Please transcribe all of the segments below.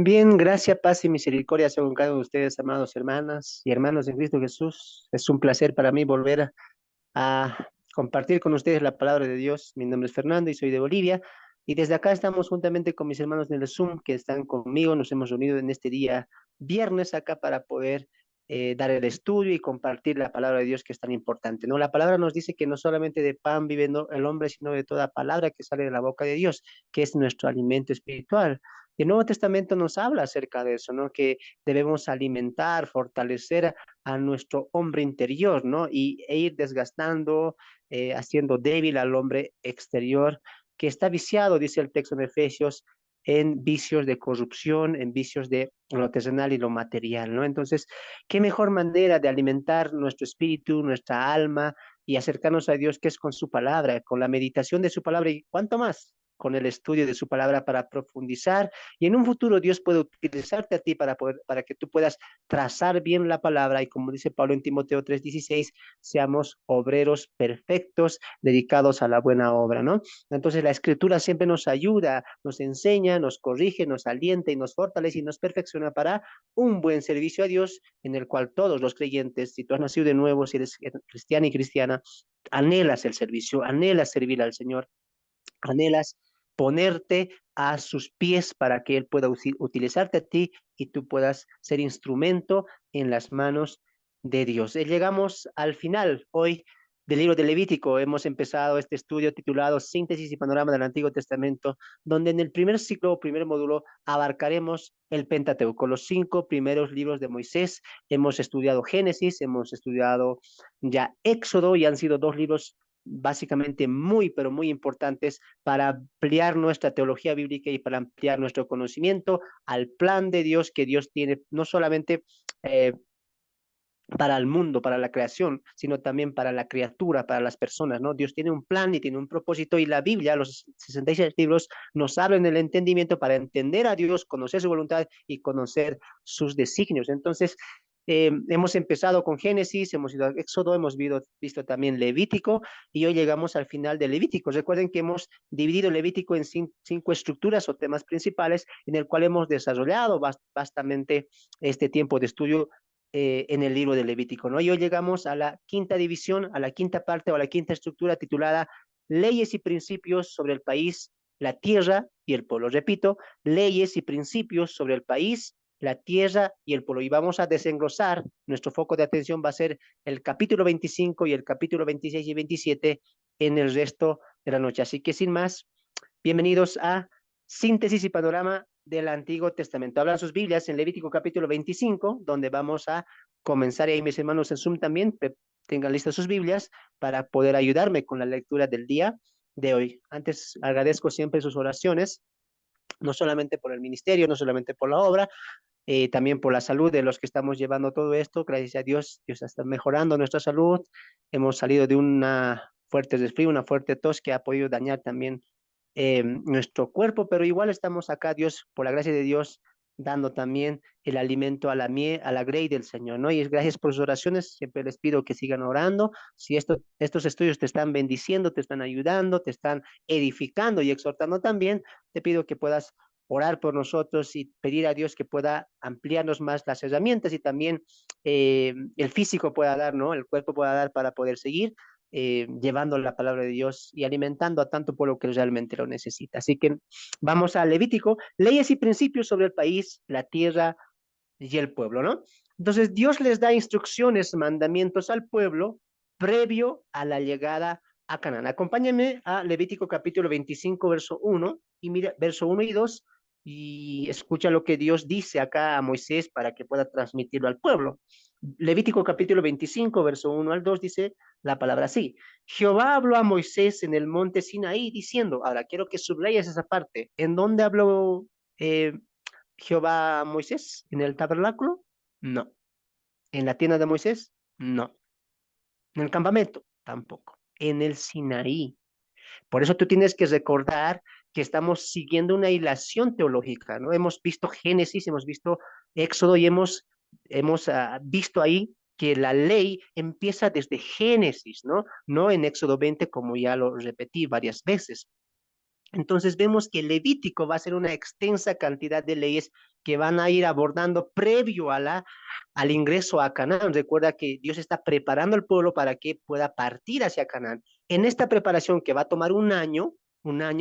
Bien, gracias, paz y misericordia sean con cada uno de ustedes, amados hermanas y hermanos en Cristo Jesús. Es un placer para mí volver a compartir con ustedes la palabra de Dios. Mi nombre es Fernando y soy de Bolivia. Y desde acá estamos juntamente con mis hermanos en el Zoom que están conmigo. Nos hemos reunido en este día viernes acá para poder dar el estudio y compartir la palabra de Dios que es tan importante, ¿no? La palabra nos dice que no solamente de pan vive el hombre, sino de toda palabra que sale de la boca de Dios, que es nuestro alimento espiritual. Y el Nuevo Testamento nos habla acerca de eso, ¿no? Que debemos alimentar, fortalecer a nuestro hombre interior, ¿no? E ir desgastando, haciendo débil al hombre exterior, que está viciado, dice el texto de Efesios, en vicios de corrupción, en vicios de lo terrenal y lo material, ¿no? Entonces, ¿qué mejor manera de alimentar nuestro espíritu, nuestra alma y acercarnos a Dios que es con su palabra, con la meditación de su palabra y cuánto más? Con el estudio de su palabra para profundizar y en un futuro Dios puede utilizarte a ti para que tú puedas trazar bien la palabra y como dice Pablo en Timoteo 3:16, seamos obreros perfectos dedicados a la buena obra, ¿no? Entonces la escritura siempre nos ayuda, nos enseña, nos corrige, nos alienta y nos fortalece y nos perfecciona para un buen servicio a Dios en el cual todos los creyentes, si tú has nacido de nuevo, si eres cristiano y cristiana, anhelas el servicio, anhelas servir al Señor, anhelas ponerte a sus pies para que Él pueda utilizarte a ti y tú puedas ser instrumento en las manos de Dios. Llegamos al final hoy del libro de Levítico. Hemos empezado este estudio titulado Síntesis y Panorama del Antiguo Testamento, donde en el primer ciclo o primer módulo abarcaremos el Pentateuco, los 5 primeros libros de Moisés. Hemos estudiado Génesis, hemos estudiado ya Éxodo y han sido 2 libros básicamente muy, pero muy importantes para ampliar nuestra teología bíblica y para ampliar nuestro conocimiento al plan de Dios que Dios tiene, no solamente eh, para el mundo, para la creación, sino también para la criatura, para las personas, ¿no? Dios tiene un plan y tiene un propósito y la Biblia, los 66 libros, nos abren el entendimiento para entender a Dios, conocer su voluntad y conocer sus designios. Entonces, hemos empezado con Génesis, hemos ido a Éxodo, hemos visto también Levítico y hoy llegamos al final de Levítico. Recuerden que hemos dividido Levítico en 5 estructuras o temas principales en el cual hemos desarrollado bastante este tiempo de estudio en el libro de Levítico, ¿no? Y hoy llegamos a la quinta división, a la quinta parte o a la quinta estructura titulada Leyes y principios sobre el país, la tierra y el pueblo. Repito, leyes y principios sobre el país, la tierra y el pueblo. Y vamos a desenglosar, nuestro foco de atención va a ser el capítulo 25 y el capítulo 26 y 27 en el resto de la noche. Así que sin más, bienvenidos a Síntesis y Panorama del Antiguo Testamento. Hablan sus Biblias en Levítico capítulo 25, donde vamos a comenzar, y ahí mis hermanos en Zoom también tengan listas sus Biblias para poder ayudarme con la lectura del día de hoy. Antes agradezco siempre sus oraciones, no solamente por el ministerio, no solamente por la obra, también por la salud de los que estamos llevando todo esto. Gracias a Dios, Dios está mejorando nuestra salud. Hemos salido de una fuerte resfrío, una fuerte tos que ha podido dañar también nuestro cuerpo, pero igual estamos acá, Dios, por la gracia de Dios, dando también el alimento a a la grey del Señor, ¿no? Y es gracias por sus oraciones, siempre les pido que sigan orando. Si estos estudios te están bendiciendo, te están ayudando, te están edificando y exhortando también, te pido que puedas orar por nosotros y pedir a Dios que pueda ampliarnos más las herramientas y también el físico pueda dar, ¿no? El cuerpo pueda dar para poder seguir llevando la palabra de Dios y alimentando a tanto pueblo que realmente lo necesita. Así que vamos a Levítico, leyes y principios sobre el país, la tierra y el pueblo, ¿no? Entonces Dios les da instrucciones, mandamientos al pueblo previo a la llegada a Canaán. Acompáñenme a Levítico capítulo 25, verso 1, y mira, verso 1 y 2, y escucha lo que Dios dice acá a Moisés para que pueda transmitirlo al pueblo. Levítico capítulo 25, verso 1 al 2 dice la palabra así. Jehová habló a Moisés en el monte Sinaí diciendo, ahora quiero que subrayes esa parte. ¿En dónde habló Jehová a Moisés? ¿En el tabernáculo? No. ¿En la tienda de Moisés? No. ¿En el campamento? Tampoco. En el Sinaí. Por eso tú tienes que recordar que estamos siguiendo una hilación teológica, ¿no? Hemos visto Génesis, hemos visto Éxodo y hemos visto ahí que la ley empieza desde Génesis, ¿no? No en Éxodo 20, como ya lo repetí varias veces. Entonces vemos que Levítico va a ser una extensa cantidad de leyes que van a ir abordando previo a al ingreso a Canaán. Recuerda que Dios está preparando al pueblo para que pueda partir hacia Canaán. En esta preparación que va a tomar un año,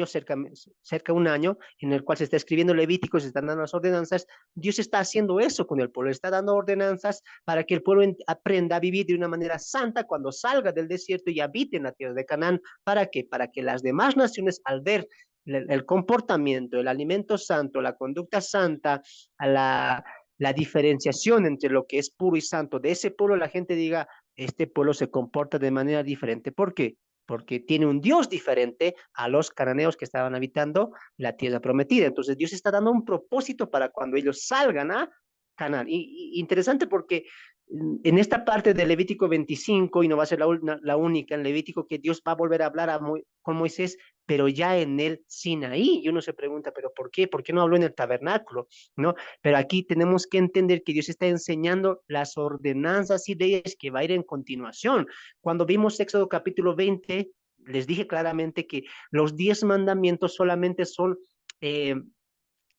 cerca de un año, en el cual se está escribiendo Levítico, se están dando las ordenanzas, Dios está haciendo eso con el pueblo, está dando ordenanzas para que el pueblo aprenda a vivir de una manera santa cuando salga del desierto y habite en la tierra de Canaán. ¿Para qué? Para que las demás naciones, al ver el comportamiento, el alimento santo, la conducta santa, la diferenciación entre lo que es puro y santo de ese pueblo, la gente diga, este pueblo se comporta de manera diferente. ¿Por qué? Porque tiene un Dios diferente a los cananeos que estaban habitando la tierra prometida. Entonces Dios está dando un propósito para cuando ellos salgan a Canaán. Y interesante porque en esta parte de Levítico 25, y no va a ser la única, en Levítico que Dios va a volver a hablar con Moisés, pero ya en el Sinaí. Y uno se pregunta, ¿pero por qué? ¿Por qué no habló en el tabernáculo? ¿No? Pero aquí tenemos que entender que Dios está enseñando las ordenanzas y leyes que va a ir en continuación. Cuando vimos Éxodo capítulo 20, les dije claramente que los 10 mandamientos solamente son eh,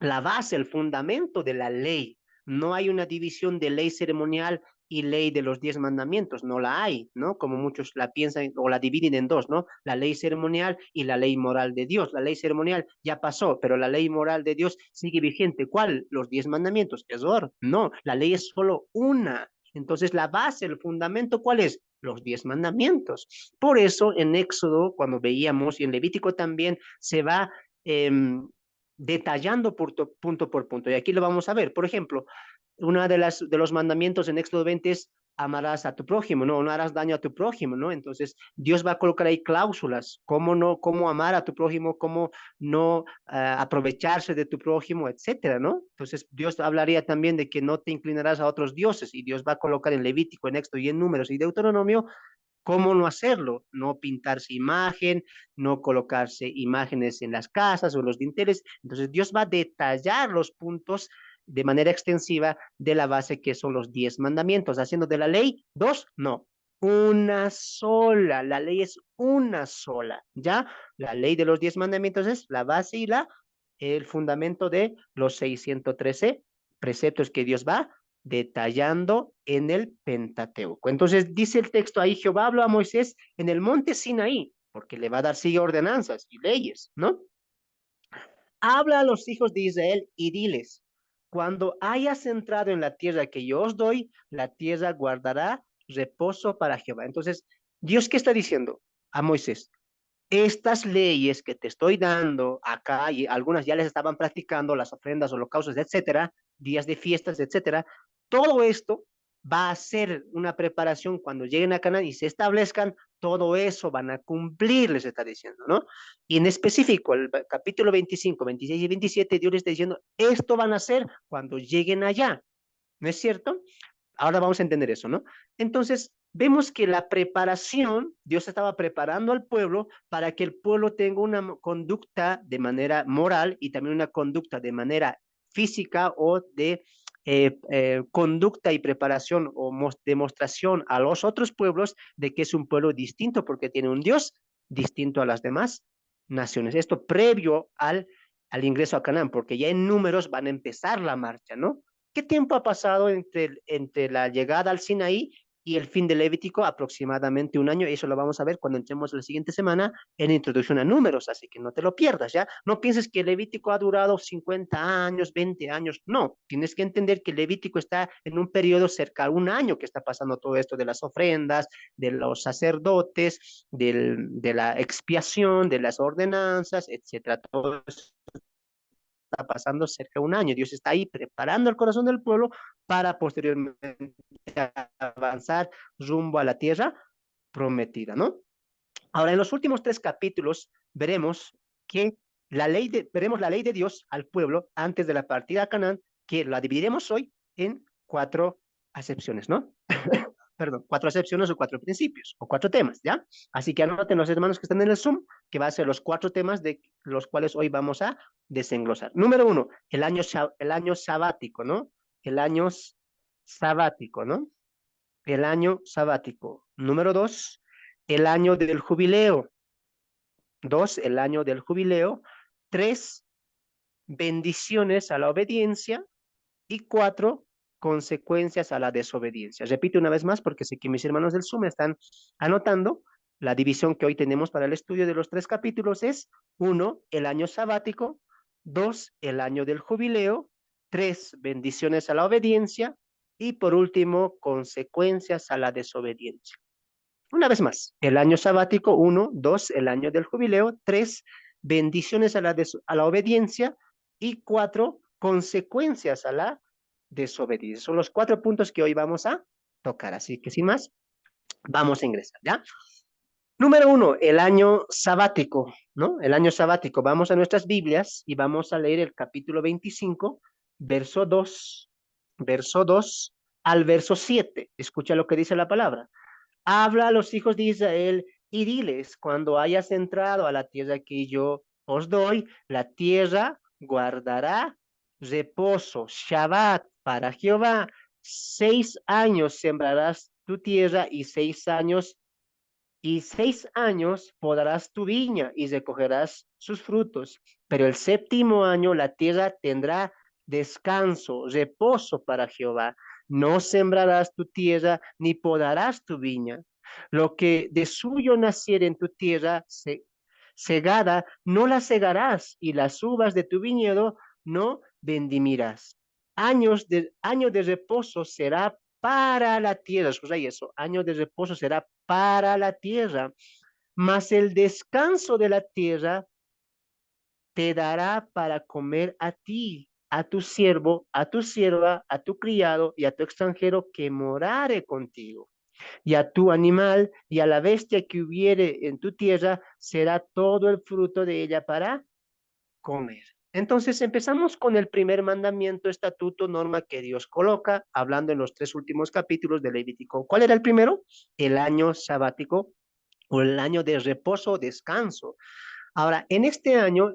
la base, el fundamento de la ley. No hay una división de ley ceremonial y ley de los 10 mandamientos, no la hay, ¿no? Como muchos la piensan o la dividen en dos, ¿no? La ley ceremonial y la ley moral de Dios. La ley ceremonial ya pasó, pero la ley moral de Dios sigue vigente. ¿Cuál? Los 10 mandamientos. Error. No, la ley es solo una. Entonces, la base, el fundamento, ¿cuál es? Los 10 mandamientos. Por eso, en Éxodo, cuando veíamos, y en Levítico también, se va detallando punto por punto. Y aquí lo vamos a ver. Por ejemplo, una de los mandamientos en Éxodo 20 es amarás a tu prójimo, ¿no? No harás daño a tu prójimo, ¿no? Entonces, Dios va a colocar ahí cláusulas, cómo no, cómo amar a tu prójimo, cómo no aprovecharse de tu prójimo, etcétera, ¿no? Entonces, Dios hablaría también de que no te inclinarás a otros dioses, y Dios va a colocar en Levítico, en Éxodo y en Números y Deuteronomio cómo no hacerlo, no pintarse imagen, no colocarse imágenes en las casas o en los dinteles. Entonces Dios va a detallar los puntos de manera extensiva de la base que son los 10 mandamientos, haciendo de la ley dos, no, una sola. La ley es una sola, ¿ya? La ley de los 10 mandamientos es la base y el fundamento de los 613 preceptos que Dios va detallando en el Pentateuco. Entonces dice el texto ahí, Jehová habló a Moisés en el monte Sinaí, porque le va a dar sigue ordenanzas y leyes, ¿no? Habla a los hijos de Israel y diles, cuando hayas entrado en la tierra que yo os doy, la tierra guardará reposo para Jehová. Entonces, ¿Dios qué está diciendo a Moisés? Estas leyes que te estoy dando acá, y algunas ya les estaban practicando, las ofrendas, holocaustos, etcétera, días de fiestas, etcétera, todo esto va a ser una preparación cuando lleguen a Canaán y se establezcan, todo eso van a cumplir, les está diciendo, ¿no? Y en específico, el capítulo 25, 26 y 27, Dios les está diciendo, esto van a hacer cuando lleguen allá, ¿no es cierto? Ahora vamos a entender eso, ¿no? Entonces, vemos que la preparación, Dios estaba preparando al pueblo para que el pueblo tenga una conducta de manera moral y también una conducta de manera física o de conducta y preparación o demostración a los otros pueblos de que es un pueblo distinto porque tiene un Dios distinto a las demás naciones. Esto previo al ingreso a Canaán, porque ya en números van a empezar la marcha, ¿no? ¿Qué tiempo ha pasado entre la llegada al Sinaí y el fin de Levítico? Aproximadamente un año. Eso lo vamos a ver cuando entremos la siguiente semana en introducción a números, así que no te lo pierdas, ¿ya? No pienses que Levítico ha durado 50 años, 20 años. No, tienes que entender que Levítico está en un periodo cerca a un año que está pasando todo esto de las ofrendas, de los sacerdotes, de la expiación, de las ordenanzas, etcétera. Todo eso está pasando cerca de un año. Dios está ahí preparando el corazón del pueblo para posteriormente avanzar rumbo a la tierra prometida, ¿no? Ahora, en los últimos 3 capítulos veremos que veremos la ley de Dios al pueblo antes de la partida a Canaán, que la dividiremos hoy en 4 acepciones, ¿no? Perdón, 4 acepciones o 4 principios o 4 temas, ¿ya? Así que anoten los hermanos que están en el Zoom, que va a ser los 4 temas de los cuales hoy vamos a desenglosar. Número 1, el año sabático, ¿no? El año sabático, ¿no? El año sabático. Número 2, el año del jubileo. 2, el año del jubileo. 3 bendiciones a la obediencia y 4 consecuencias a la desobediencia. Repito una vez más porque sé que mis hermanos del Zoom están anotando. La división que hoy tenemos para el estudio de los 3 capítulos es 1, el año sabático; 2, el año del jubileo; 3, bendiciones a la obediencia; y por último, consecuencias a la desobediencia. Una vez más, el año sabático: 1, 2, el año del jubileo; 3, bendiciones a la obediencia; y 4, consecuencias a la desobediencia. Son los 4 puntos que hoy vamos a tocar. Así que sin más, vamos a ingresar, ¿ya? Número 1, el año sabático, ¿no? El año sabático. Vamos a nuestras Biblias y vamos a leer el capítulo 25, verso 2 al verso 7. Escucha lo que dice la palabra. Habla a los hijos de Israel y diles: cuando hayas entrado a la tierra que yo os doy, la tierra guardará reposo, Shabbat para Jehová. 6 años sembrarás tu tierra y 6 años podarás tu viña y recogerás sus frutos. Pero el séptimo año la tierra tendrá descanso, reposo para Jehová. No sembrarás tu tierra ni podarás tu viña. Lo que de suyo naciere en tu tierra segada, no la segarás, y las uvas de tu viñedo no vendimirás. Año de reposo será para la tierra. Escucha eso, año de reposo será para la tierra, mas el descanso de la tierra te dará para comer a ti, a tu siervo, a tu sierva, a tu criado y a tu extranjero que morare contigo. Y a tu animal y a la bestia que hubiere en tu tierra será todo el fruto de ella para comer. Entonces empezamos con el primer mandamiento, estatuto, norma que Dios coloca, hablando en los 3 últimos capítulos de Levítico. ¿Cuál era el primero? El año sabático o el año de reposo, descanso. Ahora, en este año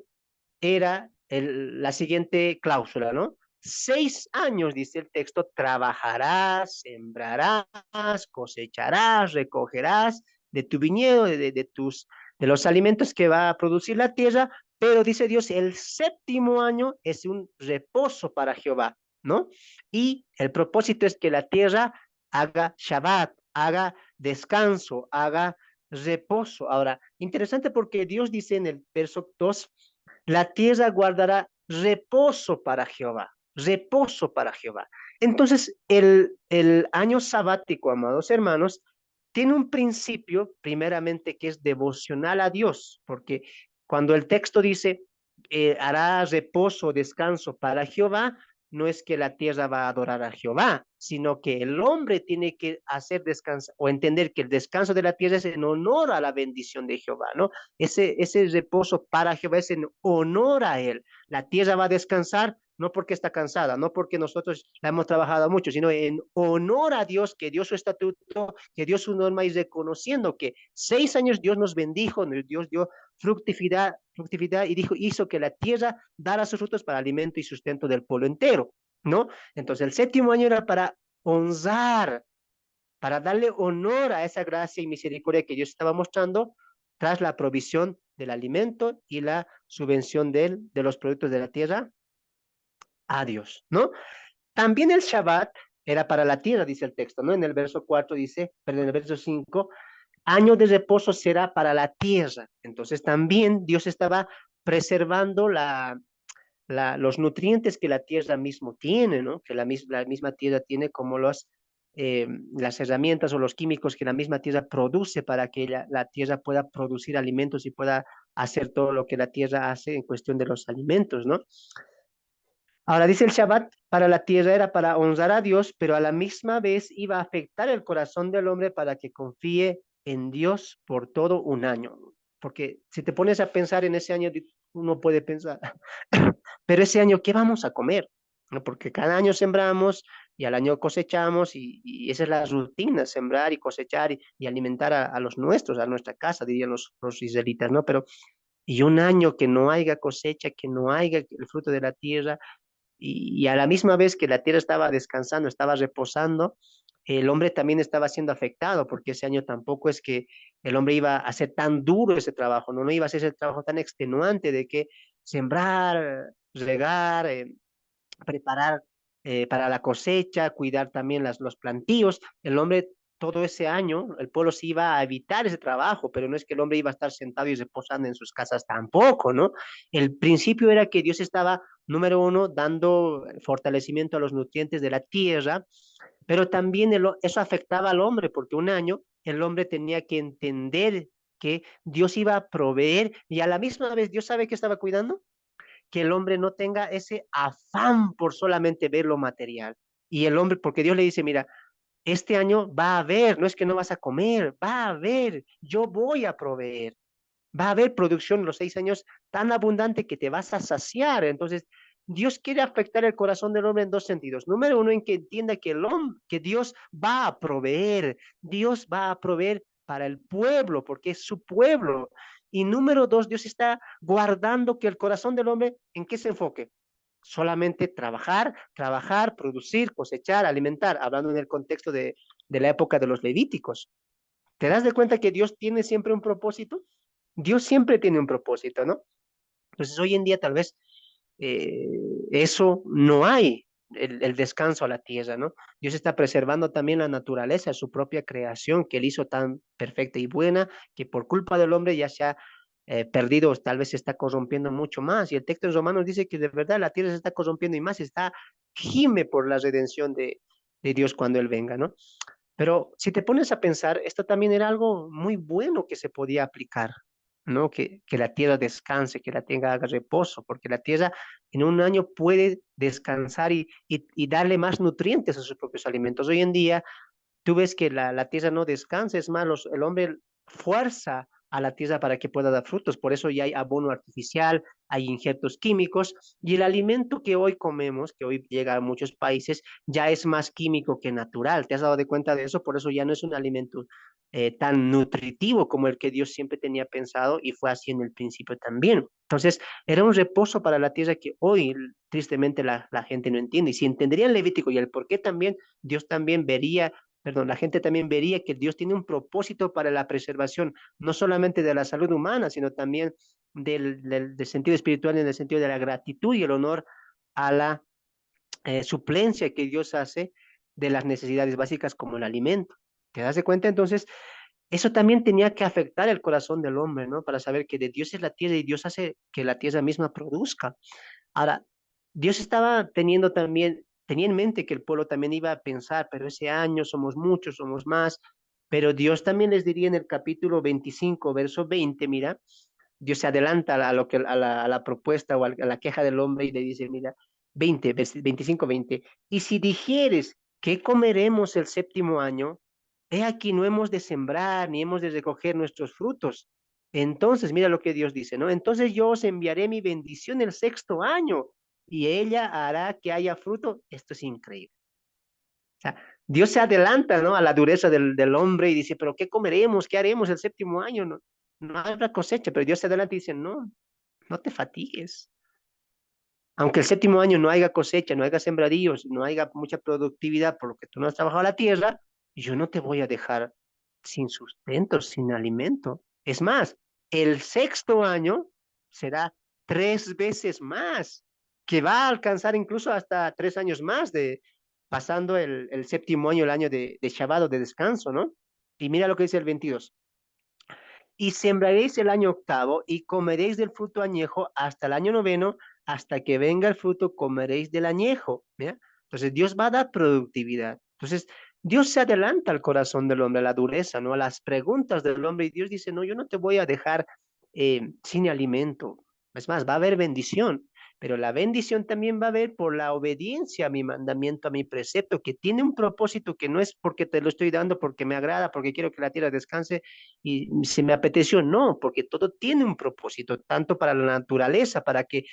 era la siguiente cláusula, ¿no? 6 años, dice el texto, trabajarás, sembrarás, cosecharás, recogerás de tu viñedo, de los alimentos que va a producir la tierra, pero dice Dios, el séptimo año es un reposo para Jehová, ¿no? Y el propósito es que la tierra haga Shabbat, haga descanso, haga reposo. Ahora, interesante porque Dios dice en el verso 2, la tierra guardará reposo para Jehová, reposo para Jehová. Entonces, el año sabático, amados hermanos, tiene un principio, primeramente, que es devocional a Dios, porque cuando el texto dice, hará reposo, descanso para Jehová, no es que la tierra va a adorar a Jehová, sino que el hombre tiene que hacer descanso o entender que el descanso de la tierra es en honor a la bendición de Jehová, ¿no? Ese reposo para Jehová es en honor a él. La tierra va a descansar no porque está cansada, no porque nosotros la hemos trabajado mucho, sino en honor a Dios, que dio su estatuto, que dio su norma, y reconociendo que 6 años Dios nos bendijo, Dios dio fructividad y hizo que la tierra dara sus frutos para alimento y sustento del pueblo entero, ¿no? Entonces el séptimo año era para honrar, para darle honor a esa gracia y misericordia que Dios estaba mostrando tras la provisión del alimento y la subvención de los productos de la tierra a Dios, ¿no? También el Shabbat era para la tierra, dice el texto, ¿no? En el verso 4 dice, perdón, en el verso 5, año de reposo será para la tierra. Entonces también Dios estaba preservando los nutrientes que la tierra mismo tiene, ¿no? Que la misma tierra tiene, como las herramientas o los químicos que la misma tierra produce para que la tierra pueda producir alimentos y pueda hacer todo lo que la tierra hace en cuestión de los alimentos, ¿no? Ahora dice el Shabbat para la tierra era para honrar a Dios, pero a la misma vez iba a afectar el corazón del hombre para que confíe en Dios por todo un año. Porque si te pones a pensar en ese año, uno puede pensar, pero ese año, ¿qué vamos a comer? ¿No? Porque cada año sembramos y al año cosechamos, y esa es la rutina, sembrar y cosechar y alimentar a los nuestros, a nuestra casa, dirían los israelitas, ¿no? Pero y un año que no haya cosecha, que no haya el fruto de la tierra, y a la misma vez que la tierra estaba descansando, estaba reposando, el hombre también estaba siendo afectado, porque ese año tampoco es que el hombre iba a hacer tan duro ese trabajo, no iba a hacer ese trabajo tan extenuante de que sembrar, regar, preparar para la cosecha, cuidar también los plantíos. El hombre todo ese año, el pueblo se iba a evitar ese trabajo, pero no es que el hombre iba a estar sentado y reposando en sus casas tampoco, ¿no? El principio era que Dios estaba, número uno, dando fortalecimiento a los nutrientes de la tierra, pero también eso afectaba al hombre, porque un año el hombre tenía que entender que Dios iba a proveer y a la misma vez Dios sabe que estaba cuidando, que el hombre no tenga ese afán por solamente ver lo material. Y el hombre, porque Dios le dice, mira, este año va a haber, no es que no vas a comer, va a haber, yo voy a proveer, va a haber producción los 6 años tan abundante que te vas a saciar. Entonces, Dios quiere afectar el corazón del hombre en dos sentidos. Número uno, en que entienda que el hombre, que Dios va a proveer, Dios va a proveer para el pueblo, porque es su pueblo. Y número dos, Dios está guardando que el corazón del hombre, ¿en qué se enfoque? Solamente trabajar, trabajar, producir, cosechar, alimentar, hablando en el contexto de la época de los levíticos. ¿Te das de cuenta que Dios tiene siempre un propósito? Dios siempre tiene un propósito, ¿no? Entonces hoy en día tal vez eh, eso no hay, el descanso a la tierra, ¿no? Dios está preservando también la naturaleza, su propia creación que él hizo tan perfecta y buena, que por culpa del hombre ya se ha perdido, tal vez se está corrompiendo mucho más. Y el texto en Romanos dice que de verdad la tierra se está corrompiendo y más, está gime por la redención de Dios cuando él venga, ¿no? Pero si te pones a pensar, esto también era algo muy bueno que se podía aplicar, ¿no? Que la tierra descanse, que la tierra haga reposo, porque la tierra en un año puede descansar y darle más nutrientes a sus propios alimentos. Hoy en día tú ves que la tierra no descansa, es más, el hombre fuerza a la tierra para que pueda dar frutos, por eso ya hay abono artificial, hay injertos químicos, y el alimento que hoy comemos, que hoy llega a muchos países, ya es más químico que natural. ¿Te has dado de cuenta de eso? Por eso ya no es un alimento tan nutritivo como el que Dios siempre tenía pensado y fue así en el principio también. Entonces, era un reposo para la tierra que hoy tristemente la gente no entiende. Y si entenderían Levítico y el por qué también, Dios también vería, perdón, la gente también vería que Dios tiene un propósito para la preservación, no solamente de la salud humana, sino también del sentido espiritual, en el sentido de la gratitud y el honor a la suplencia que Dios hace de las necesidades básicas como el alimento. ¿Te das de cuenta? Entonces, eso también tenía que afectar el corazón del hombre, ¿no? Para saber que de Dios es la tierra y Dios hace que la tierra misma produzca. Ahora, Dios estaba teniendo también, tenía en mente que el pueblo también iba a pensar, pero ese año somos muchos, somos más, pero Dios también les diría en el capítulo 25, verso 20, mira, Dios se adelanta a lo que, a la propuesta o a la queja del hombre y le dice, mira, 25, 20, y si dijeres, ¿qué comeremos el séptimo año? He aquí, no hemos de sembrar ni hemos de recoger nuestros frutos. Entonces, mira lo que Dios dice, ¿no? Entonces yo os enviaré mi bendición el sexto año y ella hará que haya fruto. Esto es increíble. O sea, Dios se adelanta, ¿no? A la dureza del hombre y dice, pero ¿qué comeremos? ¿Qué haremos el séptimo año? No, no habrá cosecha, pero Dios se adelanta y dice, no, no te fatigues. Aunque el séptimo año no haya cosecha, no haya sembradíos, no haya mucha productividad por lo que tú no has trabajado la tierra, yo no te voy a dejar sin sustento, sin alimento. Es más, el sexto año será 3 veces más, que va a alcanzar incluso hasta 3 años más de pasando el séptimo año, el año de Shabbat o de descanso, ¿no? Y mira lo que dice el 22. Y sembraréis el año octavo y comeréis del fruto añejo hasta el año noveno, hasta que venga el fruto comeréis del añejo. ¿Ya? Entonces Dios va a dar productividad. Entonces Dios se adelanta al corazón del hombre, a la dureza, ¿no? A las preguntas del hombre y Dios dice, no, yo no te voy a dejar sin alimento. Es más, va a haber bendición, pero la bendición también va a haber por la obediencia a mi mandamiento, a mi precepto, que tiene un propósito que no es porque te lo estoy dando, porque me agrada, porque quiero que la tierra descanse, y se me apeteció, no, porque todo tiene un propósito, tanto para la naturaleza, para que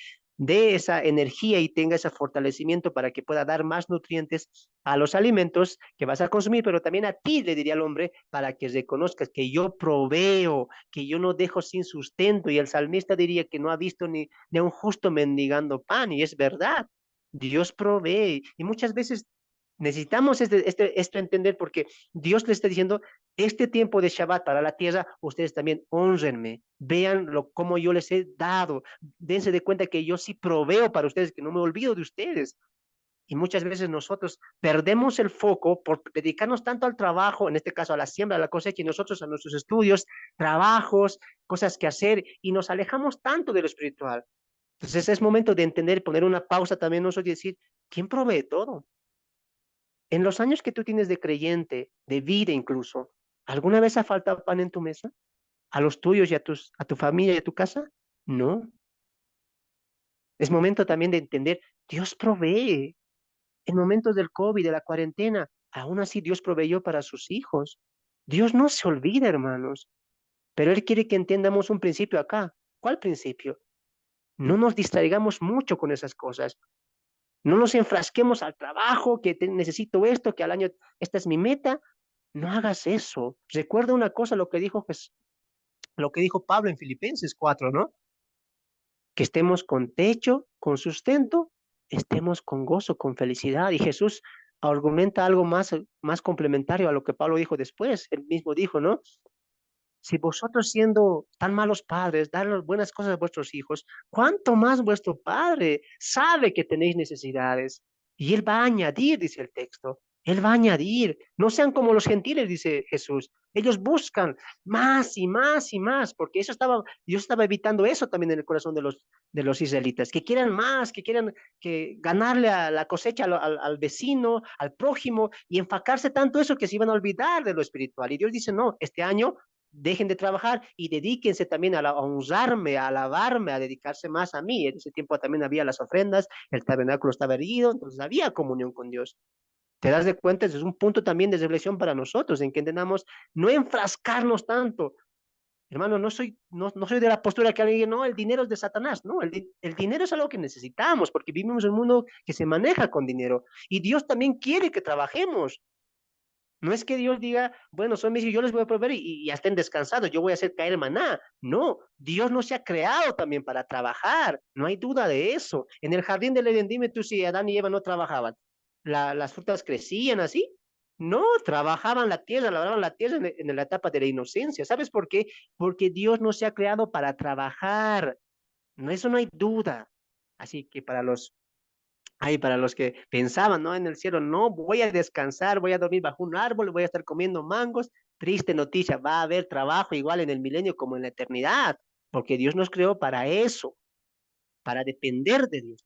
dé esa energía y tenga ese fortalecimiento para que pueda dar más nutrientes a los alimentos que vas a consumir, pero también a ti, le diría al hombre, para que reconozcas que yo proveo, que yo no dejo sin sustento. Y el salmista diría que no ha visto ni a un justo mendigando pan, y es verdad, Dios provee. Y muchas veces Necesitamos esto entender porque Dios le está diciendo, este tiempo de Shabbat para la tierra, ustedes también honrenme, vean cómo yo les he dado, dense de cuenta que yo sí proveo para ustedes, que no me olvido de ustedes. Y muchas veces nosotros perdemos el foco por dedicarnos tanto al trabajo, en este caso a la siembra, a la cosecha, y nosotros a nuestros estudios, trabajos, cosas que hacer, y nos alejamos tanto de lo espiritual. Entonces es momento de entender, poner una pausa también nosotros y decir, ¿quién provee todo? En los años que tú tienes de creyente, de vida incluso, ¿alguna vez ha faltado pan en tu mesa? ¿A los tuyos y a tu familia y a tu casa? No. Es momento también de entender, Dios provee. En momentos del COVID, de la cuarentena, aún así Dios proveyó para sus hijos. Dios no se olvida, hermanos, pero Él quiere que entendamos un principio acá. ¿Cuál principio? No nos distraigamos mucho con esas cosas. No nos enfrasquemos al trabajo, que necesito esto, que al año esta es mi meta. No hagas eso. Recuerda una cosa, lo que dijo Pablo en Filipenses 4, ¿no? Que estemos con techo, con sustento, estemos con gozo, con felicidad. Y Jesús argumenta algo más complementario a lo que Pablo dijo después. Él mismo dijo, ¿no? Si vosotros siendo tan malos padres, dar las buenas cosas a vuestros hijos, ¿cuánto más vuestro Padre sabe que tenéis necesidades? Y Él va a añadir, dice el texto, Él va a añadir. No sean como los gentiles, dice Jesús. Ellos buscan más y más y más, porque Dios estaba evitando eso también en el corazón de los israelitas, que quieran más, que quieran ganarle a la cosecha al vecino, al prójimo, y enfocarse tanto eso que se iban a olvidar de lo espiritual. Y Dios dice, no, este año dejen de trabajar y dedíquense también a honrarme, a alabarme, a dedicarse más a mí. En ese tiempo también había las ofrendas, el tabernáculo estaba erguido, entonces había comunión con Dios. Te das de cuenta, ese es un punto también de reflexión para nosotros, en que entendamos no enfrascarnos tanto. Hermano, no soy de la postura que alguien diga, no, el dinero es de Satanás. No, el dinero es algo que necesitamos, porque vivimos en un mundo que se maneja con dinero. Y Dios también quiere que trabajemos. No es que Dios diga, bueno, son mis hijos, yo les voy a proveer y ya estén descansados, yo voy a hacer caer maná. No, Dios no se ha creado también para trabajar, no hay duda de eso. En el jardín del Edén, dime tú si Adán y Eva no trabajaban. Las frutas crecían así. No, trabajaban la tierra, labraban la tierra en la etapa de la inocencia. ¿Sabes por qué? Porque Dios no se ha creado para trabajar. No, eso no hay duda. Así que para los que pensaban, ¿no? En el cielo, no, voy a descansar, voy a dormir bajo un árbol, voy a estar comiendo mangos. Triste noticia, va a haber trabajo igual en el milenio como en la eternidad, porque Dios nos creó para eso, para depender de Dios.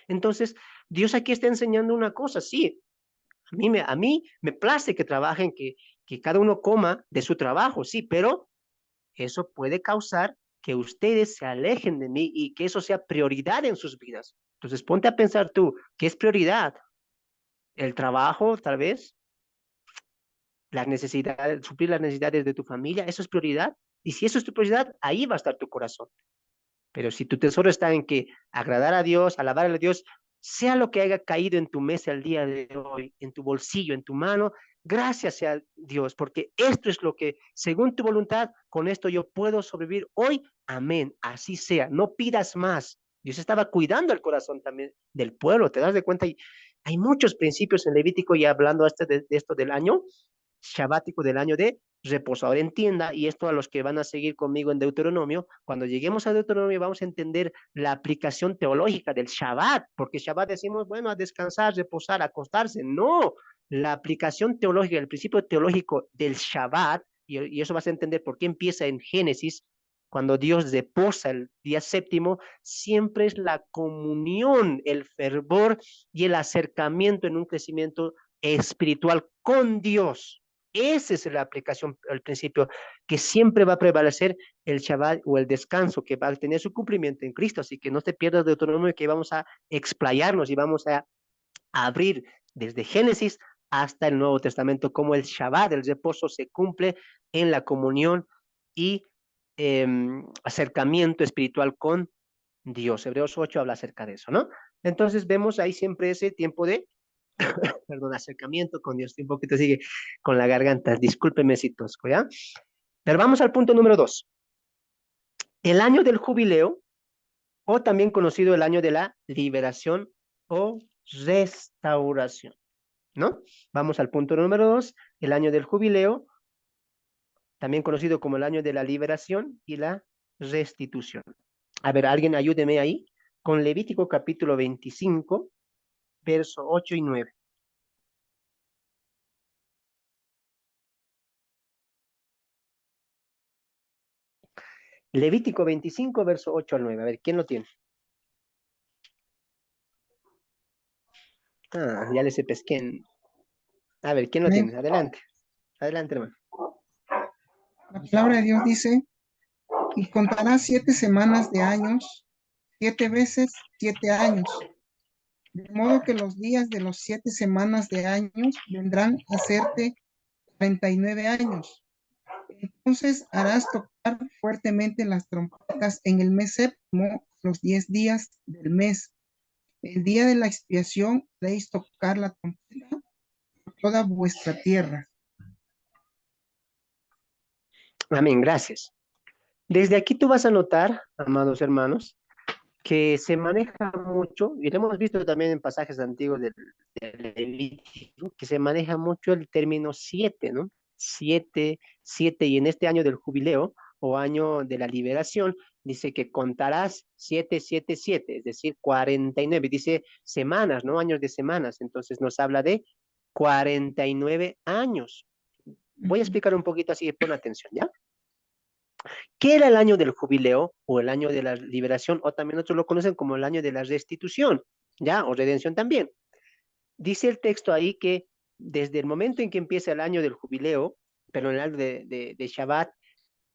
Entonces, Dios aquí está enseñando una cosa, sí, a mí me place que trabajen, que cada uno coma de su trabajo, sí, pero eso puede causar que ustedes se alejen de mí y que eso sea prioridad en sus vidas. Entonces, ponte a pensar tú, ¿qué es prioridad? El trabajo, tal vez, las necesidades, suplir las necesidades de tu familia, eso es prioridad. Y si eso es tu prioridad, ahí va a estar tu corazón. Pero si tu tesoro está en que agradar a Dios, alabar a Dios, sea lo que haya caído en tu mesa el día de hoy, en tu bolsillo, en tu mano, gracias sea Dios, porque esto es lo que, según tu voluntad, con esto yo puedo sobrevivir hoy. Amén. Así sea. No pidas más. Dios estaba cuidando el corazón también del pueblo. ¿Te das de cuenta? Hay muchos principios en Levítico y hablando de esto del año shabático del año de reposo. Ahora entienda, y esto a los que van a seguir conmigo en Deuteronomio, cuando lleguemos a Deuteronomio vamos a entender la aplicación teológica del Shabbat, porque Shabbat decimos, bueno, a descansar, reposar, acostarse. No, la aplicación teológica, el principio teológico del Shabbat, y eso vas a entender por qué empieza en Génesis, cuando Dios reposa el día séptimo, siempre es la comunión, el fervor y el acercamiento en un crecimiento espiritual con Dios. Esa es la aplicación, el principio, que siempre va a prevalecer el Shabbat o el descanso, que va a tener su cumplimiento en Cristo. Así que no te pierdas de autonomía, que vamos a explayarnos y vamos a abrir desde Génesis hasta el Nuevo Testamento, como el Shabbat, el reposo, se cumple en la comunión y eh, acercamiento espiritual con Dios. Hebreos 8 habla acerca de eso, ¿no? Entonces vemos ahí siempre ese tiempo de perdón, acercamiento con Dios. Un poquito sigue con la garganta. Discúlpeme si tosco, ¿ya? Pero vamos al punto número 2. El año del jubileo, o también conocido el año de la liberación o restauración. ¿no? Vamos al punto número 2, el año del jubileo, también conocido como el año de la liberación y la restitución. A ver, alguien ayúdeme ahí con Levítico capítulo 25, verso 8 y 9. Levítico 25, verso 8 al 9. A ver, ¿quién lo tiene? Ah, ya les pesqué. A ver, ¿quién lo Amén. tiene? Adelante. Adelante, hermano. La palabra de Dios dice, y contará 7 semanas de años, 7 veces 7 años, de modo que los días de los 7 semanas de años vendrán a serte 39 años. Entonces harás tocar fuertemente las trompetas en el mes séptimo, los 10 días del mes. El día de la expiación haréis tocar la trompeta por toda vuestra tierra. Amén, gracias. Desde aquí tú vas a notar, amados hermanos, que se maneja mucho, y lo hemos visto también en pasajes antiguos del Levítico, que se maneja mucho el término siete, ¿no? Siete, siete, y en este año del jubileo o año de la liberación, dice que contarás siete, siete, siete, es decir, 49, dice semanas, ¿no? Años de semanas, entonces nos habla de 49 años. Voy a explicar un poquito así, pon atención, ¿ya? ¿Qué era el año del jubileo o el año de la liberación? O también otros lo conocen como el año de la restitución, ¿ya? O redención también. Dice el texto ahí que desde el momento en que empieza el año del jubileo, pero en el año de Shabbat,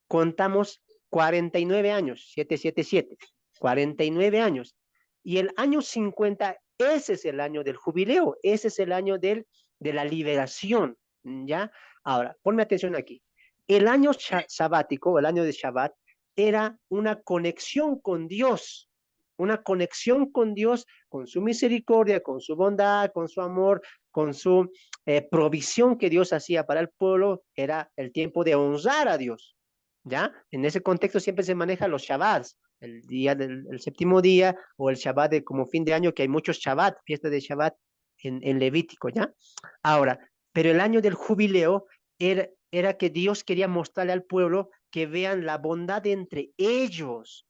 contamos 49 años, 777, 49 años. Y el año 50, ese es el año del jubileo, ese es el año de la liberación, ¿ya? Ahora, ponme atención aquí. El año sabático, el año de Shabbat, era una conexión con Dios, una conexión con Dios, con su misericordia, con su bondad, con su amor, con su provisión que Dios hacía para el pueblo, era el tiempo de honrar a Dios. ¿Ya? En ese contexto siempre se maneja los Shabbats, el día del el séptimo día o el Shabbat de como fin de año, que hay muchos Shabbat, fiestas de Shabbat en Levítico, ¿ya? Ahora, pero el año del jubileo era que Dios quería mostrarle al pueblo que vean la bondad entre ellos,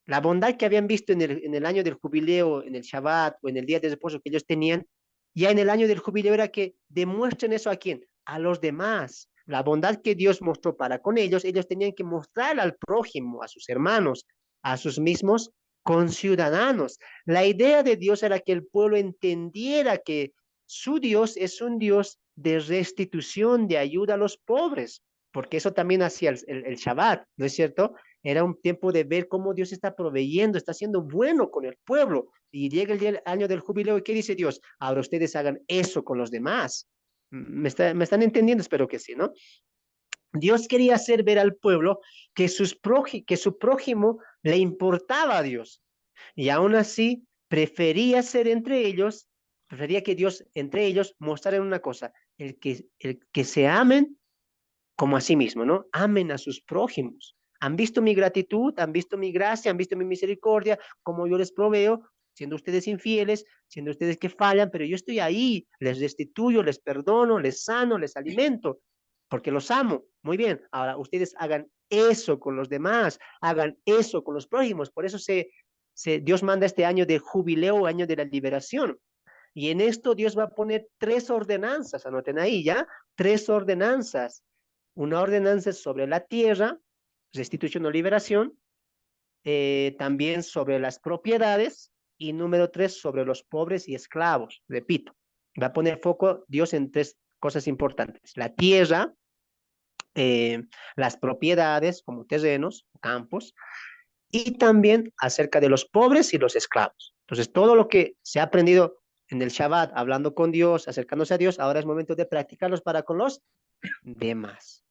la bondad que habían visto en el año del jubileo, en el Shabbat o en el día de reposo que ellos tenían, ya en el año del jubileo era que demuestren eso a quién, a los demás. La bondad que Dios mostró para con ellos tenían que mostrar al prójimo, a sus hermanos, a sus mismos conciudadanos. La idea de Dios era que el pueblo entendiera que su Dios es un Dios de restitución, de ayuda a los pobres, porque eso también hacía el Shabbat, ¿no es cierto? Era un tiempo de ver cómo Dios está proveyendo, está siendo bueno con el pueblo. Y llega el año del jubileo y ¿qué dice Dios? Ahora ustedes hagan eso con los demás. Me están entendiendo? Espero que sí, ¿no? Dios quería hacer ver al pueblo que su prójimo le importaba a Dios. Y aún así prefería que Dios entre ellos mostrara una cosa, el que se amen como a sí mismo, ¿no? Amen a sus prójimos. Han visto mi gratitud, han visto mi gracia, han visto mi misericordia, como yo les proveo, siendo ustedes infieles, siendo ustedes que fallan, pero yo estoy ahí, les restituyo, les perdono, les sano, les alimento, porque los amo. Muy bien, ahora ustedes hagan eso con los demás, hagan eso con los prójimos. Por eso Dios manda este año de jubileo, año de la liberación. Y en esto Dios va a poner tres ordenanzas, anoten ahí ya, tres ordenanzas. Una ordenanza sobre la tierra, restitución o liberación, también sobre las propiedades y número tres, sobre los pobres y esclavos. Repito, va a poner foco Dios en tres cosas importantes. La tierra, eh, las propiedades como terrenos, campos, y también acerca de los pobres y los esclavos. Entonces, todo lo que se ha aprendido en el Shabbat, hablando con Dios, acercándose a Dios, ahora es momento de practicarlos para con los demás.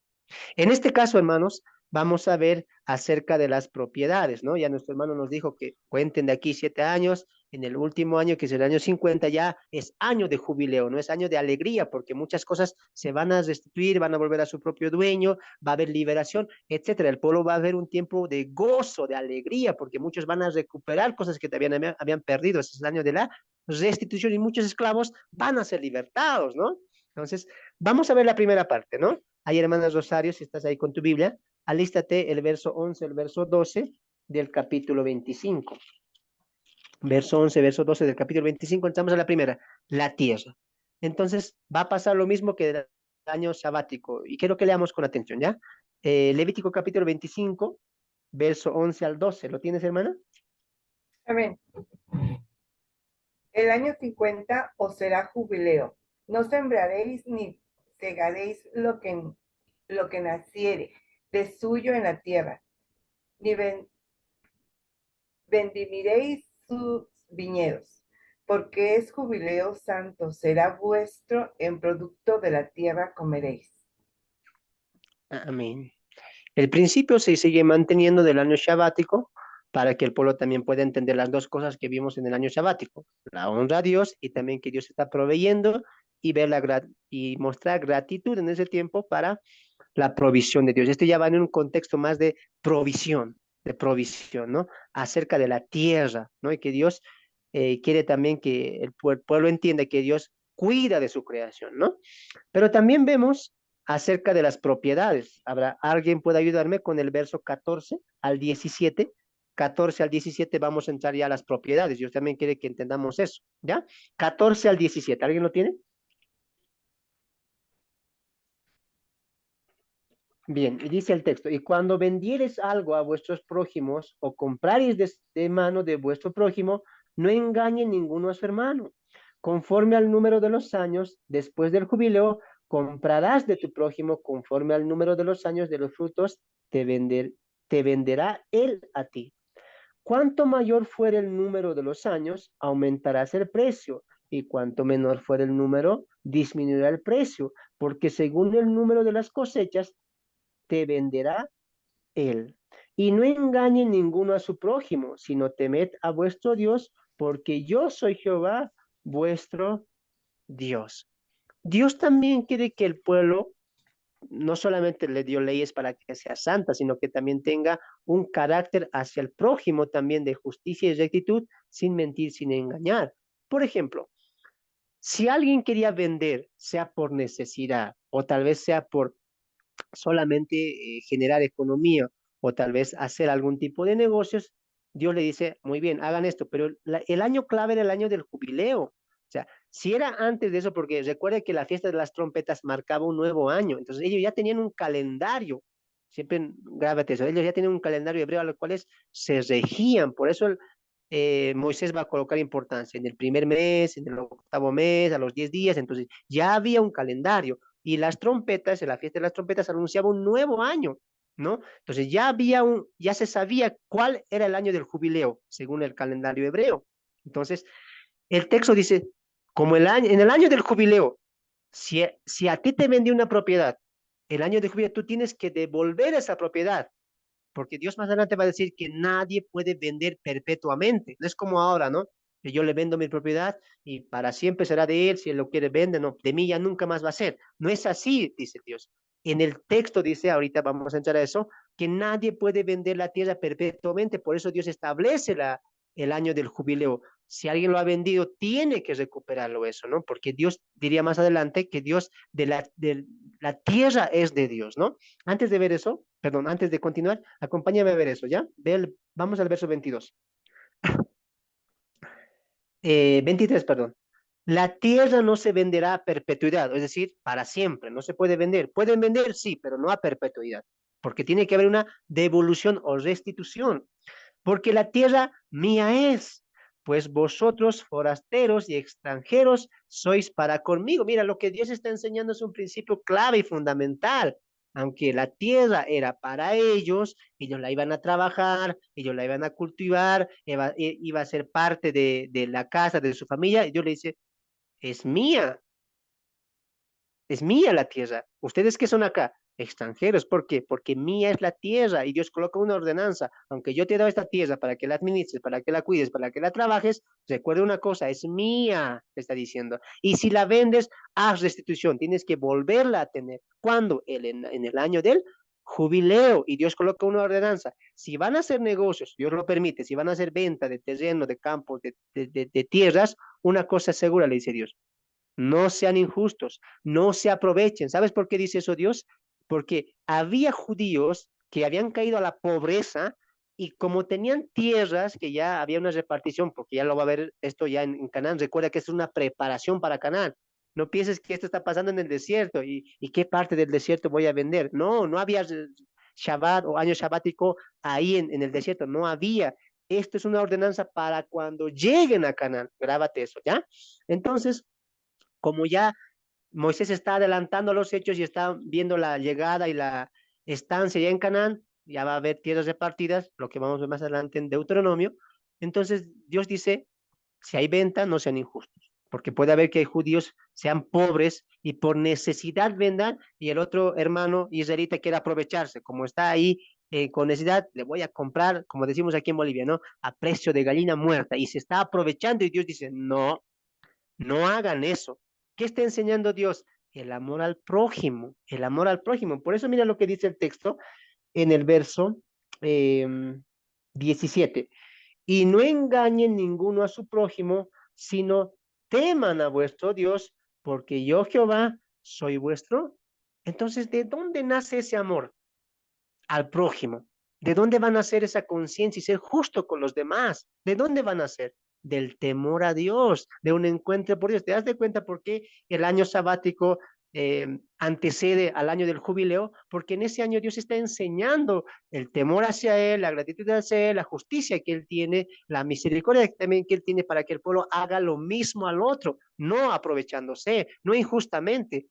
En este caso, hermanos, vamos a ver acerca de las propiedades, ¿no? Ya nuestro hermano nos dijo que cuenten de aquí 7 años, en el último año, que es el año 50, ya es año de jubileo, no es año de alegría, porque muchas cosas se van a restituir, van a volver a su propio dueño, va a haber liberación, etcétera. El pueblo va a haber un tiempo de gozo, de alegría, porque muchos van a recuperar cosas que habían perdido. Ese es el año de la restitución y muchos esclavos van a ser libertados, ¿no? Entonces, vamos a ver la primera parte, ¿no? Ahí, hermanas Rosario, si estás ahí con tu Biblia, alístate el verso 11, el verso 12 del capítulo 25. Verso 11, verso 12 del capítulo 25, entramos a la primera, la tierra. Entonces, va a pasar lo mismo que el año sabático, y quiero que leamos con atención, ¿ya? Levítico capítulo 25, verso 11 al 12, ¿lo tienes, hermana? Amén. El año 50 os será jubileo. No sembraréis ni segaréis lo que naciere de suyo en la tierra, ni vendimiréis sus viñedos, porque es jubileo santo, será vuestro, en producto de la tierra comeréis. Amén. El principio se sigue manteniendo del año sabático para que el pueblo también pueda entender las dos cosas que vimos en el año sabático, la honra a Dios y también que Dios está proveyendo y ver y mostrar gratitud en ese tiempo para la provisión de Dios. Esto ya va en un contexto más de provisión, ¿no? Acerca de la tierra, ¿no? Y que Dios quiere también que el pueblo entienda que Dios cuida de su creación, ¿no? Pero también vemos acerca de las propiedades. ¿Alguien puede ayudarme con el verso 14 al 17? 14 al 17 vamos a entrar ya a las propiedades. Dios también quiere que entendamos eso, ¿ya? 14 al 17, ¿alguien lo tiene? Bien, y dice el texto, y cuando vendieres algo a vuestros prójimos o comprareis de mano de vuestro prójimo, no engañe ninguno a su hermano. Conforme al número de los años, después del jubileo, comprarás de tu prójimo conforme al número de los años de los frutos, te venderá él a ti. Cuanto mayor fuere el número de los años, aumentarás el precio, y cuanto menor fuere el número, disminuirá el precio, porque según el número de las cosechas, te venderá él. Y no engañe ninguno a su prójimo, sino temed a vuestro Dios, porque yo soy Jehová, vuestro Dios. Dios también quiere que el pueblo no solamente le dio leyes para que sea santa, sino que también tenga un carácter hacia el prójimo también de justicia y rectitud, sin mentir, sin engañar. Por ejemplo, si alguien quería vender, sea por necesidad o tal vez sea por solamente generar economía o tal vez hacer algún tipo de negocios, Dios le dice, muy bien, hagan esto, pero el año clave era el año del jubileo. O sea, si era antes de eso, porque recuerden que la fiesta de las trompetas marcaba un nuevo año, entonces ellos ya tenían un calendario, siempre grábate eso, ellos ya tenían un calendario hebreo a los cuales se regían, por eso Moisés va a colocar importancia en el primer mes, en el octavo mes, a los 10 días, entonces ya había un calendario y las trompetas, en la fiesta de las trompetas anunciaba un nuevo año, ¿no? Entonces ya se sabía cuál era el año del jubileo, según el calendario hebreo. Entonces, el texto dice, en el año del jubileo, si a ti te vendió una propiedad, el año de jubileo, tú tienes que devolver esa propiedad, porque Dios más adelante va a decir que nadie puede vender perpetuamente. No es como ahora, ¿no? Que yo le vendo mi propiedad y para siempre será de él, si él lo quiere vender, no, de mí ya nunca más va a ser. No es así, dice Dios. En el texto dice, ahorita vamos a entrar a eso, que nadie puede vender la tierra perpetuamente, por eso Dios establece el año del jubileo. Si alguien lo ha vendido, tiene que recuperarlo eso, ¿no? Porque Dios diría más adelante que Dios de la tierra es de Dios, ¿no? Antes de ver eso, perdón, antes de continuar, acompáñame a ver eso, ¿ya? Vamos al verso 22. 23, perdón. La tierra no se venderá a perpetuidad, es decir, para siempre, no se puede vender. Pueden vender, sí, pero no a perpetuidad, porque tiene que haber una devolución o restitución, porque la tierra mía es, pues vosotros forasteros y extranjeros sois para conmigo. Mira, lo que Dios está enseñando es un principio clave y fundamental. Aunque la tierra era para ellos la iban a trabajar, ellos la iban a cultivar, iba a ser parte de la casa de su familia, y Dios le dice, es mía la tierra. ¿Ustedes qué son acá? Extranjeros. ¿Por qué? Porque mía es la tierra y Dios coloca una ordenanza. Aunque yo te he dado esta tierra para que la administres, para que la cuides, para que la trabajes, recuerda una cosa, es mía, te está diciendo. Y si la vendes, haz restitución. Tienes que volverla a tener. ¿Cuándo? En el año del jubileo. Y Dios coloca una ordenanza. Si van a hacer negocios, Dios lo permite, si van a hacer venta de terreno, de campos, de tierras, una cosa segura, le dice Dios. No sean injustos, no se aprovechen. ¿Sabes por qué dice eso Dios? Porque había judíos que habían caído a la pobreza y como tenían tierras, que ya había una repartición, porque ya lo va a ver esto ya en Canaán, recuerda que es una preparación para Canaán. No pienses que esto está pasando en el desierto y qué parte del desierto voy a vender. No, no había Shabbat o año sabático ahí en el desierto, no había. Esto es una ordenanza para cuando lleguen a Canaán. Grábate eso, ¿ya? Entonces, como ya Moisés está adelantando los hechos y está viendo la llegada y la estancia ya en Canaán, ya va a haber tierras repartidas, lo que vamos a ver más adelante en Deuteronomio. Entonces Dios dice, si hay venta, no sean injustos, porque puede haber que hay judíos sean pobres y por necesidad vendan y el otro hermano israelita quiere aprovecharse, como está ahí con necesidad, le voy a comprar, como decimos aquí en Bolivia, ¿no? A precio de gallina muerta y se está aprovechando y Dios dice, no, no hagan eso. ¿Qué está enseñando Dios? El amor al prójimo, el amor al prójimo. Por eso mira lo que dice el texto en el verso eh, 17. Y no engañen ninguno a su prójimo, sino teman a vuestro Dios, porque yo Jehová soy vuestro. Entonces, ¿de dónde nace ese amor al prójimo? ¿De dónde van a nacer esa conciencia y ser justo con los demás? ¿De dónde van a nacer? Del temor a Dios, de un encuentro por Dios. ¿Te das de cuenta por qué el año sabático antecede al año del jubileo? Porque en ese año Dios está enseñando el temor hacia Él, la gratitud hacia Él, la justicia que Él tiene, la misericordia también que Él tiene para que el pueblo haga lo mismo al otro, no aprovechándose, no injustamente.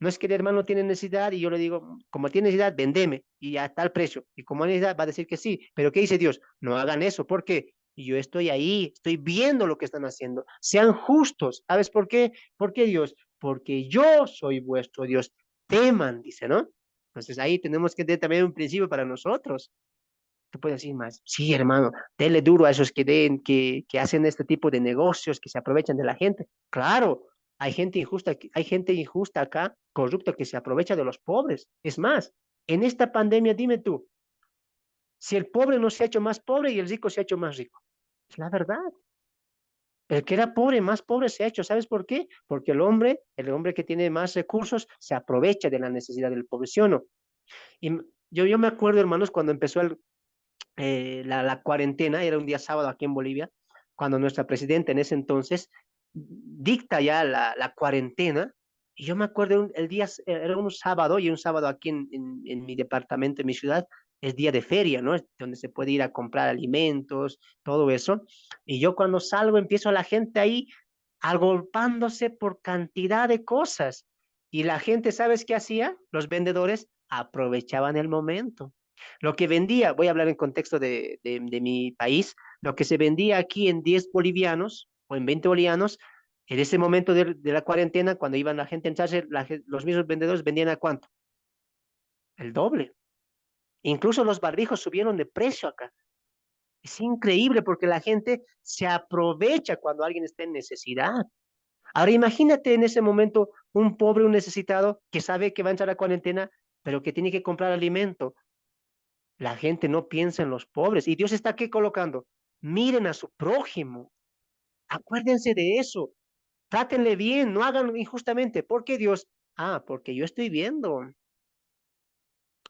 No es que el hermano tiene necesidad y yo le digo, como tiene necesidad, vendeme y a tal precio. Y como hay necesidad, va a decir que sí. Pero ¿qué dice Dios? No hagan eso. ¿Por qué? Yo estoy ahí, estoy viendo lo que están haciendo. Sean justos. ¿Sabes por qué? ¿Por qué Dios? Porque yo soy vuestro Dios. Teman, dice, ¿no? Entonces ahí tenemos que tener también un principio para nosotros. ¿Qué puedes decir más? Sí, hermano, dele duro a esos que hacen este tipo de negocios, que se aprovechan de la gente. Claro, hay gente injusta acá, corrupta, que se aprovecha de los pobres. Es más, en esta pandemia, dime tú, si el pobre no se ha hecho más pobre y el rico se ha hecho más rico. Es la verdad. El que era pobre, más pobre se ha hecho. ¿Sabes por qué? Porque el hombre que tiene más recursos, se aprovecha de la necesidad del pobre, ¿sí o no? Y yo me acuerdo, hermanos, cuando empezó la cuarentena, era un día sábado aquí en Bolivia, cuando nuestra presidenta en ese entonces dicta ya la cuarentena, y yo me acuerdo el día, era un sábado, y un sábado aquí en mi departamento, en mi ciudad, es día de feria, ¿no? Es donde se puede ir a comprar alimentos, todo eso, y yo cuando salgo empiezo a la gente ahí agolpándose por cantidad de cosas, y la gente, ¿sabes qué hacía? Los vendedores aprovechaban el momento. Lo que vendía, voy a hablar en contexto de mi país, lo que se vendía aquí en 10 bolivianos o en 20 bolivianos, en ese momento de la cuarentena, cuando iban la gente a echarse, los mismos vendedores vendían a cuánto? El doble. Incluso los barrijos subieron de precio acá. Es increíble porque la gente se aprovecha cuando alguien está en necesidad. Ahora imagínate en ese momento un pobre, un necesitado que sabe que va a entrar a cuarentena, pero que tiene que comprar alimento. La gente no piensa en los pobres. Y Dios está aquí colocando. Miren a su prójimo. Acuérdense de eso. Trátenle bien. No hagan injustamente. ¿Por qué Dios? Ah, porque yo estoy viendo.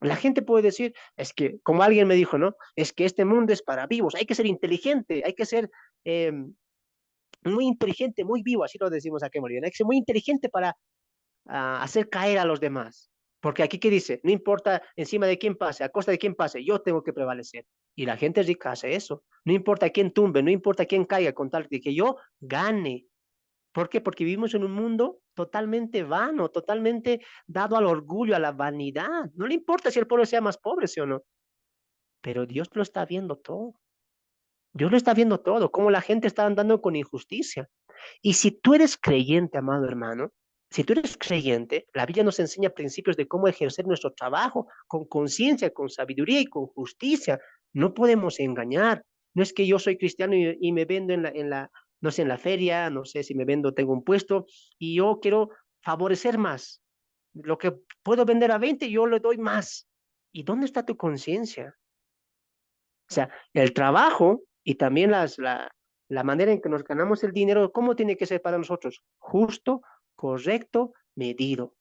La gente puede decir, es que, como alguien me dijo, ¿no? Es que este mundo es para vivos. Hay que ser inteligente. Hay que ser muy inteligente, muy vivo. Así lo decimos aquí en Bolivia. Hay que ser muy inteligente para hacer caer a los demás. Porque aquí, ¿qué dice? No importa encima de quién pase, a costa de quién pase, yo tengo que prevalecer. Y la gente rica hace eso. No importa quién tumbe, no importa quién caiga, con tal de que yo gane. ¿Por qué? Porque vivimos en un mundo totalmente vano, totalmente dado al orgullo, a la vanidad. No le importa si el pueblo sea más pobre, sí o no. Pero Dios lo está viendo todo. Dios lo está viendo todo, cómo la gente está andando con injusticia. Y si tú eres creyente, amado hermano, si tú eres creyente, la Biblia nos enseña principios de cómo ejercer nuestro trabajo con conciencia, con sabiduría y con justicia. No podemos engañar. No es que yo soy cristiano y me vendo no sé, en la feria, no sé si me vendo, tengo un puesto y yo quiero favorecer más. Lo que puedo vender a 20, yo le doy más. ¿Y dónde está tu conciencia? O sea, el trabajo y también la manera en que nos ganamos el dinero, ¿cómo tiene que ser para nosotros? Justo, correcto, medido.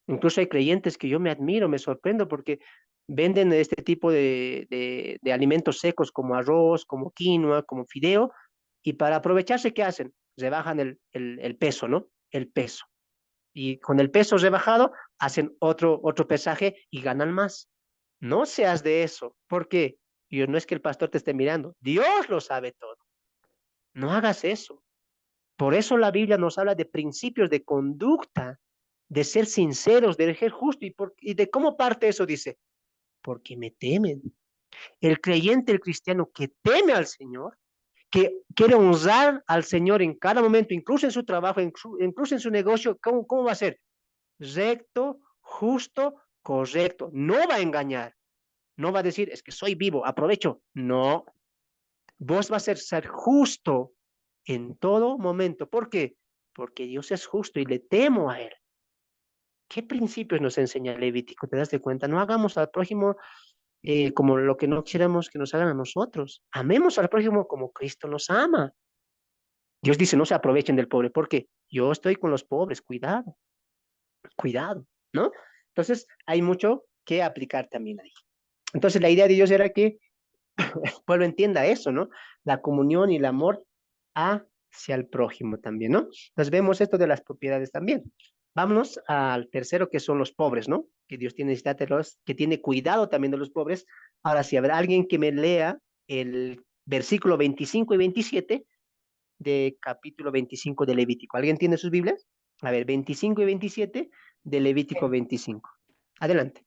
Incluso hay creyentes que yo me admiro, me sorprendo porque venden este tipo de alimentos secos como arroz, como quinoa, como fideo, y para aprovecharse, ¿qué hacen? Rebajan el peso, ¿no? El peso. Y con el peso rebajado hacen otro pesaje y ganan más. No seas de eso, porque yo no es que el pastor te esté mirando, Dios lo sabe todo. No hagas eso. Por eso la Biblia nos habla de principios de conducta, de ser sinceros, de ser justo. ¿Y de cómo parte eso? Dice, porque me temen. El creyente, el cristiano que teme al Señor, que quiere honrar al Señor en cada momento, incluso en su trabajo, incluso en su negocio, ¿cómo va a ser? Recto, justo, correcto. No va a engañar. No va a decir, es que soy vivo, aprovecho. No, vos vas a ser justo en todo momento. ¿Por qué? Porque Dios es justo y le temo a Él. ¿Qué principios nos enseña Levítico? ¿Te das de cuenta? No hagamos al prójimo como lo que no quisiéramos que nos hagan a nosotros. Amemos al prójimo como Cristo nos ama. Dios dice, no se aprovechen del pobre, porque yo estoy con los pobres, cuidado, cuidado, ¿no? Entonces, hay mucho que aplicar también ahí. Entonces, la idea de Dios era que el pueblo entienda eso, ¿no? La comunión y el amor hacia el prójimo también, ¿no? Entonces, vemos esto de las propiedades también. Vámonos al tercero, que son los pobres, ¿no? Que Dios tiene necesidad de los, que tiene cuidado también de los pobres. Ahora, si habrá alguien que me lea el versículo 25 y 27 de capítulo 25 de Levítico. ¿Alguien tiene sus Biblias? A ver, 25 y 27 de Levítico 25. Adelante.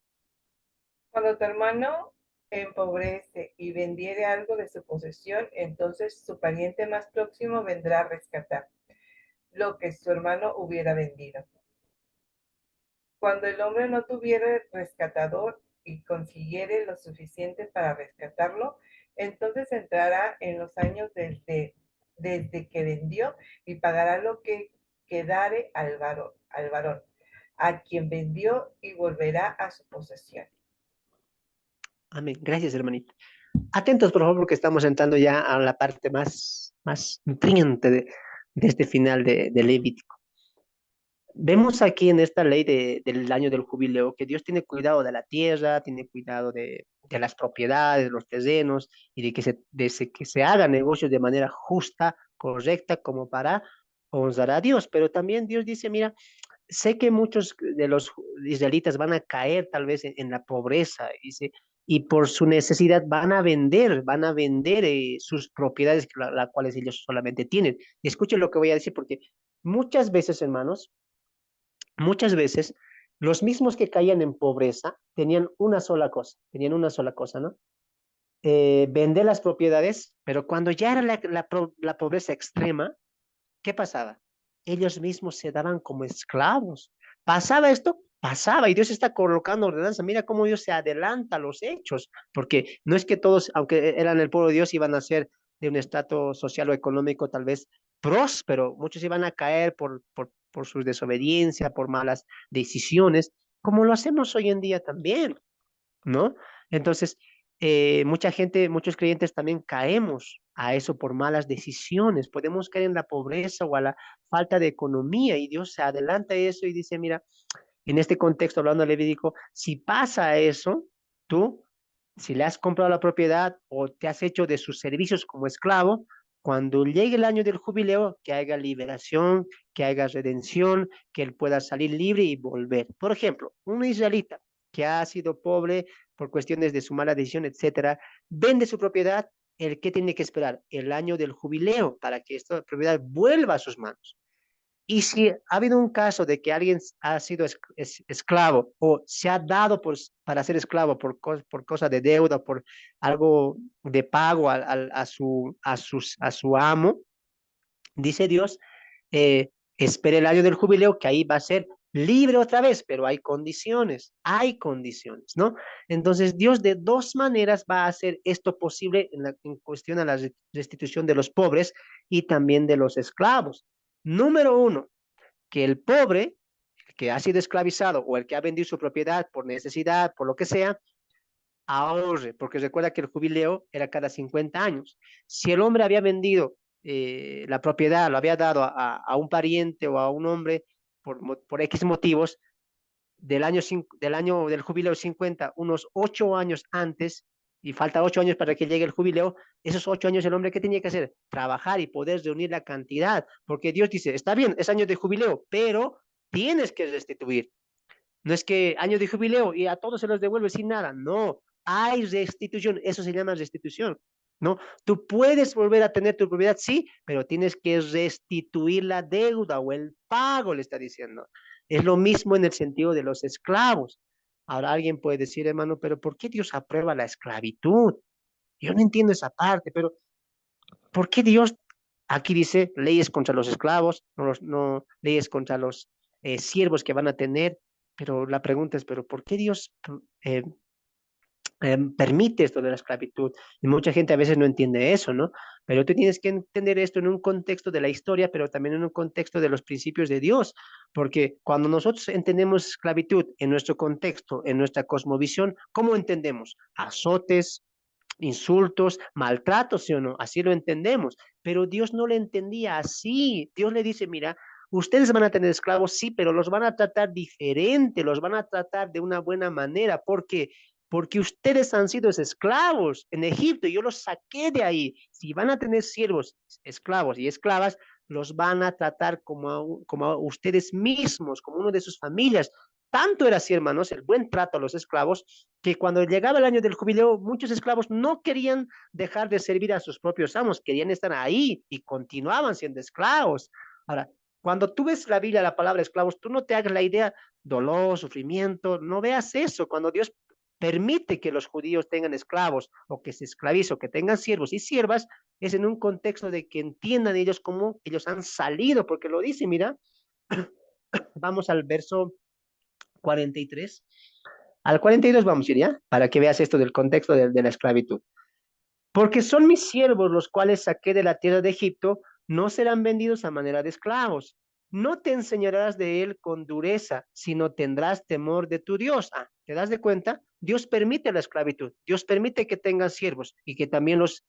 Cuando tu hermano empobrece y vendiere algo de su posesión, entonces su pariente más próximo vendrá a rescatar lo que su hermano hubiera vendido. Cuando el hombre no tuviera rescatador y consiguiere lo suficiente para rescatarlo, entonces entrará en los años desde que vendió y pagará lo que quedare al varón, a quien vendió, y volverá a su posesión. Amén. Gracias, hermanita. Atentos, por favor, porque estamos entrando ya a la parte más nutriente de este final de Levítico. Vemos aquí en esta ley del año del jubileo que Dios tiene cuidado de la tierra, tiene cuidado de las propiedades, los terrenos, y que se haga negocios de manera justa, correcta, como para honrar a Dios. Pero también Dios dice, mira, sé que muchos de los israelitas van a caer tal vez en la pobreza, dice, y por su necesidad van a vender sus propiedades, las cuales ellos solamente tienen. Y escuchen lo que voy a decir, porque muchas veces, hermanos, muchas veces los mismos que caían en pobreza tenían una sola cosa, ¿no? Vender las propiedades, pero cuando ya era la pobreza extrema, ¿qué pasaba? Ellos mismos se daban como esclavos. ¿Pasaba esto? Pasaba, y Dios está colocando ordenanza. Mira cómo Dios se adelanta a los hechos, porque no es que todos, aunque eran el pueblo de Dios, iban a ser de un estrato social o económico tal vez próspero. Muchos iban a caer por su desobediencia, por malas decisiones, como lo hacemos hoy en día también, ¿no? Entonces, mucha gente, muchos creyentes también caemos a eso por malas decisiones. Podemos caer en la pobreza o a la falta de economía, y Dios se adelanta a eso y dice, mira, en este contexto, hablando levítico, si pasa eso, tú, si le has comprado la propiedad o te has hecho de sus servicios como esclavo, cuando llegue el año del jubileo, que haya liberación, que haya redención, que él pueda salir libre y volver. Por ejemplo, un israelita que ha sido pobre por cuestiones de su mala decisión, etcétera, vende su propiedad, ¿el qué tiene que esperar? El año del jubileo para que esta propiedad vuelva a sus manos. Y si ha habido un caso de que alguien ha sido esclavo o se ha dado para ser esclavo por cosa de deuda, por algo de pago a su amo, dice Dios, espere el año del jubileo, que ahí va a ser libre otra vez, pero hay condiciones, ¿no? Entonces Dios de dos maneras va a hacer esto posible en cuestión a la restitución de los pobres y también de los esclavos. Número uno, que el pobre, el que ha sido esclavizado o el que ha vendido su propiedad por necesidad, por lo que sea, ahorre, porque recuerda que el jubileo era cada 50 años. Si el hombre había vendido la propiedad, lo había dado a un pariente o a un hombre por X motivos, del año del jubileo 50, unos 8 años antes, y falta 8 años para que llegue el jubileo, esos 8 años el hombre, ¿qué tenía que hacer? Trabajar y poder reunir la cantidad, porque Dios dice, está bien, es año de jubileo, pero tienes que restituir. No es que año de jubileo y a todos se los devuelve sin nada. No, hay restitución. Eso se llama restitución. ¿No? Tú puedes volver a tener tu propiedad, sí, pero tienes que restituir la deuda o el pago, le está diciendo. Es lo mismo en el sentido de los esclavos. Ahora alguien puede decir, hermano, pero ¿por qué Dios aprueba la esclavitud? Yo no entiendo esa parte, pero ¿por qué Dios aquí dice leyes contra los esclavos, no leyes contra los siervos que van a tener? Pero la pregunta es, ¿pero por qué Dios eh, permite esto de la esclavitud? Y mucha gente a veces no entiende eso, ¿no? Pero tú tienes que entender esto en un contexto de la historia, pero también en un contexto de los principios de Dios, porque cuando nosotros entendemos esclavitud en nuestro contexto, en nuestra cosmovisión, ¿cómo entendemos? Azotes, insultos, maltratos, ¿sí o no? Así lo entendemos, pero Dios no lo entendía así. Dios le dice, mira, ustedes van a tener esclavos, sí, pero los van a tratar diferente, los van a tratar de una buena manera. ¿Por qué? Porque ustedes han sido esclavos en Egipto y yo los saqué de ahí. Si van a tener siervos, esclavos y esclavas, los van a tratar como a ustedes mismos, como uno de sus familias. Tanto era así, hermanos, el buen trato a los esclavos, que cuando llegaba el año del jubileo, muchos esclavos no querían dejar de servir a sus propios amos, querían estar ahí y continuaban siendo esclavos. Ahora, cuando tú ves la Biblia, la palabra esclavos, tú no te hagas la idea dolor, sufrimiento, no veas eso. Cuando Dios permite que los judíos tengan esclavos o que se esclavicen o que tengan siervos y siervas, es en un contexto de que entiendan ellos cómo ellos han salido, porque lo dice, mira, vamos al verso 43. Al 42 vamos a ir, ¿ya? Para que veas esto del contexto de la esclavitud. Porque son mis siervos los cuales saqué de la tierra de Egipto, no serán vendidos a manera de esclavos. No te enseñarás de él con dureza, sino tendrás temor de tu Dios. Ah, ¿te das de cuenta? Dios permite la esclavitud, Dios permite que tengan siervos y que también los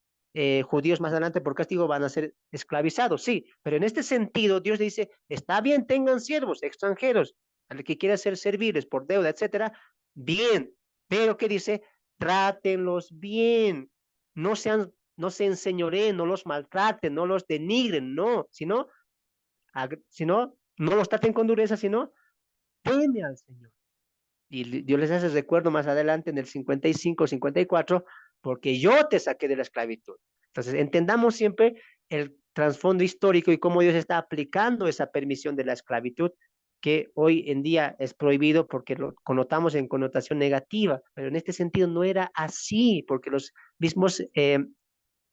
judíos más adelante por castigo van a ser esclavizados, sí, pero en este sentido Dios dice, está bien, tengan siervos extranjeros, al que quiera ser serviles por deuda, etcétera, bien, pero ¿qué dice? Trátenlos bien, no se enseñoreen, no los maltraten, no los denigren, no, sino no los traten con dureza, sino teme al Señor. Y Dios les hace recuerdo más adelante en el 55, 54, porque yo te saqué de la esclavitud. Entonces, entendamos siempre el trasfondo histórico y cómo Dios está aplicando esa permisión de la esclavitud, que hoy en día es prohibido porque lo connotamos en connotación negativa, pero en este sentido no era así, porque los mismos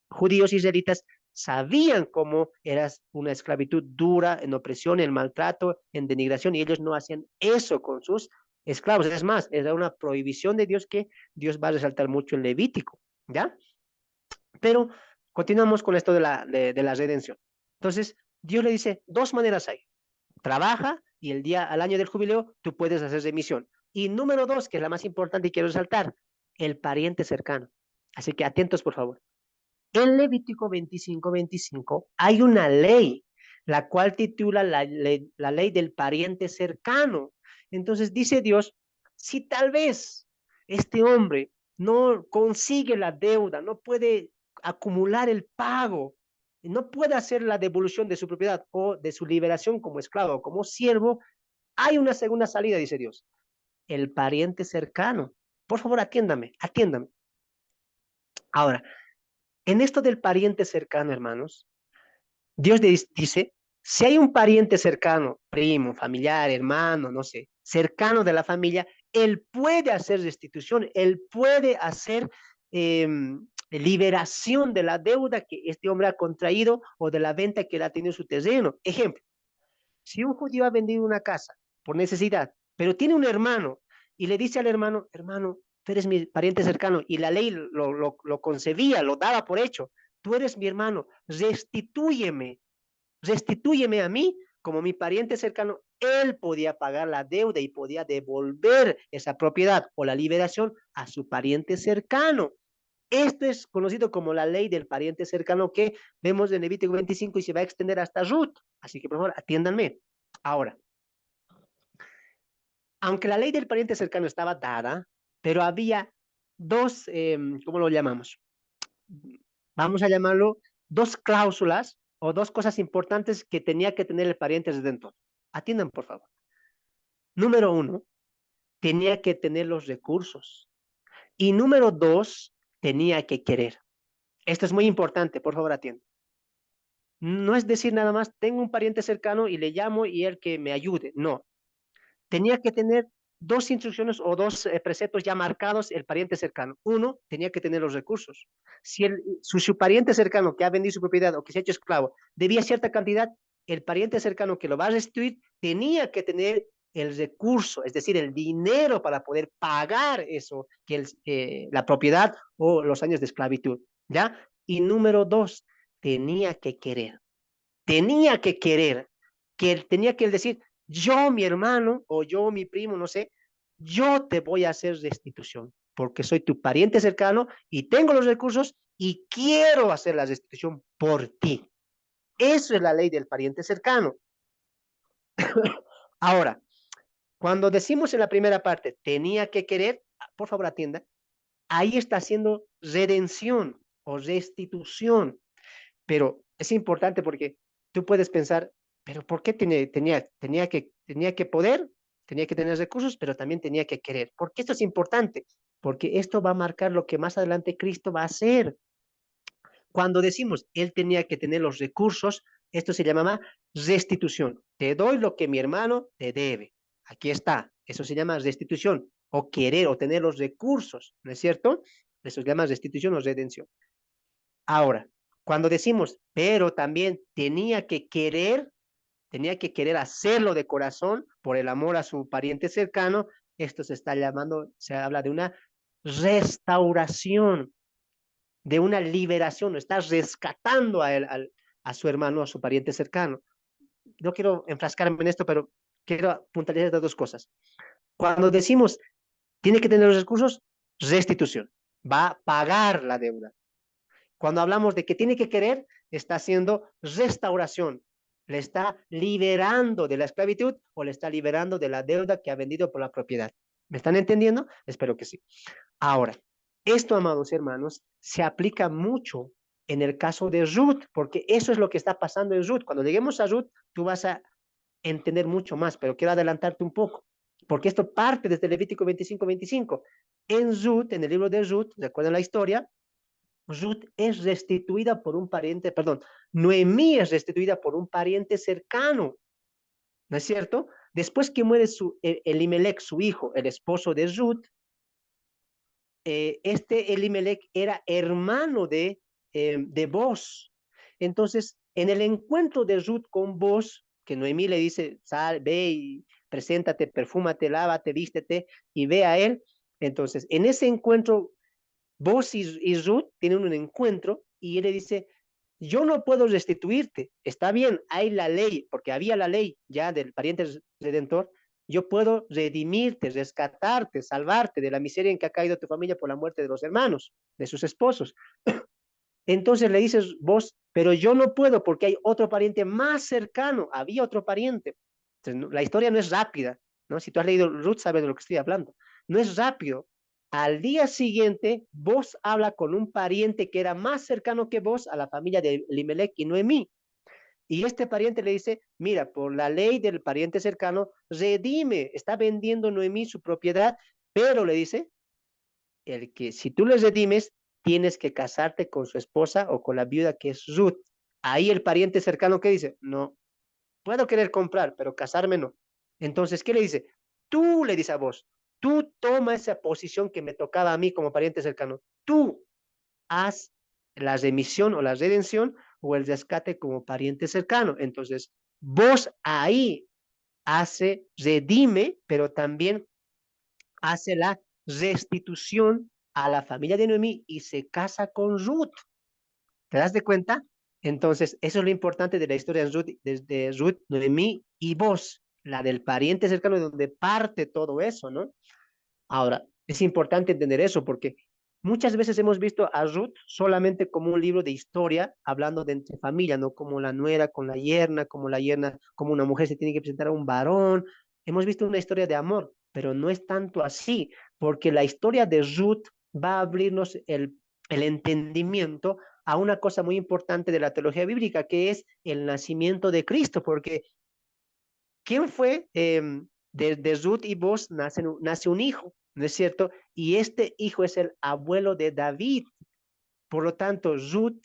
judíos israelitas sabían cómo era una esclavitud dura, en opresión, en maltrato, en denigración, y ellos no hacían eso con sus esclavos. Es más, era una prohibición de Dios que Dios va a resaltar mucho en Levítico, ¿ya? Pero continuamos con esto de la redención. Entonces, Dios le dice, dos maneras hay. Trabaja y al año del jubileo tú puedes hacer remisión. Y número dos, que es la más importante y quiero resaltar, el pariente cercano. Así que atentos, por favor. En Levítico 25:25 hay una ley, la cual titula la ley del pariente cercano. Entonces dice Dios, si tal vez este hombre no consigue la deuda, no puede acumular el pago, no puede hacer la devolución de su propiedad o de su liberación como esclavo o como siervo, hay una segunda salida, dice Dios, el pariente cercano. Por favor, atiéndame, atiéndame. Ahora, en esto del pariente cercano, hermanos, Dios dice, si hay un pariente cercano, primo, familiar, hermano, no sé, cercano de la familia, él puede hacer restitución, él puede hacer liberación de la deuda que este hombre ha contraído o de la venta que él ha tenido en su terreno. Ejemplo, si un judío ha vendido una casa por necesidad, pero tiene un hermano y le dice al hermano, hermano, tú eres mi pariente cercano, y la ley lo concebía, lo daba por hecho, tú eres mi hermano, restitúyeme a mí como mi pariente cercano, él podía pagar la deuda y podía devolver esa propiedad o la liberación a su pariente cercano. Esto es conocido como la ley del pariente cercano que vemos en Levítico 25 y se va a extender hasta Ruth. Así que, por favor, atiéndanme. Ahora, aunque la ley del pariente cercano estaba dada, pero había dos, ¿cómo lo llamamos? Vamos a llamarlo dos cláusulas o dos cosas importantes que tenía que tener el pariente redentor. Atiendan, por favor. Número uno, tenía que tener los recursos. Y número dos, tenía que querer. Esto es muy importante, por favor, atiendan. No es decir nada más, tengo un pariente cercano y le llamo y él que me ayude. No, tenía que tener dos instrucciones o dos preceptos ya marcados el pariente cercano. Uno, tenía que tener los recursos. Si su pariente cercano que ha vendido su propiedad o que se ha hecho esclavo debía cierta cantidad, el pariente cercano que lo va a restituir tenía que tener el recurso, es decir, el dinero para poder pagar eso, que la propiedad o los años de esclavitud, ¿ya? Y número dos, tenía que querer, que él tenía que decir, yo, mi hermano, o yo, mi primo, no sé, yo te voy a hacer restitución, porque soy tu pariente cercano y tengo los recursos y quiero hacer la restitución por ti. Eso es la ley del pariente cercano. Ahora, cuando decimos en la primera parte, tenía que querer, por favor atienda, ahí está haciendo redención o restitución. Pero es importante porque tú puedes pensar, pero ¿por qué tenía que poder, tenía que tener recursos, pero también tenía que querer? ¿Por qué esto es importante? Porque esto va a marcar lo que más adelante Cristo va a hacer. Cuando decimos, Él tenía que tener los recursos, esto se llama restitución. Te doy lo que mi hermano te debe. Aquí está. Eso se llama restitución o querer o tener los recursos, ¿no es cierto? Eso se llama restitución o redención. Ahora, cuando decimos, pero también tenía que querer hacerlo de corazón por el amor a su pariente cercano, esto se está llamando, se habla de una restauración, de una liberación, está rescatando a su hermano, a su pariente cercano. No quiero enfrascarme en esto, pero quiero puntualizar estas dos cosas. Cuando decimos, tiene que tener los recursos, restitución, va a pagar la deuda. Cuando hablamos de que tiene que querer, está haciendo restauración. Le está liberando de la esclavitud o le está liberando de la deuda que ha vendido por la propiedad. ¿Me están entendiendo? Espero que sí. Ahora, esto, amados hermanos, se aplica mucho en el caso de Ruth, porque eso es lo que está pasando en Ruth. Cuando lleguemos a Ruth, tú vas a entender mucho más, pero quiero adelantarte un poco, porque esto parte desde Levítico 25:25. En Ruth, en el libro de Ruth, ¿recuerdan la historia? Ruth es restituida por un pariente, perdón, Noemí es restituida por un pariente cercano, ¿no es cierto? Después que muere Elimelech, su hijo, el esposo de Ruth, este Elimelech era hermano de Boz. Entonces, en el encuentro de Ruth con Boz, que Noemí le dice, sal, ve y preséntate, perfúmate, lávate, vístete y ve a él. Entonces, en ese encuentro, Boz y Ruth tienen un encuentro y él le dice, yo no puedo restituirte, está bien, hay la ley, porque había la ley ya del pariente redentor, yo puedo redimirte, rescatarte, salvarte de la miseria en que ha caído tu familia por la muerte de los hermanos, de sus esposos. Entonces le dices vos, pero yo no puedo porque hay otro pariente más cercano, había otro pariente. Entonces, la historia no es rápida, ¿no? Si tú has leído Ruth, sabes de lo que estoy hablando. No es rápido. Al día siguiente, vos habla con un pariente que era más cercano que vos a la familia de Elimelech y Noemí. Y este pariente le dice, mira, por la ley del pariente cercano, redime, está vendiendo Noemí su propiedad, pero le dice, el que si tú le redimes, tienes que casarte con su esposa o con la viuda que es Ruth. Ahí el pariente cercano que dice, no, puedo querer comprar, pero casarme no. Entonces, ¿qué le dice? Tú le dices a vos, tú toma esa posición que me tocaba a mí como pariente cercano. Tú haz la remisión o la redención o el rescate como pariente cercano. Entonces, vos ahí redime, pero también hace la restitución a la familia de Noemí y se casa con Ruth. ¿Te das de cuenta? Entonces, eso es lo importante de la historia de Ruth, desde Ruth, Noemí y vos. la del pariente cercano, de donde parte todo eso, ¿no? Ahora, es importante entender eso porque muchas veces hemos visto a Ruth solamente como un libro de historia, hablando de entre familia, no como la nuera con la yerna, como una mujer se tiene que presentar a un varón. Hemos visto una historia de amor, pero no es tanto así, porque la historia de Ruth va a abrirnos el entendimiento a una cosa muy importante de la teología bíblica, que es el nacimiento de Cristo, porque ¿quién fue? De Ruth y Boz nace un hijo, ¿no es cierto? Y este hijo es el abuelo de David. Por lo tanto, Ruth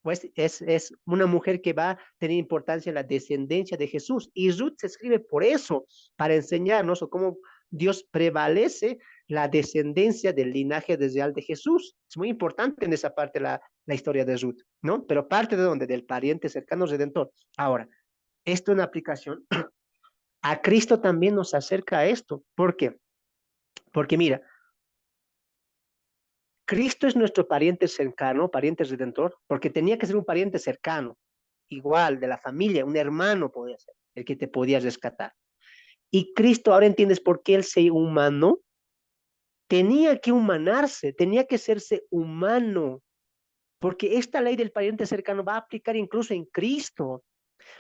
pues es una mujer que va a tener importancia en la descendencia de Jesús. Y Ruth se escribe por eso, para enseñarnos cómo Dios prevalece la descendencia del linaje real de Jesús. Es muy importante en esa parte la historia de Ruth, ¿no? Pero parte de dónde? Del pariente cercano redentor. Ahora, esto en aplicación a Cristo también nos acerca a esto. ¿Por qué? Porque mira, Cristo es nuestro pariente cercano, pariente redentor, porque tenía que ser un pariente cercano, igual de la familia, un hermano podía ser, el que te podía rescatar. Y Cristo, ahora entiendes por qué él se humanó, tenía que humanarse, tenía que serse humano, porque esta ley del pariente cercano va a aplicar incluso en Cristo.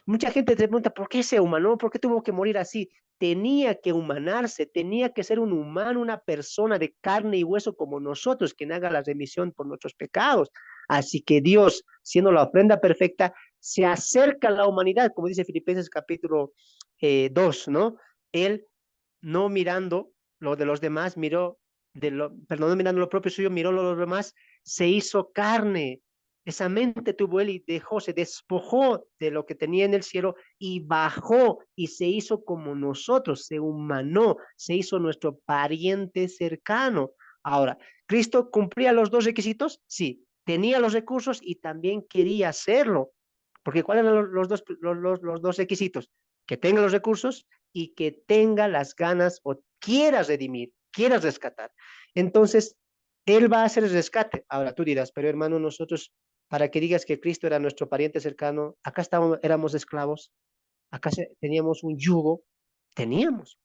Mucha gente te pregunta, ¿por qué se humanó? ¿Por qué tuvo que morir así? Tenía que humanarse, tenía que ser un humano, una persona de carne y hueso como nosotros, quien haga la remisión por nuestros pecados. Así que Dios, siendo la ofrenda perfecta, se acerca a la humanidad, como dice Filipenses capítulo 2, ¿no? Él, no mirando lo de los demás, perdón, no mirando lo propio suyo, miró lo de los demás, se hizo carne. Esa mente tuvo él y se despojó de lo que tenía en el cielo y bajó y se hizo como nosotros, se humanó, se hizo nuestro pariente cercano. Ahora, ¿Cristo cumplía los dos requisitos? Sí, tenía los recursos y también quería hacerlo. Porque ¿cuáles eran los dos requisitos? Que tenga los recursos y que tenga las ganas o quieras redimir, quieras rescatar. Entonces, Él va a hacer el rescate. Ahora tú dirás, pero hermano, nosotros, para que digas que Cristo era nuestro pariente cercano, acá estábamos, éramos esclavos, teníamos un yugo, teníamos.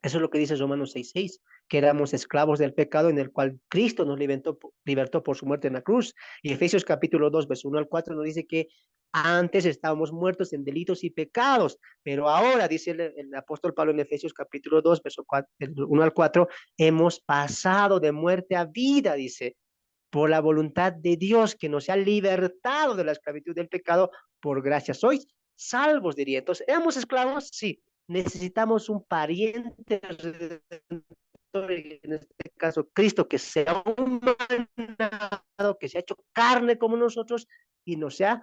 Eso es lo que dice Romanos 6:6, que éramos esclavos del pecado en el cual Cristo nos libertó por su muerte en la cruz. Y Efesios capítulo 2, verso 1 al 4 nos dice que antes estábamos muertos en delitos y pecados, pero ahora, dice el apóstol Pablo en Efesios capítulo 2, verso 1 al 4, hemos pasado de muerte a vida, dice, por la voluntad de Dios que nos ha libertado de la esclavitud del pecado, por gracia sois salvos, diría. Entonces, ¿éramos esclavos? Sí. Necesitamos un pariente redentor, en este caso Cristo, que sea humanado, que se ha hecho carne como nosotros y nos sea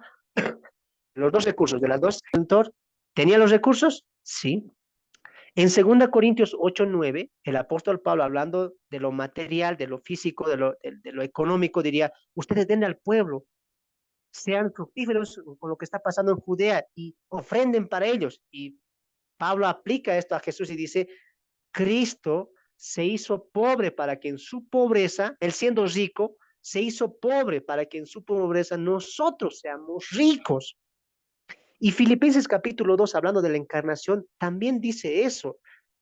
los dos recursos de las dos. ¿Tenía los recursos? Sí. En 2 Corintios 8:9, el apóstol Pablo, hablando de lo material, de lo físico, de lo económico, diría, ustedes den al pueblo, sean fructíferos con lo que está pasando en Judea y ofrenden para ellos. Y Pablo aplica esto a Jesús y dice, Cristo se hizo pobre para que en su pobreza, él siendo rico, se hizo pobre para que en su pobreza nosotros seamos ricos. Y Filipenses capítulo 2, hablando de la encarnación, también dice eso.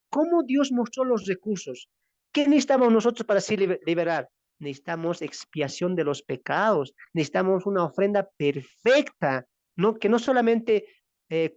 ¿Cómo Dios mostró los recursos? ¿Qué necesitamos nosotros para así liberar? Necesitamos expiación de los pecados, necesitamos una ofrenda perfecta, ¿no? Que no solamente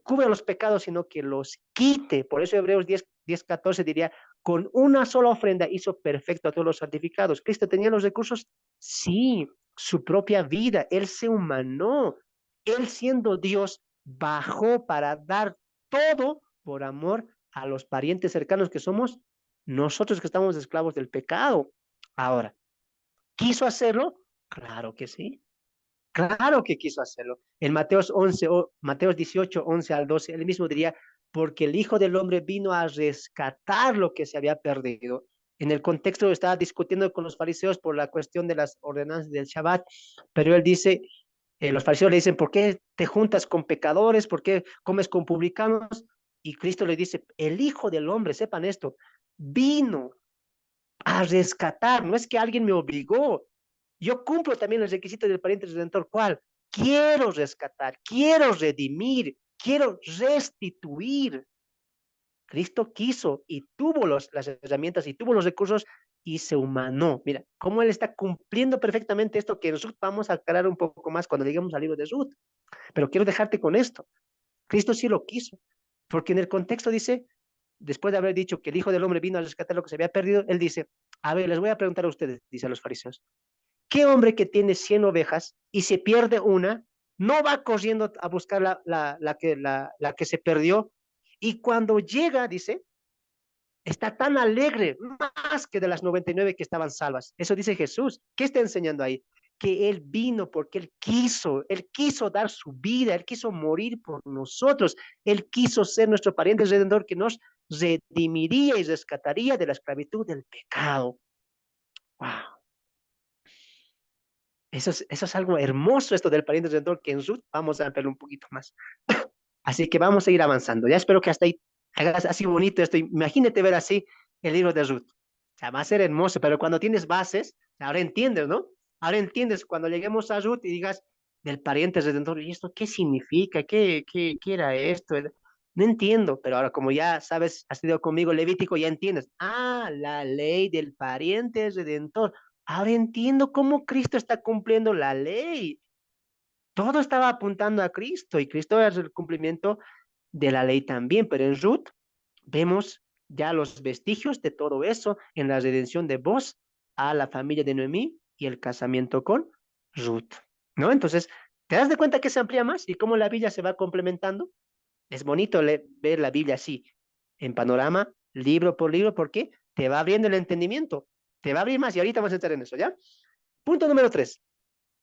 cubra los pecados, sino que los quite. Por eso Hebreos 10:14 diría, con una sola ofrenda hizo perfecto a todos los santificados. ¿Cristo tenía los recursos? Sí, su propia vida, Él se humanó, Él siendo Dios, bajó para dar todo por amor a los parientes cercanos que somos nosotros que estamos esclavos del pecado. Ahora, ¿quiso hacerlo? Claro que sí. Claro que quiso hacerlo. En Mateos 18, 11 al 12, él mismo diría, porque el Hijo del Hombre vino a rescatar lo que se había perdido. En el contexto estaba discutiendo con los fariseos por la cuestión de las ordenanzas del Shabbat, pero él dice, los fariseos le dicen, ¿por qué te juntas con pecadores? ¿Por qué comes con publicanos? Y Cristo le dice, el Hijo del Hombre, sepan esto, vino a rescatar, no es que alguien me obligó. Yo cumplo también los requisitos del pariente redentor. ¿Cuál? Quiero rescatar, quiero redimir, quiero restituir. Cristo quiso y tuvo las herramientas y tuvo los recursos y se humanó. Mira, cómo Él está cumpliendo perfectamente esto que en Ruth vamos a aclarar un poco más cuando lleguemos al libro de Ruth. Pero quiero dejarte con esto. Cristo sí lo quiso, porque en el contexto dice, después de haber dicho que el Hijo del Hombre vino a rescatar lo que se había perdido, Él dice, a ver, les voy a preguntar a ustedes, dice a los fariseos, ¿qué hombre que tiene 100 ovejas y se pierde una, no va corriendo a buscar la que se perdió? Y cuando llega, dice, está tan alegre, más que de las 99 que estaban salvas. Eso dice Jesús. ¿Qué está enseñando ahí? Que Él vino porque Él quiso dar su vida, Él quiso morir por nosotros, Él quiso ser nuestro pariente redentor que nos redimiría y rescataría de la esclavitud del pecado. Wow. Eso es algo hermoso, esto del pariente redentor, que en Ruth vamos a ampliarlo un poquito más. Así que vamos a ir avanzando. Ya espero que hasta ahí hagas así bonito esto. Imagínate ver así el libro de Ruth. O sea, va a ser hermoso, pero cuando tienes bases, ahora entiendes, ¿no? Ahora entiendes cuando lleguemos a Ruth y digas del pariente redentor, ¿y esto qué significa? ¿Qué era esto? No entiendo, pero ahora como ya sabes, has estudiado conmigo Levítico, ya entiendes. Ah, la ley del pariente redentor. Ahora entiendo cómo Cristo está cumpliendo la ley. Todo estaba apuntando a Cristo y Cristo es el cumplimiento de la ley también, pero en Ruth vemos ya los vestigios de todo eso en la redención de Boaz a la familia de Noemí y el casamiento con Ruth, ¿no? Entonces, ¿te das de cuenta que se amplía más y cómo la Biblia se va complementando? Es bonito ver la Biblia así, en panorama, libro por libro, porque te va abriendo el entendimiento, te va a abrir más y ahorita vamos a entrar en eso, ¿ya? Punto número 3,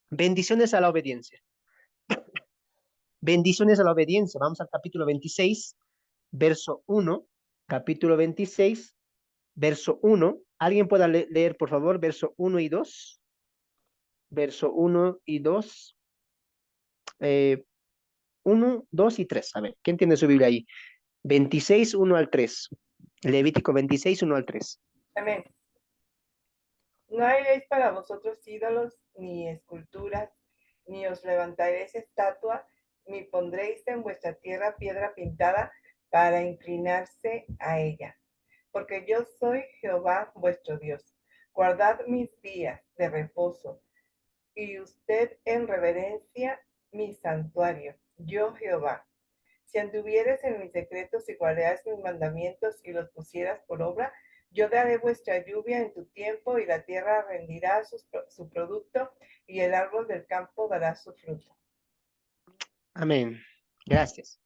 bendiciones a la obediencia. Bendiciones a la obediencia. Vamos al capítulo 26, verso 1. Capítulo 26, verso 1. ¿Alguien pueda leer, por favor, verso 1 y 2? Verso 1 y 2. 1, 2 y 3. A ver, ¿quién tiene su Biblia ahí? 26, 1 al 3. Levítico 26, 1 al 3. Amén. No haréis para vosotros ídolos, ni esculturas, ni os levantaréis estatua, ni pondréis en vuestra tierra piedra pintada para inclinarse a ella. Porque yo soy Jehová vuestro Dios. Guardad mis días de reposo, y usted en reverencia mi santuario, yo Jehová. Si anduvieres en mis secretos y guardaras mis mandamientos y los pusieras por obra, yo daré vuestra lluvia en tu tiempo y la tierra rendirá su producto y el árbol del campo dará su fruto. Amén. Gracias.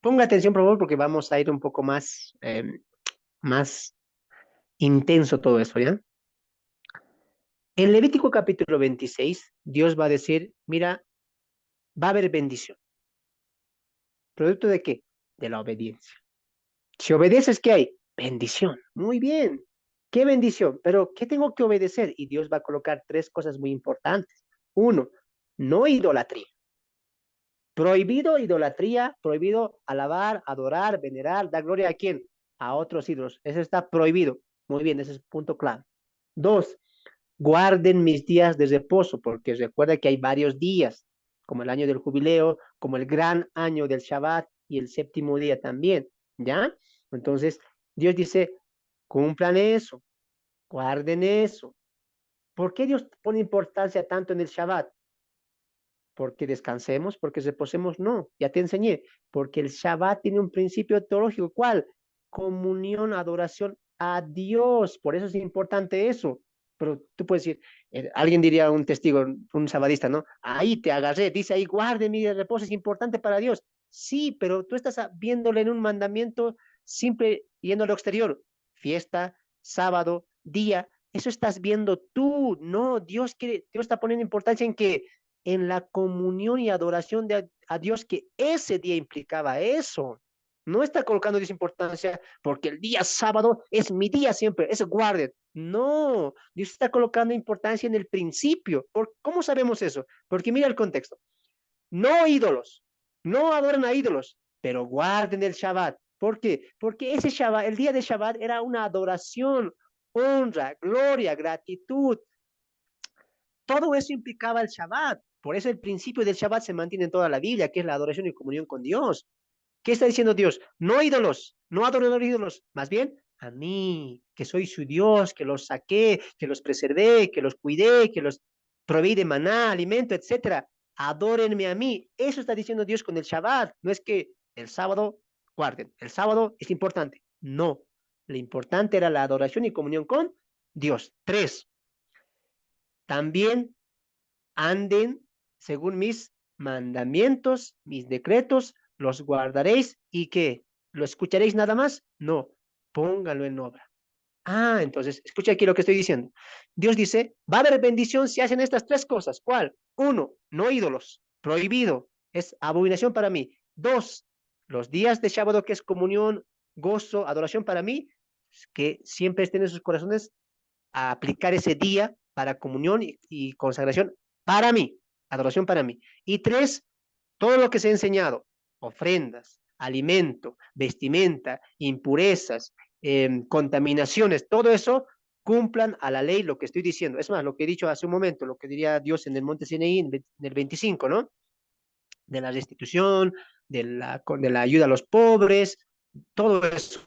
Ponga atención, por favor, porque vamos a ir un poco más intenso todo eso, ¿ya? En Levítico capítulo 26, Dios va a decir, mira, va a haber bendición. ¿Producto de qué? De la obediencia. Si obedeces, ¿qué hay? Bendición. Muy bien. ¿Qué bendición? Pero ¿qué tengo que obedecer? Y Dios va a colocar 3 cosas muy importantes. 1, no idolatría. Prohibido idolatría, prohibido alabar, adorar, venerar, dar gloria a quién? A otros ídolos. Eso está prohibido. Muy bien, ese es el punto clave. 2, guarden mis días de reposo, porque recuerda que hay varios días, como el año del jubileo, como el gran año del Shabbat y el séptimo día también, ¿ya? Entonces, Dios dice, cumplan eso, guarden eso. ¿Por qué Dios pone importancia tanto en el Shabbat? Porque descansemos, porque reposemos, no, ya te enseñé, porque el Shabbat tiene un principio teológico, ¿cuál? Comunión, adoración a Dios, por eso es importante eso. Pero tú puedes decir, alguien diría, un testigo, un sabadista, ¿no? Ahí te agarré, dice ahí, guarde mi reposo, es importante para Dios. Sí, pero tú estás viéndole en un mandamiento simple, yendo a lo exterior, fiesta, sábado, día, eso estás viendo tú, no, Dios está poniendo importancia en que en la comunión y adoración a Dios, que ese día implicaba eso. No está colocando Dios importancia porque el día sábado es mi día siempre, es guarden. No, Dios está colocando importancia en el principio. ¿Cómo sabemos eso? Porque mira el contexto. No ídolos, no adoren a ídolos, pero guarden el Shabbat. ¿Por qué? Porque ese Shabbat, el día de Shabbat era una adoración, honra, gloria, gratitud. Todo eso implicaba el Shabbat. Por eso el principio del Shabbat se mantiene en toda la Biblia, que es la adoración y comunión con Dios. ¿Qué está diciendo Dios? No ídolos, no adoren a los ídolos, más bien a mí, que soy su Dios, que los saqué, que los preservé, que los cuidé, que los proveí de maná, alimento, etcétera. Adórenme a mí. Eso está diciendo Dios con el Shabbat. No es que el sábado guarden, el sábado es importante. No, lo importante era la adoración y comunión con Dios. 3, también anden según mis mandamientos, mis decretos, los guardaréis y que lo escucharéis nada más. No, póngalo en obra. Ah, entonces, escucha aquí lo que estoy diciendo. Dios dice, va a haber bendición si hacen estas 3 cosas. ¿Cuál? 1, no ídolos, prohibido, es abominación para mí. 2, los días de sábado, que es comunión, gozo, adoración para mí, que siempre estén en sus corazones a aplicar ese día para comunión y consagración para mí, adoración para mí. Y 3, todo lo que se ha enseñado, ofrendas, alimento, vestimenta, impurezas, contaminaciones, todo eso cumplan a la ley lo que estoy diciendo. Es más, lo que he dicho hace un momento, lo que diría Dios en el monte Sinaí, en el 25, ¿no? De la restitución, de la ayuda a los pobres, todo eso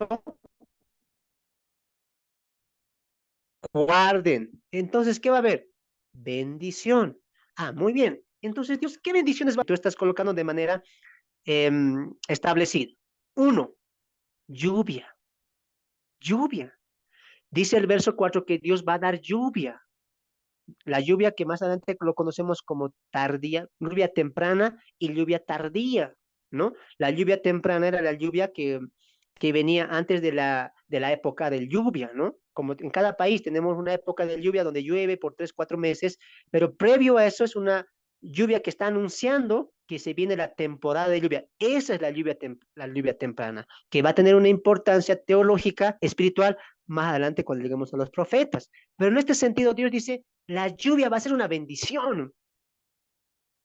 guarden. Entonces, ¿qué va a haber? Bendición. Ah, muy bien. Entonces, Dios, ¿qué bendiciones tú estás colocando de manera establecida? 1, lluvia. Lluvia. Dice el verso 4 que Dios va a dar lluvia. La lluvia que más adelante lo conocemos como tardía, lluvia temprana y lluvia tardía, ¿no? La lluvia temprana era la lluvia que venía antes de la época de lluvia, ¿no? Como en cada país tenemos una época de lluvia donde llueve por 3, 4 meses, pero previo a eso es una lluvia que está anunciando que se viene la temporada de lluvia. Esa es la lluvia temprana, que va a tener una importancia teológica, espiritual, más adelante cuando lleguemos a los profetas. Pero en este sentido, Dios dice, la lluvia va a ser una bendición.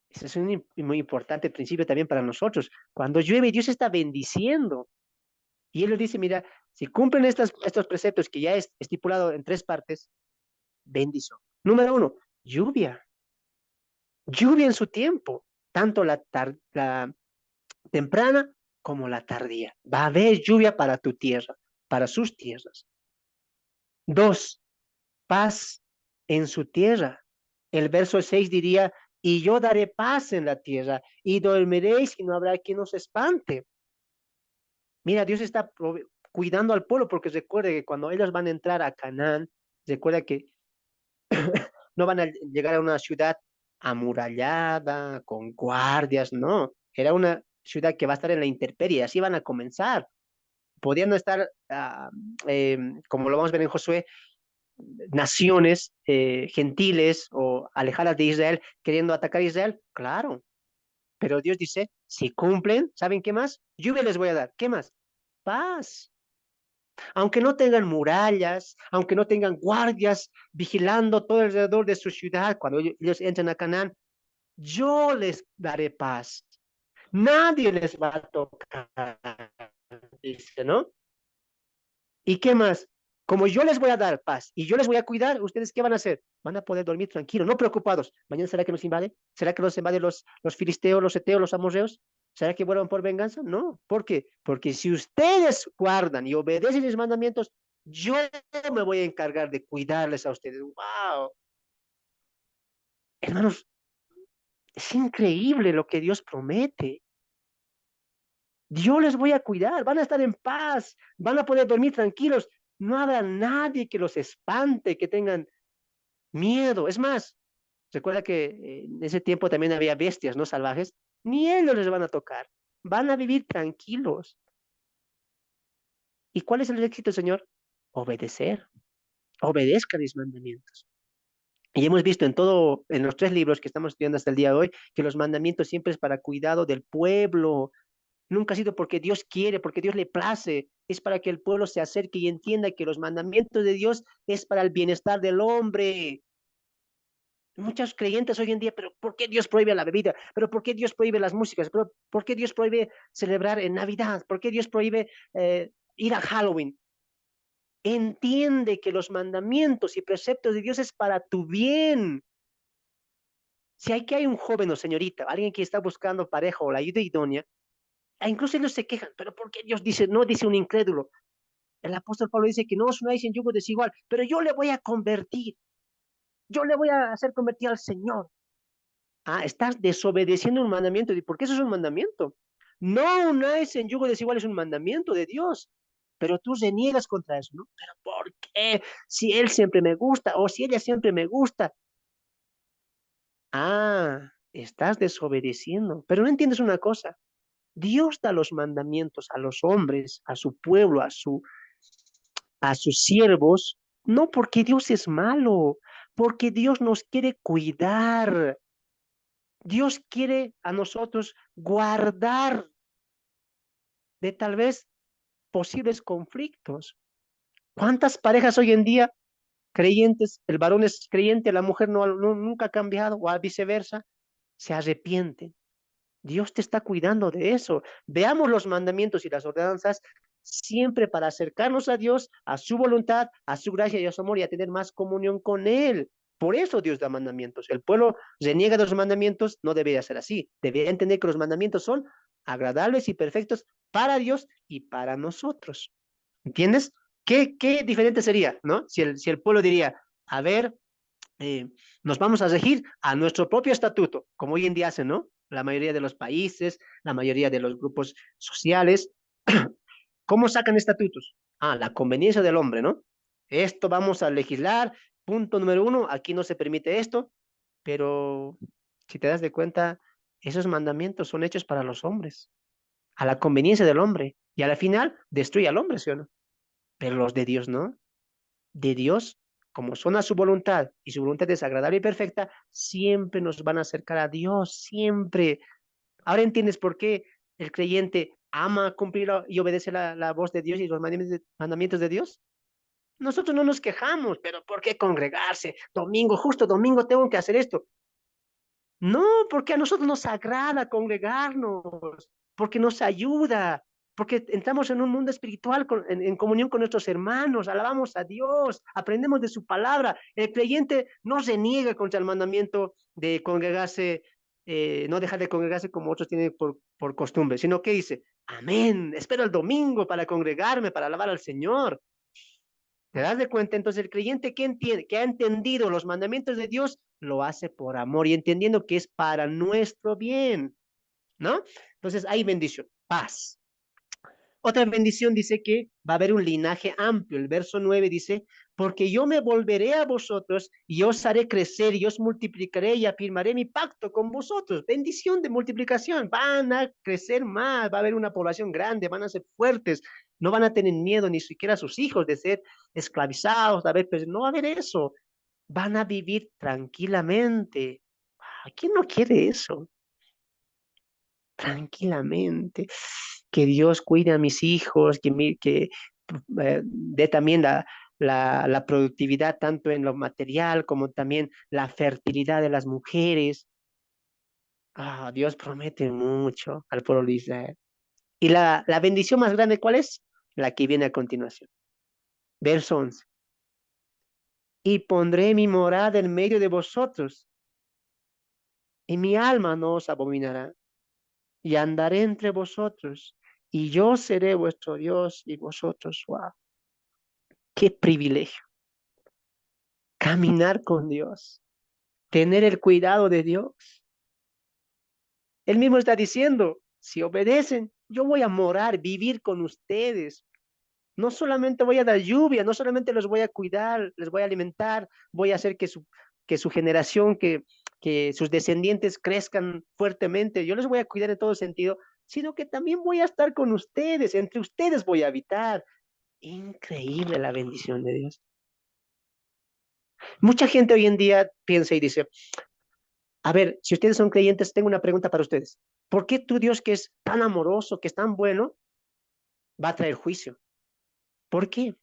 Ese es un muy importante principio también para nosotros. Cuando llueve, Dios está bendiciendo. Y Él nos dice, mira, si cumplen estos preceptos que ya es estipulado en 3 partes, bendición. Número 1, lluvia. Lluvia en su tiempo, tanto la temprana como la tardía. Va a haber lluvia para tu tierra, para sus tierras. 2, paz en su tierra. El verso 6 diría, y yo daré paz en la tierra, y dormiréis y no habrá quien os espante. Mira, Dios está cuidando al pueblo, porque recuerde que cuando ellos van a entrar a Canaán, recuerda que no van a llegar a una ciudad amurallada, con guardias, no. Era una ciudad que va a estar en la intemperie, así van a comenzar. Podían no estar, como lo vamos a ver en Josué, naciones gentiles o alejadas de Israel queriendo atacar a Israel, claro, pero Dios dice, si cumplen, ¿saben qué más? Lluvia les voy a dar, ¿qué más? Paz. Aunque no tengan murallas, aunque no tengan guardias vigilando todo alrededor de su ciudad, cuando ellos entran a Canaán, yo les daré paz. Nadie les va a tocar, dice, ¿no? ¿Y qué más? Como yo les voy a dar paz y yo les voy a cuidar, ¿ustedes qué van a hacer? Van a poder dormir tranquilos, no preocupados. ¿Mañana será que nos invade? ¿Será que nos invaden los filisteos, los eteos, los amorreos? ¿Será que vuelvan por venganza? No. ¿Por qué? Porque si ustedes guardan y obedecen mis mandamientos, yo me voy a encargar de cuidarles a ustedes. ¡Wow! Hermanos, es increíble lo que Dios promete. Yo les voy a cuidar, van a estar en paz, van a poder dormir tranquilos. No habrá nadie que los espante, que tengan miedo. Es más, recuerda que en ese tiempo también había bestias, ¿no? Salvajes. Ni ellos les van a tocar. Van a vivir tranquilos. ¿Y cuál es el éxito, Señor? Obedecer. Obedezcan mis mandamientos. Y hemos visto en los 3 libros que estamos estudiando hasta el día de hoy, que los mandamientos siempre es para cuidado del pueblo. Nunca ha sido porque Dios quiere, porque Dios le place. Es para que el pueblo se acerque y entienda que los mandamientos de Dios es para el bienestar del hombre. Muchos creyentes hoy en día, pero ¿por qué Dios prohíbe la bebida? ¿Pero por qué Dios prohíbe las músicas? ¿Pero por qué Dios prohíbe celebrar en Navidad? ¿Por qué Dios prohíbe ir a Halloween? Entiende que los mandamientos y preceptos de Dios es para tu bien. Si hay que hay un joven o señorita, alguien que está buscando pareja o la ayuda idónea, e incluso ellos se quejan, pero ¿por qué Dios dice, no dice un incrédulo? El apóstol Pablo dice que no os unáis en yugo desigual, pero yo le voy a convertir, yo le voy a hacer convertir al Señor. Ah, estás desobedeciendo un mandamiento. ¿Y por qué eso es un mandamiento? No unáis en yugo desigual, es un mandamiento de Dios. Pero tú reniegas contra eso, ¿no? ¿Pero por qué? Si él siempre me gusta o si ella siempre me gusta. Ah, estás desobedeciendo. Pero no entiendes una cosa. Dios da los mandamientos a los hombres, a su pueblo, a sus siervos, no porque Dios es malo, porque Dios nos quiere cuidar. Dios quiere a nosotros guardar de tal vez posibles conflictos. ¿Cuántas parejas hoy en día creyentes, el varón es creyente, la mujer nunca ha cambiado o viceversa, se arrepienten? Dios te está cuidando de eso. Veamos los mandamientos y las ordenanzas siempre para acercarnos a Dios, a su voluntad, a su gracia y a su amor y a tener más comunión con Él. Por eso Dios da mandamientos. El pueblo reniega de los mandamientos, no debería ser así. Debería entender que los mandamientos son agradables y perfectos para Dios y para nosotros. ¿Entiendes? ¿Qué diferente sería, ¿no? Si el pueblo diría, a ver, eh, nos vamos a regir a nuestro propio estatuto, como hoy en día hacen, ¿no? La mayoría de los países, la mayoría de los grupos sociales. ¿Cómo sacan estatutos? Ah, la conveniencia del hombre, ¿no? Esto vamos a legislar, punto número uno, aquí no se permite esto, pero si te das de cuenta, esos mandamientos son hechos para los hombres, a la conveniencia del hombre, y a la final destruye al hombre, ¿sí o no? Pero los de Dios no. De Dios, como son a su voluntad y su voluntad es agradable y perfecta, siempre nos van a acercar a Dios, siempre. Ahora entiendes por qué el creyente ama cumplir y obedece la voz de Dios y los mandamientos de Dios. Nosotros no nos quejamos, pero ¿por qué congregarse? Domingo, justo domingo tengo que hacer esto. No, porque a nosotros nos agrada congregarnos, porque nos ayuda, porque entramos en un mundo espiritual en comunión con nuestros hermanos, alabamos a Dios, aprendemos de su palabra. El creyente no se niega contra el mandamiento de congregarse, no dejar de congregarse como otros tienen por costumbre, sino que dice, amén, espero el domingo para congregarme, para alabar al Señor. ¿Te das de cuenta? Entonces el creyente que entiende, que ha entendido los mandamientos de Dios, lo hace por amor y entendiendo que es para nuestro bien, ¿no? Entonces hay bendición, paz. Otra bendición dice que va a haber un linaje amplio. El verso 9 dice, porque yo me volveré a vosotros y os haré crecer y os multiplicaré y afirmaré mi pacto con vosotros. Bendición de multiplicación. Van a crecer más, va a haber una población grande, van a ser fuertes, no van a tener miedo ni siquiera a sus hijos de ser esclavizados, de haber, no va a haber eso. Van a vivir tranquilamente. ¿Quién no quiere eso? Tranquilamente, que Dios cuide a mis hijos, que dé también la productividad tanto en lo material como también la fertilidad de las mujeres. Ah, Dios promete mucho al pueblo de Israel. Y la bendición más grande, ¿cuál es? La que viene a continuación. Verso 11. Y pondré mi morada en medio de vosotros, y mi alma no os abominará. Y andaré entre vosotros, y yo seré vuestro Dios y vosotros, wow, qué privilegio, caminar con Dios, tener el cuidado de Dios. Él mismo está diciendo, si obedecen, yo voy a morar, vivir con ustedes. No solamente voy a dar lluvia, no solamente los voy a cuidar, les voy a alimentar, voy a hacer que su generación, que sus descendientes crezcan fuertemente. Yo les voy a cuidar en todo sentido, sino que también voy a estar con ustedes, entre ustedes voy a habitar. Increíble la bendición de Dios. Mucha gente hoy en día piensa y dice, a ver, si ustedes son creyentes, tengo una pregunta para ustedes. ¿Por qué tu Dios que es tan amoroso, que es tan bueno, va a traer juicio? ¿Por qué?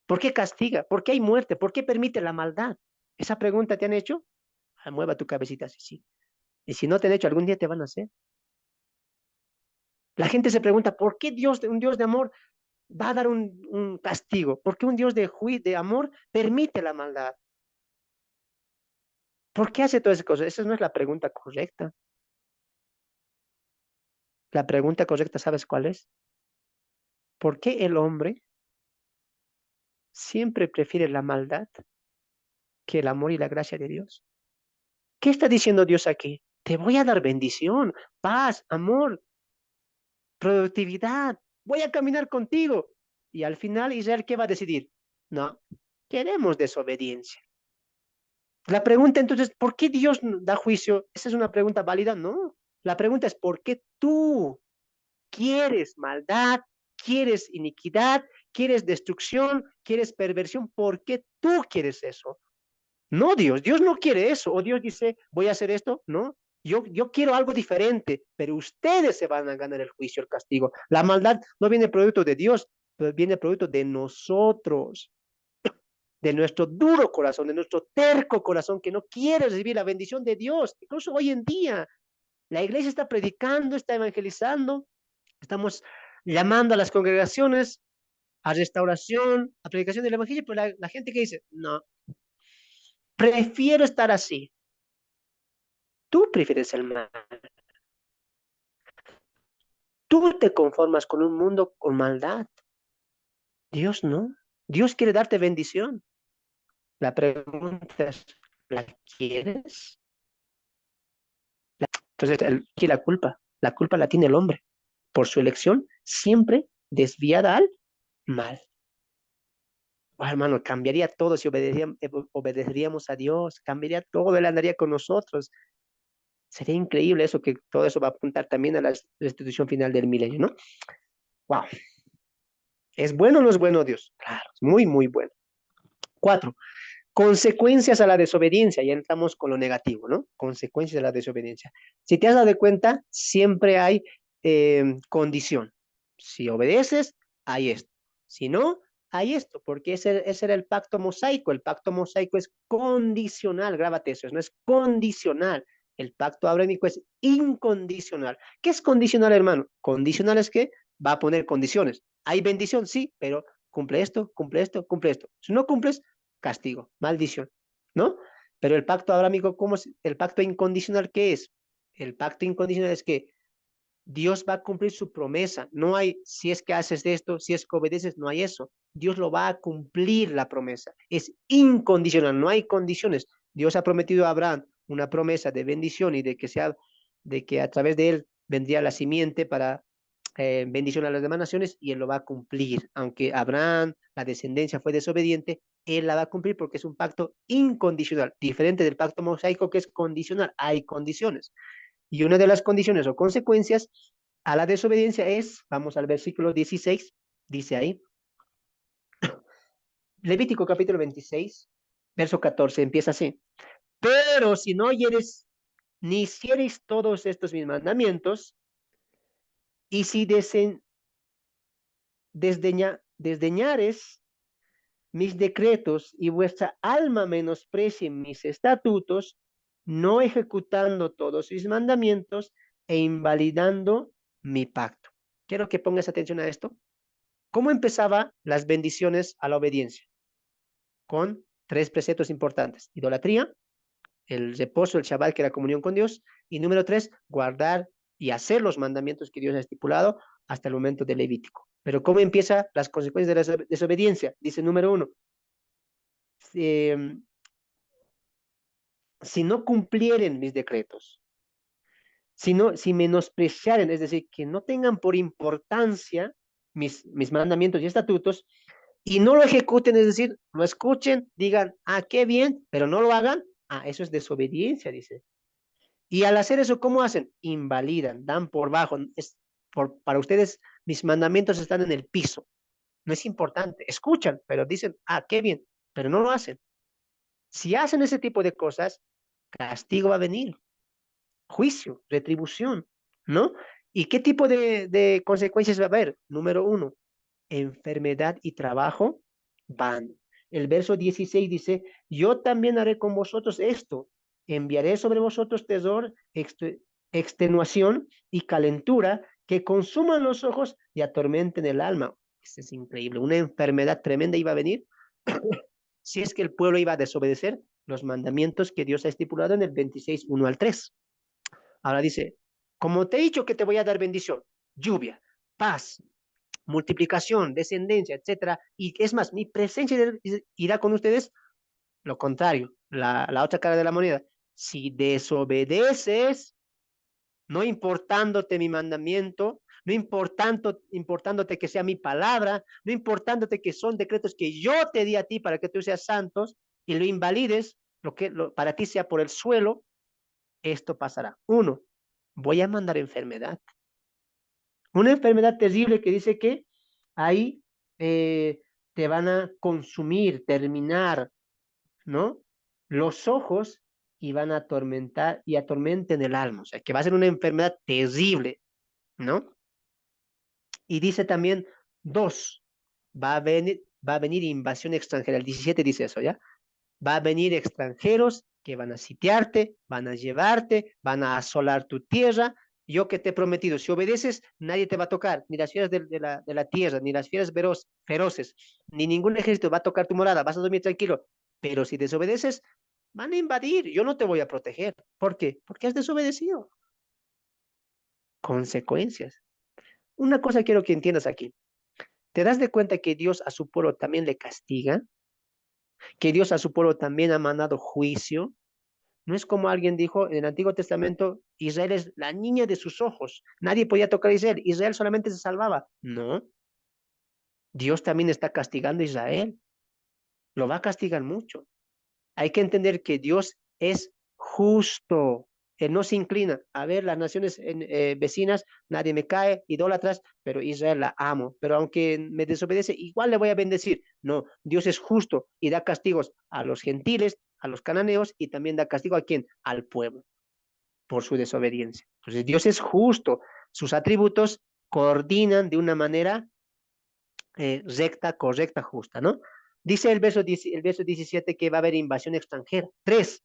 ¿Por qué castiga? ¿Por qué hay muerte? ¿Por qué permite la maldad? ¿Esa pregunta te han hecho? Ah, mueva tu cabecita, sí, sí. Y si no te han hecho, algún día te van a hacer. La gente se pregunta, ¿por qué Dios, un Dios de amor, va a dar un castigo? ¿Por qué un Dios de amor permite la maldad? ¿Por qué hace todas esas cosas? Esa no es la pregunta correcta. La pregunta correcta, ¿sabes cuál es? ¿Por qué el hombre siempre prefiere la maldad que el amor y la gracia de Dios? ¿Qué está diciendo Dios aquí? Te voy a dar bendición, paz, amor, productividad. Voy a caminar contigo. Y al final Israel, ¿qué va a decidir? No, queremos desobediencia. La pregunta entonces, ¿por qué Dios da juicio? ¿Esa es una pregunta válida? No. La pregunta es, ¿por qué tú quieres maldad, quieres iniquidad, quieres destrucción, quieres perversión? ¿Por qué tú quieres eso? No, Dios no quiere eso. O Dios dice, voy a hacer esto. No, yo quiero algo diferente, pero ustedes se van a ganar el juicio, el castigo. La maldad no viene producto de Dios, pero viene producto de nosotros, de nuestro duro corazón, de nuestro terco corazón que no quiere recibir la bendición de Dios. Incluso hoy en día, la iglesia está predicando, está evangelizando, estamos llamando a las congregaciones a restauración, a predicación del evangelio, pero la gente que dice, no, prefiero estar así. Tú prefieres el mal. Tú te conformas con un mundo con maldad. Dios no. Dios quiere darte bendición. La pregunta es, ¿la quieres? Entonces, aquí la culpa. La culpa la tiene el hombre por su elección siempre desviada al mal. Oh, hermano, cambiaría todo si obedeceríamos a Dios, cambiaría todo, Él andaría con nosotros. Sería increíble eso, que todo eso va a apuntar también a la restitución final del milenio, ¿no? Wow. ¿Es bueno o no es bueno Dios? Claro, es muy, muy bueno. 4. Consecuencias a la desobediencia. Ya entramos con lo negativo, ¿no? Consecuencias a la desobediencia. Si te has dado cuenta, siempre hay condición. Si obedeces, hay esto. Si no, hay esto, porque ese era el pacto mosaico. El pacto mosaico es condicional, grábate eso, no es condicional. El pacto abrámico es incondicional. ¿Qué es condicional, hermano? Condicional es que va a poner condiciones. Hay bendición, sí, pero cumple esto, cumple esto, cumple esto. Si no cumples, castigo, maldición, ¿no? Pero el pacto abrámico, ¿cómo es? El pacto incondicional, ¿qué es? El pacto incondicional es que Dios va a cumplir su promesa. No hay, si es que haces esto, si es que obedeces, no hay eso. Dios lo va a cumplir la promesa. Es incondicional, no hay condiciones. Dios ha prometido a Abraham una promesa de bendición y de que a través de él vendría la simiente para bendición a las demás naciones, y él lo va a cumplir. Aunque Abraham, la descendencia, fue desobediente, él la va a cumplir porque es un pacto incondicional, diferente del pacto mosaico que es condicional. Hay condiciones. Y una de las condiciones o consecuencias a la desobediencia es, vamos al versículo 16, dice ahí, Levítico capítulo 26, verso 14, empieza así. Pero si no oyeres ni hicieres todos estos mis mandamientos, y si desdeñares mis decretos y vuestra alma menosprecie mis estatutos, no ejecutando todos mis mandamientos e invalidando mi pacto. Quiero que pongas atención a esto. ¿Cómo empezaba las bendiciones a la obediencia? Con 3 preceptos importantes: idolatría, el reposo, el Shabbat, que era comunión con Dios, y número 3, guardar y hacer los mandamientos que Dios ha estipulado hasta el momento del Levítico. Pero ¿cómo empiezan las consecuencias de la desobediencia? Dice número 1, si no cumplieren mis decretos, si menospreciaren, es decir, que no tengan por importancia mis mandamientos y estatutos, y no lo ejecuten, es decir, lo escuchen, digan, ah, qué bien, pero no lo hagan, ah, eso es desobediencia, dice. Y al hacer eso, ¿cómo hacen? Invalidan, dan por bajo. Para ustedes, mis mandamientos están en el piso. No es importante. Escuchan, pero dicen, ah, qué bien, pero no lo hacen. Si hacen ese tipo de cosas, castigo va a venir, juicio, retribución, ¿no? ¿Y qué tipo de consecuencias va a haber? Número 1, enfermedad y trabajo van. El verso 16 dice, yo también haré con vosotros esto, enviaré sobre vosotros terror, extenuación y calentura que consuman los ojos y atormenten el alma. Esto es increíble, una enfermedad tremenda iba a venir si es que el pueblo iba a desobedecer los mandamientos que Dios ha estipulado en el 26, 1 al 3. Ahora dice, como te he dicho que te voy a dar bendición, lluvia, paz, multiplicación, descendencia, etcétera, y es más, mi presencia irá con ustedes, lo contrario, la otra cara de la moneda. Si desobedeces, no importándote mi mandamiento, no importándote que sea mi palabra, no importándote que son decretos que yo te di a ti para que tú seas santos y lo invalides, para ti sea por el suelo, esto pasará. Uno, voy a mandar enfermedad. Una enfermedad terrible que dice que ahí te van a consumir, terminar, ¿no? Los ojos y van a atormentar y atormenten el alma. O sea, que va a ser una enfermedad terrible, ¿no? Y dice también, dos, va a venir invasión extranjera. El 17 dice eso, ¿ya? Va a venir extranjeros que van a sitiarte, van a llevarte, van a asolar tu tierra. Yo que te he prometido, si obedeces, nadie te va a tocar, ni las fieras de la tierra, ni las fieras feroces, ni ningún ejército va a tocar tu morada, vas a dormir tranquilo. Pero si desobedeces, van a invadir, yo no te voy a proteger. ¿Por qué? Porque has desobedecido. Consecuencias. Una cosa quiero que entiendas aquí. ¿Te das de cuenta que Dios a su pueblo también le castiga? Que Dios a su pueblo también ha mandado juicio. No es como alguien dijo en el Antiguo Testamento, Israel es la niña de sus ojos. Nadie podía tocar a Israel. Israel solamente se salvaba. No, Dios también está castigando a Israel. Lo va a castigar mucho. Hay que entender que Dios es justo. Él no se inclina. A ver, las naciones vecinas, nadie me cae, idólatras, pero Israel la amo. Pero aunque me desobedece, igual le voy a bendecir. No, Dios es justo y da castigos a los gentiles, a los cananeos y también da castigo a quién? Al pueblo, por su desobediencia. Entonces, Dios es justo. Sus atributos coordinan de una manera recta, correcta, justa, ¿no? Dice el verso 17 que va a haber invasión extranjera. Tres,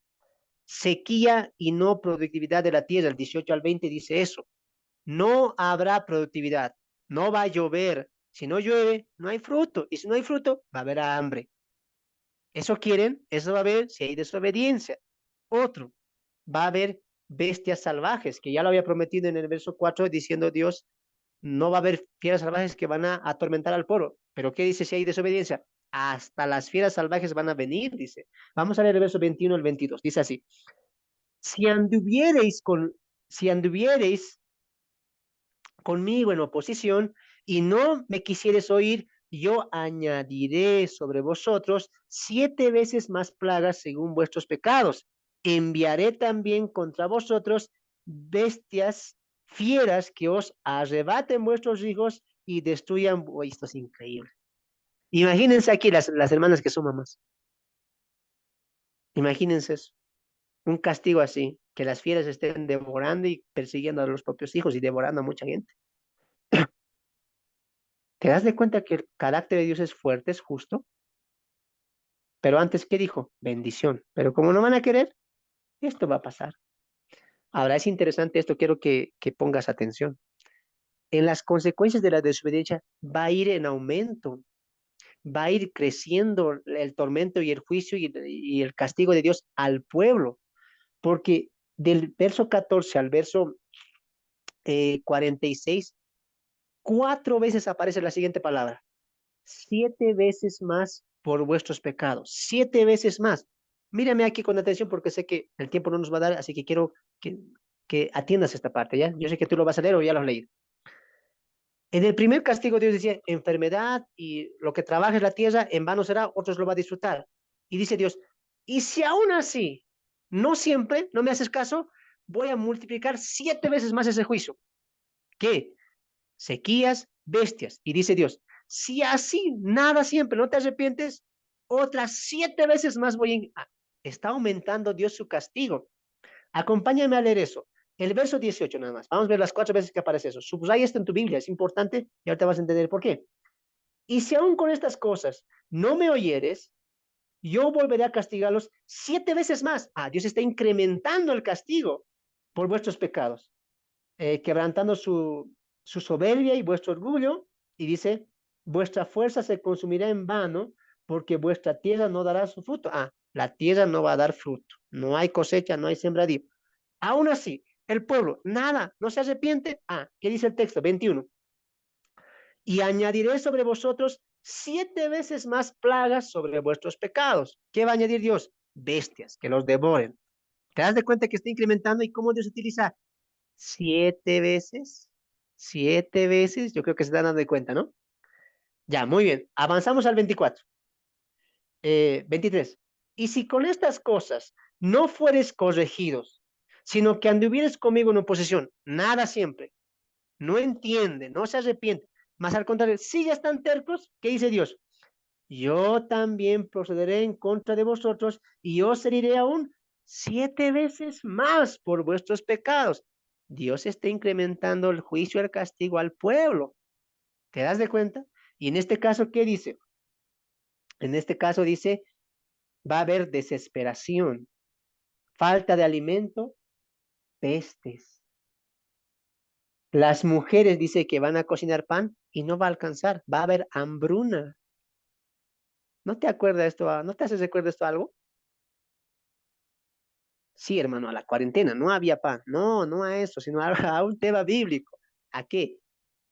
sequía y no productividad de la tierra. El 18 al 20 dice eso. No habrá productividad, no va a llover. Si no llueve, no hay fruto. Y si no hay fruto, va a haber hambre. ¿Eso quieren? Eso va a haber si hay desobediencia. Otro, va a haber bestias salvajes, que ya lo había prometido en el verso 4, diciendo Dios, no va a haber fieras salvajes que van a atormentar al pueblo. Pero ¿qué dice si hay desobediencia? Hasta las fieras salvajes van a venir, dice. Vamos a leer el verso 21 al 22. Dice así, si anduviereis, si anduviereis conmigo en oposición y no me quisieres oír, yo añadiré sobre vosotros 7 veces más plagas según vuestros pecados. Enviaré también contra vosotros bestias fieras que os arrebaten vuestros hijos y destruyan. Oh, esto es increíble. Imagínense aquí las hermanas que son mamás. Imagínense eso. Un castigo así, que las fieras estén devorando y persiguiendo a los propios hijos y devorando a mucha gente. ¿Te das de cuenta que el carácter de Dios es fuerte, es justo? Pero antes, ¿qué dijo? Bendición. Pero como no van a querer, esto va a pasar. Ahora es interesante esto, quiero que pongas atención. En las consecuencias de la desobediencia va a ir en aumento, va a ir creciendo el tormento y el juicio y el castigo de Dios al pueblo, porque del verso 14 al verso 46, 4 veces aparece la siguiente palabra: 7 veces más por vuestros pecados, 7 veces más. Mírame aquí con atención porque sé que el tiempo no nos va a dar, así que quiero que atiendas esta parte, ¿ya? Yo sé que tú lo vas a leer o ya lo has leído. En el primer castigo Dios decía, enfermedad y lo que trabajes la tierra, en vano será, otros lo va a disfrutar. Y dice Dios, y si aún así, no siempre, no me haces caso, voy a multiplicar 7 veces más ese juicio. ¿Qué? Sequías, bestias. Y dice Dios, si así nada siempre, no te arrepientes, otras 7 veces más voy a... Está aumentando Dios su castigo. Acompáñame a leer eso. El verso 18 nada más. Vamos a ver las 4 veces que aparece eso. Subraya esto en tu Biblia, es importante y ahorita vas a entender por qué. Y si aún con estas cosas no me oyeres, yo volveré a castigarlos 7 veces más. Ah, Dios está incrementando el castigo por vuestros pecados, quebrantando su soberbia y vuestro orgullo. Y dice, vuestra fuerza se consumirá en vano porque vuestra tierra no dará su fruto. Ah, la tierra no va a dar fruto, no hay cosecha, no hay sembradío. Aún así, el pueblo, nada, no se arrepiente. Ah, ¿qué dice el texto? 21. Y añadiré sobre vosotros 7 veces más plagas sobre vuestros pecados. ¿Qué va a añadir Dios? Bestias, que los devoren. ¿Te das de cuenta que está incrementando y cómo Dios utiliza 7 veces? 7 veces, yo creo que se dan dando de cuenta, ¿no? Ya, muy bien. Avanzamos al 24. 23. Y si con estas cosas no fueres corregidos, sino que anduvieres conmigo en oposición, nada siempre, no entiende, no se arrepiente, más al contrario, sigues tan tercos, ¿qué dice Dios? Yo también procederé en contra de vosotros y os heriré aún 7 veces más por vuestros pecados. Dios está incrementando el juicio y el castigo al pueblo. ¿Te das de cuenta? Y en este caso, ¿qué dice? En este caso dice, va a haber desesperación, falta de alimento, pestes. Las mujeres dice que van a cocinar pan y no va a alcanzar, va a haber hambruna. ¿No te acuerdas esto? ¿No te haces recuerdo esto algo? Sí, hermano, a la cuarentena no había pan. No, no a eso, sino a un tema bíblico. ¿A qué?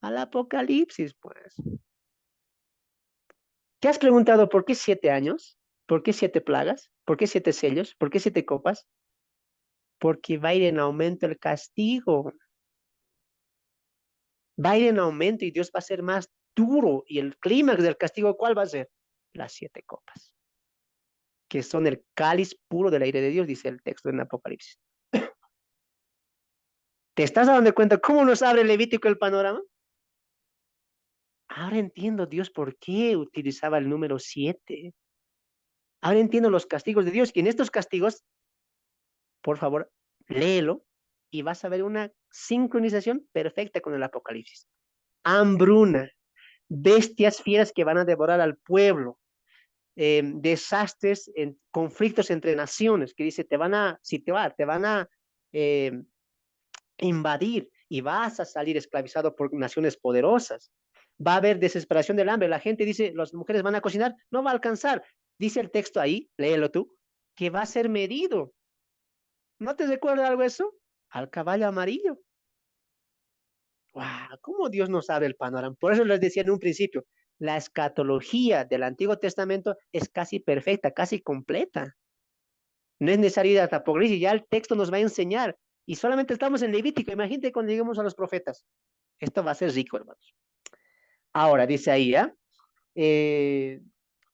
Al Apocalipsis, pues. ¿Te has preguntado por qué 7 años? ¿Por qué 7 plagas? ¿Por qué 7 sellos? ¿Por qué 7 copas? Porque va a ir en aumento el castigo. Va a ir en aumento y Dios va a ser más duro. Y el clímax del castigo, ¿cuál va a ser? Las 7 copas, que son el cáliz puro del aire de Dios, dice el texto en Apocalipsis. ¿Te estás dando cuenta cómo nos abre Levítico el panorama? Ahora entiendo Dios por qué utilizaba el número 7. Ahora entiendo los castigos de Dios. Y en estos castigos, por favor, léelo y vas a ver una sincronización perfecta con el Apocalipsis. Hambruna, bestias fieras que van a devorar al pueblo, desastres, conflictos entre naciones, que dice, te van a eh, invadir y vas a salir esclavizado por naciones poderosas. Va a haber desesperación del hambre. La gente dice, las mujeres van a cocinar, no va a alcanzar. Dice el texto ahí, léelo tú, que va a ser medido. ¿No te recuerda algo eso? Al caballo amarillo. ¡Wow! ¿Cómo Dios nos abre el panorama? Por eso les decía en un principio, la escatología del Antiguo Testamento es casi perfecta, casi completa. No es necesario ir a Apocalipsis, ya el texto nos va a enseñar. Y solamente estamos en Levítico. Imagínate cuando lleguemos a los profetas. Esto va a ser rico, hermanos. Ahora, dice ahí, ¿ya? Eh,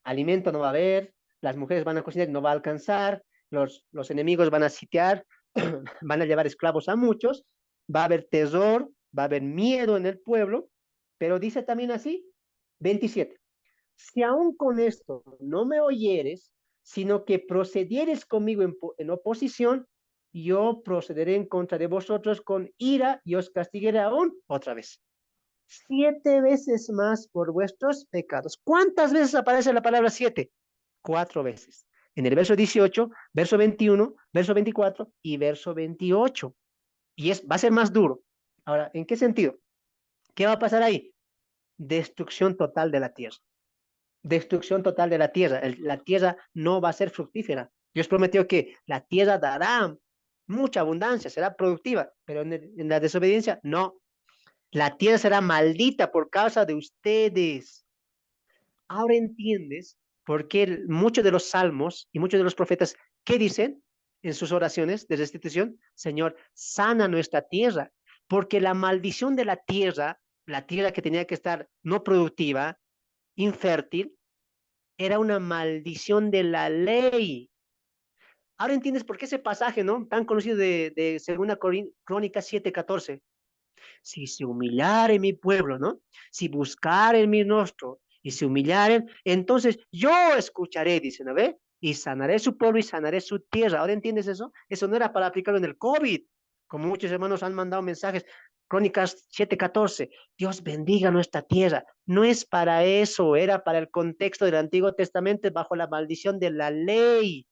alimento no va a haber, las mujeres van a cocinar, no va a alcanzar, los enemigos van a sitiar, van a llevar esclavos a muchos, va a haber terror, va a haber miedo en el pueblo, pero dice también así, 27. Si aún con esto no me oyeres, sino que procedieres conmigo en oposición, yo procederé en contra de vosotros con ira y os castiguaré aún otra vez. 7 veces más por vuestros pecados. ¿Cuántas veces aparece la palabra 7? 4 veces. En el verso 18, verso 21, verso 24 y verso 28. Y va a ser más duro. Ahora, ¿en qué sentido? ¿Qué va a pasar ahí? Destrucción total de la tierra. Destrucción total de la tierra. La tierra no va a ser fructífera. Dios prometió que la tierra dará mucha abundancia, será productiva, pero en la desobediencia no. La tierra será maldita por causa de ustedes. Ahora entiendes por qué muchos de los salmos y muchos de los profetas, ¿qué dicen en sus oraciones de restitución? Señor, sana nuestra tierra, porque la maldición de la tierra que tenía que estar no productiva, infértil, era una maldición de la ley. Ahora entiendes por qué ese pasaje, ¿no? Tan conocido de 2 Crónicas 7:14. Si se humillare mi pueblo, ¿no? Si buscaren mi rostro y se humillaren, entonces yo escucharé, dice, ¿no ve? Y sanaré su pueblo y sanaré su tierra. ¿Ahora entiendes eso? Eso no era para aplicarlo en el COVID, como muchos hermanos han mandado mensajes. Crónicas 7:14, Dios bendiga nuestra tierra. No es para eso, era para el contexto del Antiguo Testamento bajo la maldición de la ley.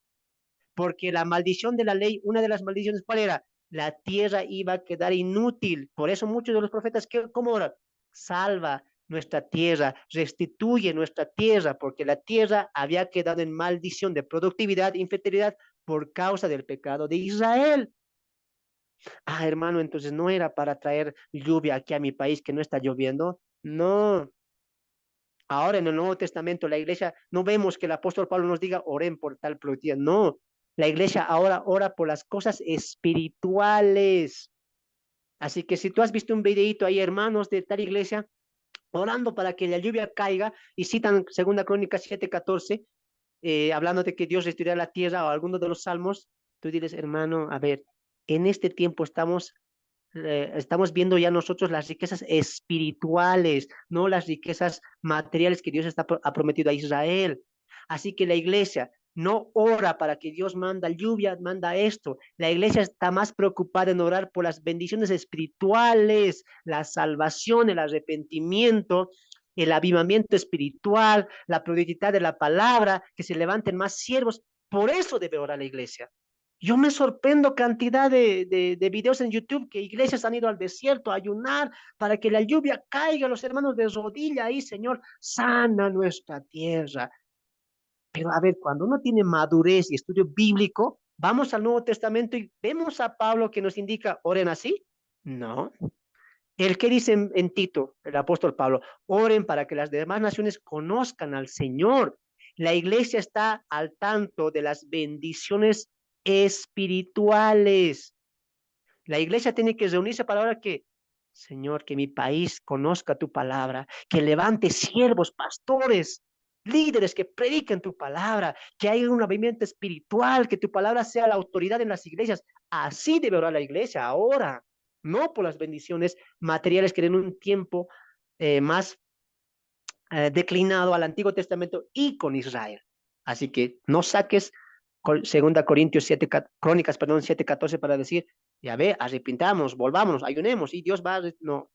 Porque la maldición de la ley, una de las maldiciones, ¿cuál era? La tierra iba a quedar inútil. Por eso muchos de los profetas, ¿cómo oran? Salva, nuestra tierra, restituye nuestra tierra, porque la tierra había quedado en maldición de productividad, infertilidad, por causa del pecado de Israel. Ah, hermano, entonces no era para traer lluvia aquí a mi país que no está lloviendo. No. Ahora en el Nuevo Testamento la iglesia, no vemos que el apóstol Pablo nos diga, oren por tal productividad. No. La iglesia ahora ora por las cosas espirituales. Así que si tú has visto un videito ahí, hermanos de tal iglesia, orando para que la lluvia caiga, y citan Segunda Crónica 7:14, hablando de que Dios destruirá la tierra o algunos de los salmos, tú dices, hermano, a ver, en este tiempo estamos viendo ya nosotros las riquezas espirituales, no las riquezas materiales que Dios ha prometido a Israel. Así que la iglesia no ora para que Dios manda lluvia, manda esto. La iglesia está más preocupada en orar por las bendiciones espirituales, la salvación, el arrepentimiento, el avivamiento espiritual, la prioridad de la palabra, que se levanten más siervos. Por eso debe orar la iglesia. Yo me sorprendo cantidad de videos en YouTube que iglesias han ido al desierto a ayunar para que la lluvia caiga, los hermanos de rodilla ahí, Señor, sana nuestra tierra. Pero a ver, cuando uno tiene madurez y estudio bíblico, vamos al Nuevo Testamento y vemos a Pablo que nos indica, oren así. No. El que dice en Tito, el apóstol Pablo, oren para que las demás naciones conozcan al Señor. La iglesia está al tanto de las bendiciones espirituales. La iglesia tiene que reunirse para ahora que, Señor, que mi país conozca tu palabra, que levante siervos, pastores, líderes que prediquen tu palabra, que haya un avivamiento espiritual, que tu palabra sea la autoridad en las iglesias. Así debe orar la iglesia ahora, no por las bendiciones materiales que en un tiempo más declinado al Antiguo Testamento y con Israel. Así que no saques Segunda Corintios 7, Crónicas, perdón, 7:14 para decir, ya ve, arrepintamos, volvámonos, ayunemos y Dios va a... No,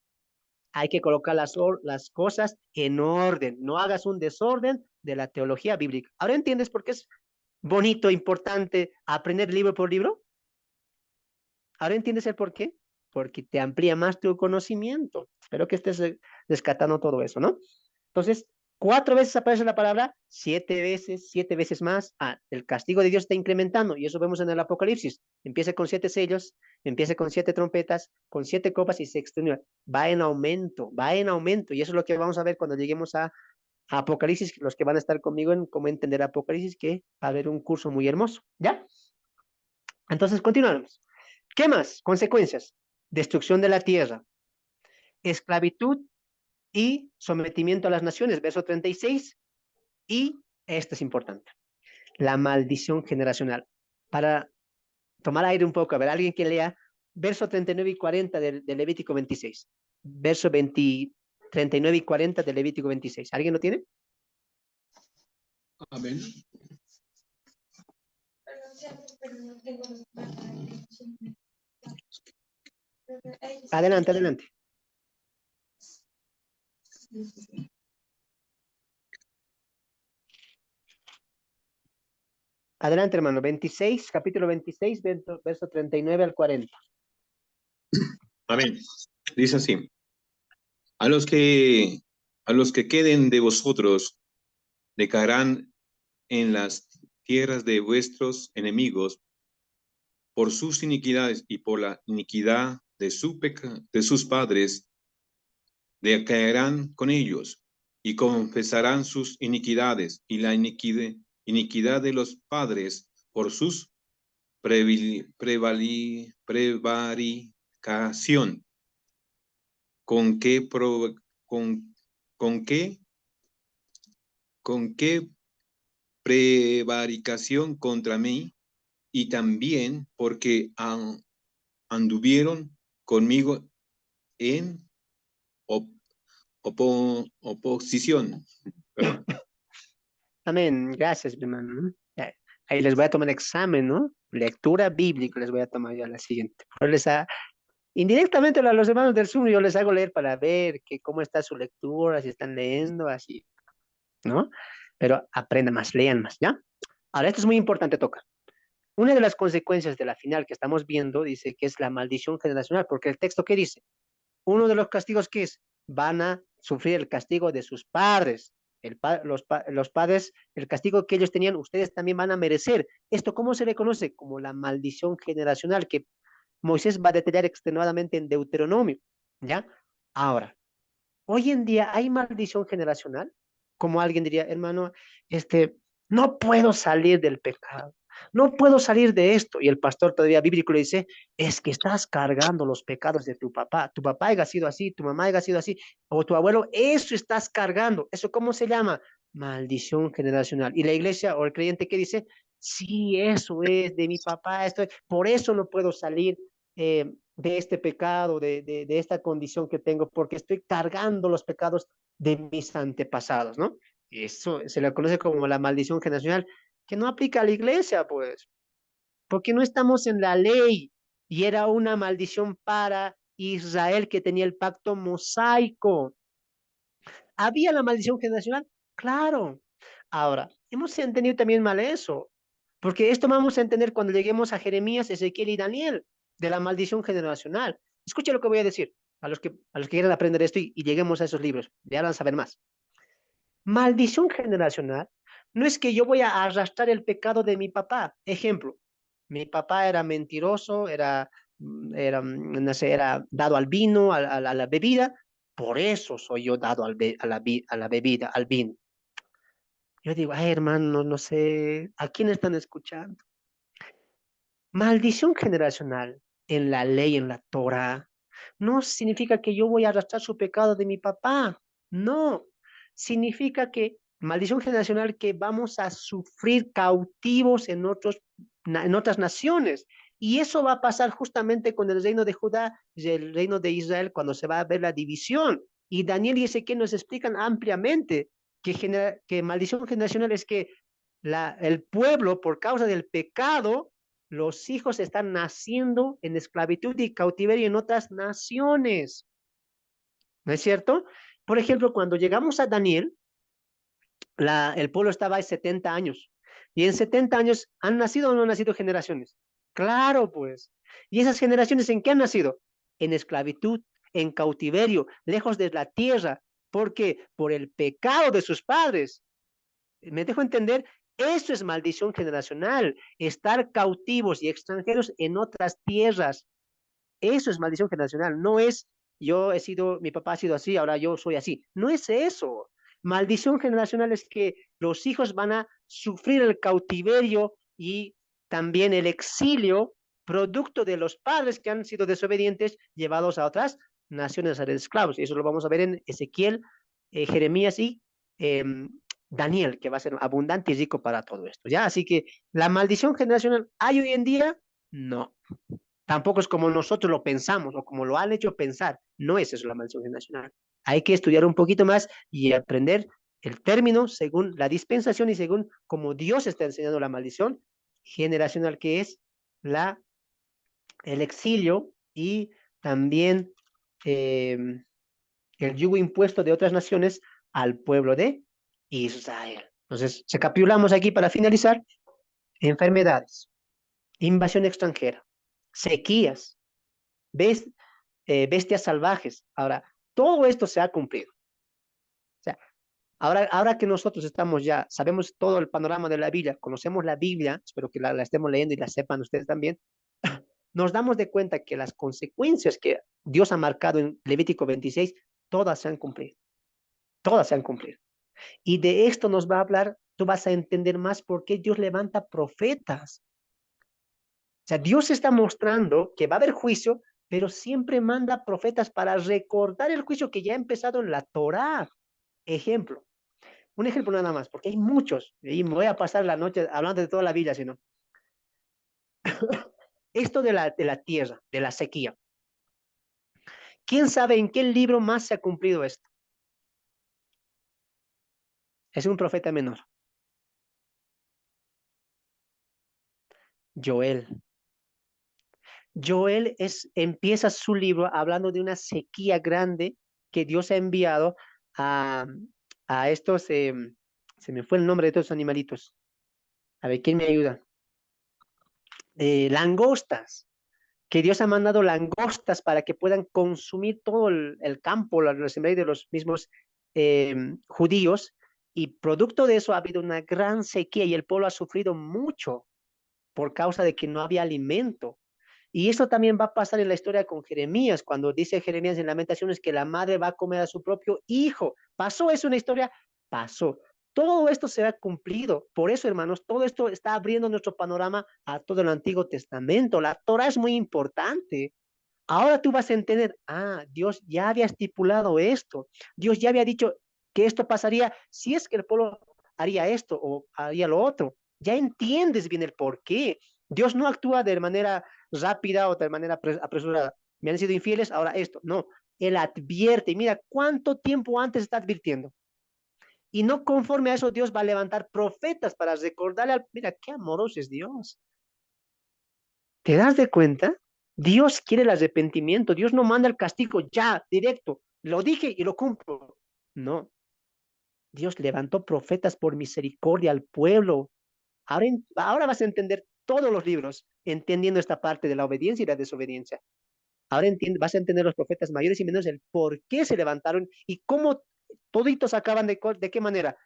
hay que colocar las cosas en orden. No hagas un desorden de la teología bíblica. ¿Ahora entiendes por qué es bonito, importante aprender libro por libro? ¿Ahora entiendes el por qué? Porque te amplía más tu conocimiento. Espero que estés rescatando todo eso, ¿no? Entonces, 4 veces aparece la palabra, 7 veces más. Ah, el castigo de Dios está incrementando, y eso vemos en el Apocalipsis. Empieza con 7 sellos, empieza con 7 trompetas, con 7 copas y se extiende. Va en aumento, y eso es lo que vamos a ver cuando lleguemos a Apocalipsis, los que van a estar conmigo en cómo entender Apocalipsis, que va a haber un curso muy hermoso, ¿ya? Entonces, continuamos. ¿Qué más? Consecuencias. Destrucción de la tierra, esclavitud y sometimiento a las naciones, verso 36. Y esto es importante, la maldición generacional. Para tomar aire un poco, a ver, alguien que lea verso 39 y 40 de Levítico 26. Verso 39 y 40 de Levítico 26. ¿Alguien lo tiene? Amén. Adelante, adelante. Adelante, hermano. 26, capítulo 26, verso 39 al 40. Amén. Dice así: a los que queden de vosotros decaerán en las tierras de vuestros enemigos por sus iniquidades y por la iniquidad de sus padres, decaerán con ellos y confesarán sus iniquidades y la iniquidad de los padres por sus prevaricación. ¿Con qué prevaricación contra mí? Y también porque anduvieron conmigo en oposición. Amén. Gracias, hermano. Ahí les voy a tomar examen, ¿no? Lectura bíblica les voy a tomar ya la siguiente. Indirectamente a los hermanos del Zoom yo les hago leer para ver cómo está su lectura, si están leyendo, así, ¿no? Pero aprendan más, lean más, ¿ya? Ahora, esto es muy importante tocar. Una de las consecuencias de la final que estamos viendo dice que es la maldición generacional, porque el texto, ¿qué dice? Uno de los castigos que es, van a sufrir el castigo de sus padres. Los padres, el castigo que ellos tenían, ustedes también van a merecer. ¿Esto cómo se le conoce? Como la maldición generacional que Moisés va a detallar extenuadamente en Deuteronomio, ¿ya? Ahora, hoy en día hay maldición generacional, como alguien diría, hermano, no puedo salir del pecado, no puedo salir de esto. Y el pastor todavía bíblico le dice, es que estás cargando los pecados de tu papá haya sido así, tu mamá haya sido así, o tu abuelo, eso estás cargando. ¿Eso cómo se llama? Maldición generacional. Y la iglesia o el creyente que dice, sí, eso es de mi papá, por eso no puedo salir de este pecado, de esta condición que tengo, porque estoy cargando los pecados de mis antepasados, ¿no? Eso se le conoce como la maldición generacional, que no aplica a la iglesia, pues, porque no estamos en la ley y era una maldición para Israel que tenía el pacto mosaico. ¿Había la maldición generacional? Claro. Ahora, hemos entendido también mal eso, porque esto vamos a entender cuando lleguemos a Jeremías, Ezequiel y Daniel, de la maldición generacional. Escucha lo que voy a decir a los que quieran aprender esto y lleguemos a esos libros, ya van a saber más. Maldición generacional no es que yo voy a arrastrar el pecado de mi papá. Ejemplo, mi papá era mentiroso, no sé, era dado al vino, a la bebida, por eso soy yo dado a la bebida, al vino. Yo digo, ay hermano, no sé, ¿a quién están escuchando? Maldición generacional en la ley, en la Torah, no significa que yo voy a arrastrar su pecado de mi papá. No, significa que maldición generacional que vamos a sufrir cautivos en otras naciones. Y eso va a pasar justamente con el reino de Judá y el reino de Israel cuando se va a ver la división. Y Daniel y Ezequiel nos explican ampliamente que maldición generacional es que el pueblo, por causa del pecado, los hijos están naciendo en esclavitud y cautiverio en otras naciones. ¿No es cierto? Por ejemplo, cuando llegamos a Daniel, el pueblo estaba ahí 70 años. Y en 70 años, ¿han nacido o no han nacido generaciones? Claro, pues. ¿Y esas generaciones en qué han nacido? En esclavitud, en cautiverio, lejos de la tierra. ¿Por qué? Por el pecado de sus padres. ¿Me dejo entender? Eso es maldición generacional, estar cautivos y extranjeros en otras tierras. Eso es maldición generacional, no es mi papá ha sido así, ahora yo soy así. No es eso. Maldición generacional es que los hijos van a sufrir el cautiverio y también el exilio producto de los padres que han sido desobedientes llevados a otras naciones a ser esclavos. Eso lo vamos a ver en Ezequiel, Jeremías y eh, Daniel, que va a ser abundante y rico para todo esto. ¿Ya? Así que la maldición generacional, ¿hay hoy en día? No. Tampoco es como nosotros lo pensamos o como lo han hecho pensar. No es eso la maldición generacional. Hay que estudiar un poquito más y aprender el término según la dispensación y según como Dios está enseñando la maldición generacional, que es el exilio y también eh, el yugo impuesto de otras naciones al pueblo de Israel. Entonces, recapitulamos aquí para finalizar: enfermedades, invasión extranjera, sequías, bestias salvajes. Ahora, todo esto se ha cumplido. O sea, ahora que nosotros sabemos todo el panorama de la Biblia, conocemos la Biblia, espero que la estemos leyendo y la sepan ustedes también, nos damos de cuenta que las consecuencias que Dios ha marcado en Levítico 26, todas se han cumplido. Todas se han cumplido. Y de esto nos va a hablar, tú vas a entender más por qué Dios levanta profetas. O sea, Dios está mostrando que va a haber juicio, pero siempre manda profetas para recordar el juicio que ya ha empezado en la Torá. Ejemplo, un ejemplo nada más, porque hay muchos, y me voy a pasar la noche hablando de toda la Biblia, sino esto de la tierra, de la sequía. ¿Quién sabe en qué libro más se ha cumplido esto? Es un profeta menor, Joel. Joel empieza su libro hablando de una sequía grande que Dios ha enviado a, a estos, se me fue el nombre de estos animalitos. A ver, ¿quién me ayuda? Langostas, que Dios ha mandado langostas para que puedan consumir todo el campo, la semilla de los mismos judíos, y producto de eso ha habido una gran sequía y el pueblo ha sufrido mucho por causa de que no había alimento. Y eso también va a pasar en la historia con Jeremías, cuando dice Jeremías en Lamentaciones que la madre va a comer a su propio hijo. ¿Pasó eso en la historia? Pasó. Todo esto se ha cumplido. Por eso, hermanos, todo esto está abriendo nuestro panorama a todo el Antiguo Testamento. La Torah es muy importante. Ahora tú vas a entender, Dios ya había estipulado esto. Dios ya había dicho que esto pasaría si es que el pueblo haría esto o haría lo otro. Ya entiendes bien el por qué. Dios no actúa de manera rápida o de manera apresurada. Me han sido infieles, ahora esto. No, Él advierte. Mira, ¿cuánto tiempo antes está advirtiendo? Y no conforme a eso, Dios va a levantar profetas para recordarle mira, qué amoroso es Dios. ¿Te das de cuenta? Dios quiere el arrepentimiento. Dios no manda el castigo ya, directo. Lo dije y lo cumplo. No. Dios levantó profetas por misericordia al pueblo. Ahora vas a entender todos los libros, entendiendo esta parte de la obediencia y la desobediencia. Ahora vas a entender los profetas mayores y menores, el por qué se levantaron y cómo toditos acaban de qué manera.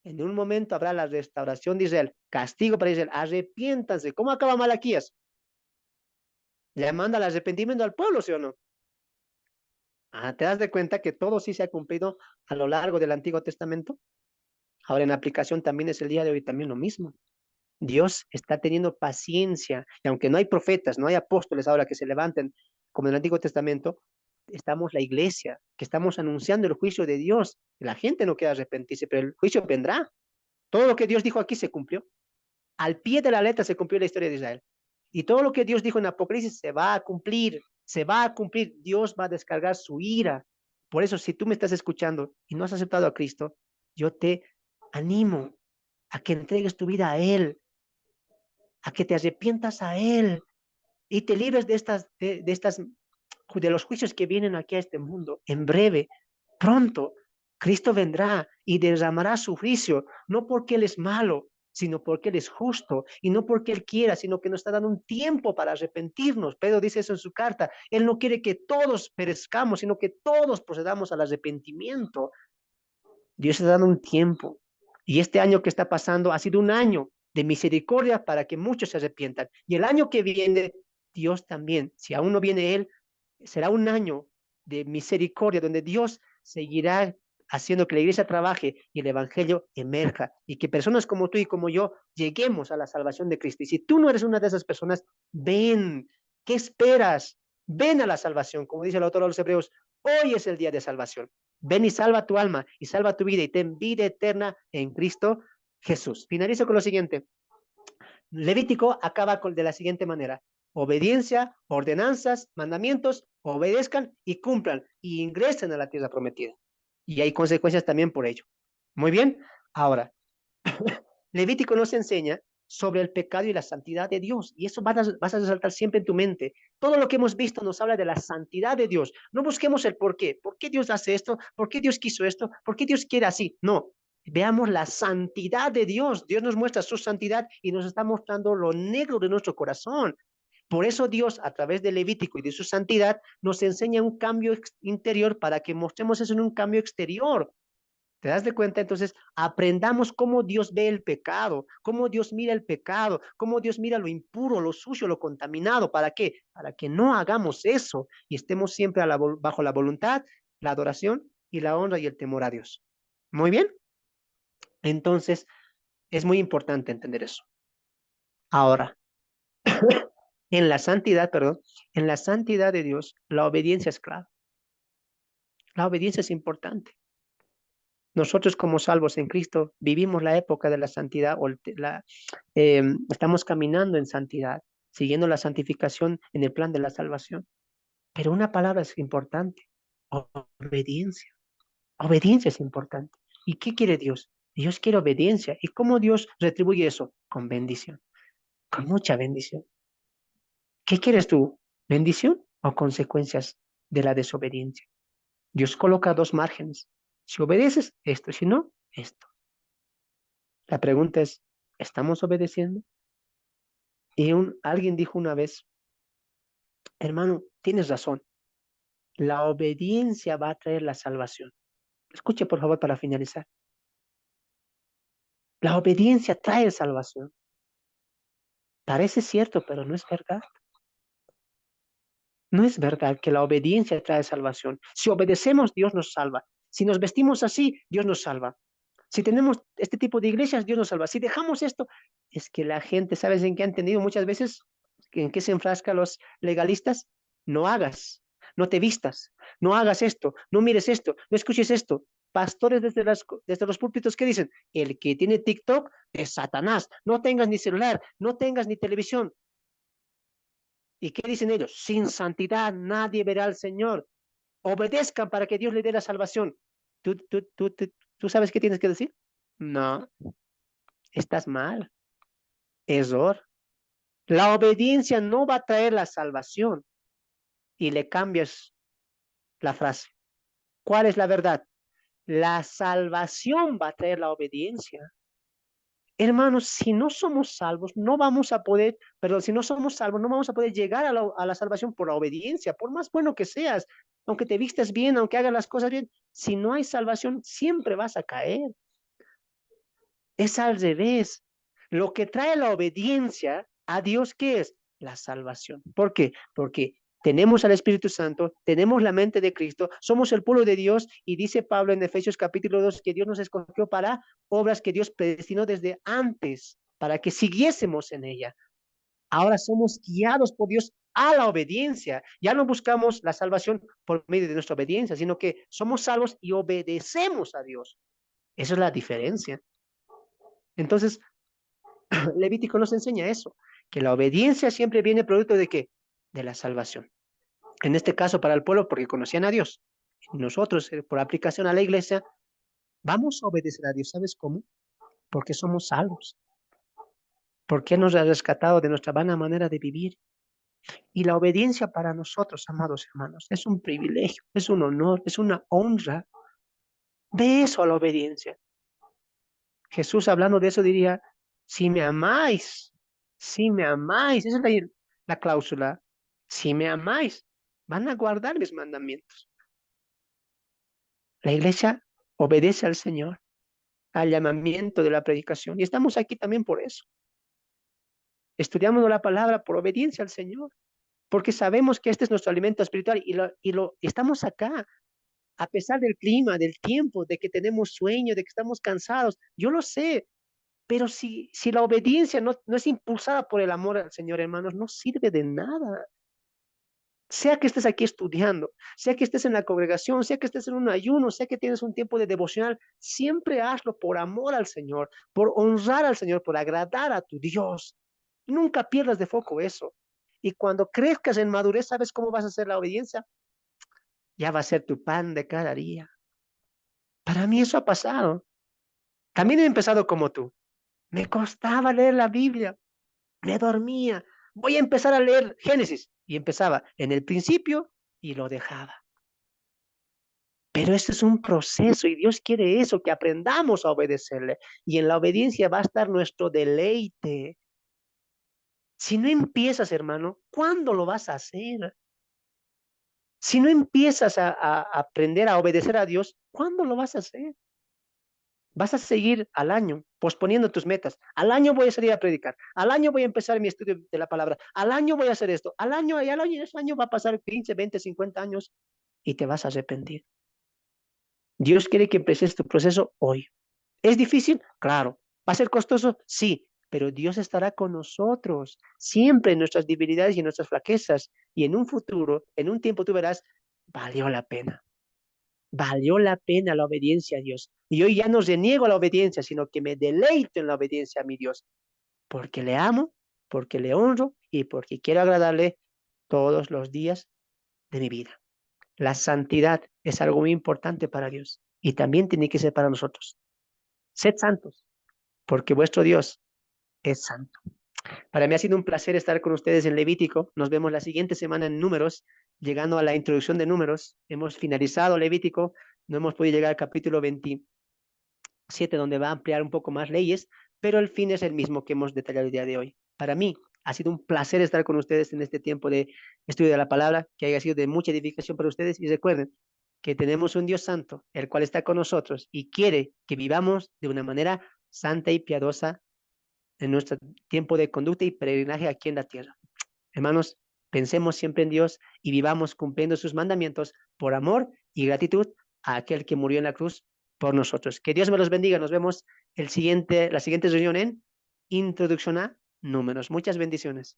En un momento habrá la restauración de Israel, castigo para Israel, arrepiéntanse. ¿Cómo acaba Malaquías? Le manda el arrepentimiento al pueblo, ¿sí o no? ¿Te das de cuenta que todo sí se ha cumplido a lo largo del Antiguo Testamento? Ahora en aplicación también es el día de hoy también lo mismo. Dios está teniendo paciencia, y aunque no hay profetas, no hay apóstoles ahora que se levanten como en el Antiguo Testamento, estamos la iglesia, que estamos anunciando el juicio de Dios. La gente no quiere arrepentirse, pero el juicio vendrá. Todo lo que Dios dijo aquí se cumplió. Al pie de la letra se cumplió la historia de Israel. Y todo lo que Dios dijo en Apocalipsis se va a cumplir, se va a cumplir. Dios va a descargar su ira. Por eso, si tú me estás escuchando y no has aceptado a Cristo, yo te animo a que entregues tu vida a Él, a que te arrepientas a Él y te libres de los juicios que vienen aquí a este mundo. En breve, pronto, Cristo vendrá y derramará su juicio, no porque Él es malo, sino porque Él es justo, y no porque Él quiera, sino que nos está dando un tiempo para arrepentirnos. Pedro dice eso en su carta. Él no quiere que todos perezcamos, sino que todos procedamos al arrepentimiento. Dios está dando un tiempo. Y este año que está pasando ha sido un año de misericordia para que muchos se arrepientan. Y el año que viene, Dios también, si aún no viene Él, será un año de misericordia donde Dios seguirá haciendo que la iglesia trabaje y el evangelio emerja y que personas como tú y como yo lleguemos a la salvación de Cristo. Y si tú no eres una de esas personas, ven, ¿qué esperas? Ven a la salvación, como dice el autor de los Hebreos, hoy es el día de salvación. Ven y salva tu alma y salva tu vida y ten vida eterna en Cristo Jesús. Finalizo con lo siguiente. Levítico acaba de la siguiente manera. Obediencia, ordenanzas, mandamientos, obedezcan y cumplan y ingresen a la tierra prometida. Y hay consecuencias también por ello. Muy bien. Ahora, Levítico nos enseña sobre el pecado y la santidad de Dios. Y eso vas a resaltar siempre en tu mente. Todo lo que hemos visto nos habla de la santidad de Dios. No busquemos el por qué. ¿Por qué Dios hace esto? ¿Por qué Dios quiso esto? ¿Por qué Dios quiere así? No. Veamos la santidad de Dios. Dios nos muestra su santidad y nos está mostrando lo negro de nuestro corazón. Por eso Dios, a través de Levítico y de su santidad, nos enseña un cambio interior para que mostremos eso en un cambio exterior. ¿Te das de cuenta? Entonces, aprendamos cómo Dios ve el pecado, cómo Dios mira el pecado, cómo Dios mira lo impuro, lo sucio, lo contaminado. ¿Para qué? Para que no hagamos eso y estemos siempre bajo la voluntad, la adoración y la honra y el temor a Dios. Muy bien. Entonces, es muy importante entender eso. Ahora, en la santidad, perdón, en la santidad de Dios, la obediencia es clave. La obediencia es importante. Nosotros como salvos en Cristo vivimos la época de la santidad, estamos caminando en santidad, siguiendo la santificación en el plan de la salvación. Pero una palabra es importante, obediencia. Obediencia es importante. ¿Y qué quiere Dios? Dios quiere obediencia. ¿Y cómo Dios retribuye eso? Con bendición, con mucha bendición. ¿Qué quieres tú? ¿Bendición o consecuencias de la desobediencia? Dios coloca dos márgenes. Si obedeces, esto, si no, esto. La pregunta es, ¿estamos obedeciendo? Y alguien dijo una vez, Hermano, tienes razón. La obediencia va a traer la salvación. Escuche, por favor, para finalizar. La obediencia trae salvación. Parece cierto, pero no es verdad. No es verdad que la obediencia trae salvación. Si obedecemos, Dios nos salva. Si nos vestimos así, Dios nos salva. Si tenemos este tipo de iglesias, Dios nos salva. Si dejamos esto, es que la gente, ¿sabes en qué han entendido muchas veces? ¿En qué se enfrascan los legalistas? No hagas, no te vistas, no hagas esto, no mires esto, no escuches esto. Pastores desde los púlpitos, ¿qué dicen? El que tiene TikTok es Satanás. No tengas ni celular, no tengas ni televisión. ¿Y qué dicen ellos? Sin santidad nadie verá al Señor. Obedezcan para que Dios le dé la salvación. ¿Tú sabes qué tienes que decir? No, estás mal. Error. La obediencia no va a traer la salvación. Y le cambias la frase. ¿Cuál es la verdad? La salvación va a traer la obediencia. Hermanos, si no somos salvos, no vamos a poder, perdón, si no somos salvos, no vamos a poder llegar a la salvación por la obediencia, por más bueno que seas, aunque te vistas bien, aunque hagas las cosas bien, si no hay salvación, siempre vas a caer. Es al revés. Lo que trae la obediencia a Dios, ¿qué es? La salvación. ¿Por qué? Porque tenemos al Espíritu Santo, tenemos la mente de Cristo, somos el pueblo de Dios y dice Pablo en Efesios capítulo 2 que Dios nos escogió para obras que Dios predestinó desde antes, para que siguiésemos en ella. Ahora somos guiados por Dios a la obediencia. Ya no buscamos la salvación por medio de nuestra obediencia, sino que somos salvos y obedecemos a Dios. Esa es la diferencia. Entonces, Levítico nos enseña eso, que la obediencia siempre viene producto de qué? De la salvación. En este caso para el pueblo porque conocían a Dios. Nosotros, por aplicación a la iglesia, vamos a obedecer a Dios. ¿Sabes cómo? Porque somos salvos. Porque Él nos ha rescatado de nuestra vana manera de vivir. Y la obediencia para nosotros, amados hermanos, es un privilegio, es un honor, es una honra. De eso a la obediencia. Jesús hablando de eso diría, si me amáis, esa es la cláusula, si me amáis, van a guardar mis mandamientos. La iglesia obedece al Señor, al llamamiento de la predicación, y estamos aquí también por eso. Estudiamos la palabra por obediencia al Señor, porque sabemos que este es nuestro alimento espiritual y estamos acá, a pesar del clima, del tiempo, de que tenemos sueño, de que estamos cansados. Yo lo sé, pero si la obediencia no es impulsada por el amor al Señor, hermanos, no sirve de nada. Sea que estés aquí estudiando, sea que estés en la congregación, sea que estés en un ayuno, sea que tienes un tiempo de devocional, siempre hazlo por amor al Señor, por honrar al Señor, por agradar a tu Dios. Nunca pierdas de foco eso. Y cuando crezcas en madurez, ¿sabes cómo vas a hacer la obediencia? Ya va a ser tu pan de cada día. Para mí eso ha pasado. También he empezado como tú. Me costaba leer la Biblia. Me dormía. Voy a empezar a leer Génesis. Y empezaba en el principio y lo dejaba. Pero este es un proceso y Dios quiere eso, que aprendamos a obedecerle. Y en la obediencia va a estar nuestro deleite. Si no empiezas, hermano, ¿cuándo lo vas a hacer? Si no empiezas a aprender a obedecer a Dios, ¿cuándo lo vas a hacer? Vas a seguir al año posponiendo tus metas. Al año voy a salir a predicar. Al año voy a empezar mi estudio de la palabra. Al año voy a hacer esto. Al año, y al año, ese año va a pasar 15, 20, 50 años y te vas a arrepentir. Dios quiere que empieces tu proceso hoy. ¿Es difícil? Claro. ¿Va a ser costoso? Sí. Pero Dios estará con nosotros siempre en nuestras debilidades y en nuestras flaquezas. Y en un futuro, en un tiempo, tú verás, valió la pena. Valió la pena la obediencia a Dios. Y hoy ya no reniego la obediencia, sino que me deleito en la obediencia a mi Dios, porque le amo, porque le honro y porque quiero agradarle todos los días de mi vida. La santidad es algo muy importante para Dios y también tiene que ser para nosotros. Sed santos, porque vuestro Dios es santo. Para mí ha sido un placer estar con ustedes en Levítico. Nos vemos la siguiente semana en Números, llegando a la introducción de Números. Hemos finalizado Levítico, no hemos podido llegar al capítulo 27, donde va a ampliar un poco más leyes, pero el fin es el mismo que hemos detallado el día de hoy. Para mí, Ha sido un placer estar con ustedes en este tiempo de estudio de la palabra, que haya sido de mucha edificación para ustedes. Y recuerden que tenemos un Dios santo, el cual está con nosotros y quiere que vivamos de una manera santa y piadosa en nuestro tiempo de conducta y peregrinaje aquí en la tierra. Hermanos, pensemos siempre en Dios y vivamos cumpliendo sus mandamientos por amor y gratitud a aquel que murió en la cruz por nosotros. Que Dios me los bendiga. Nos vemos la siguiente reunión en Introducción a Números. Muchas bendiciones.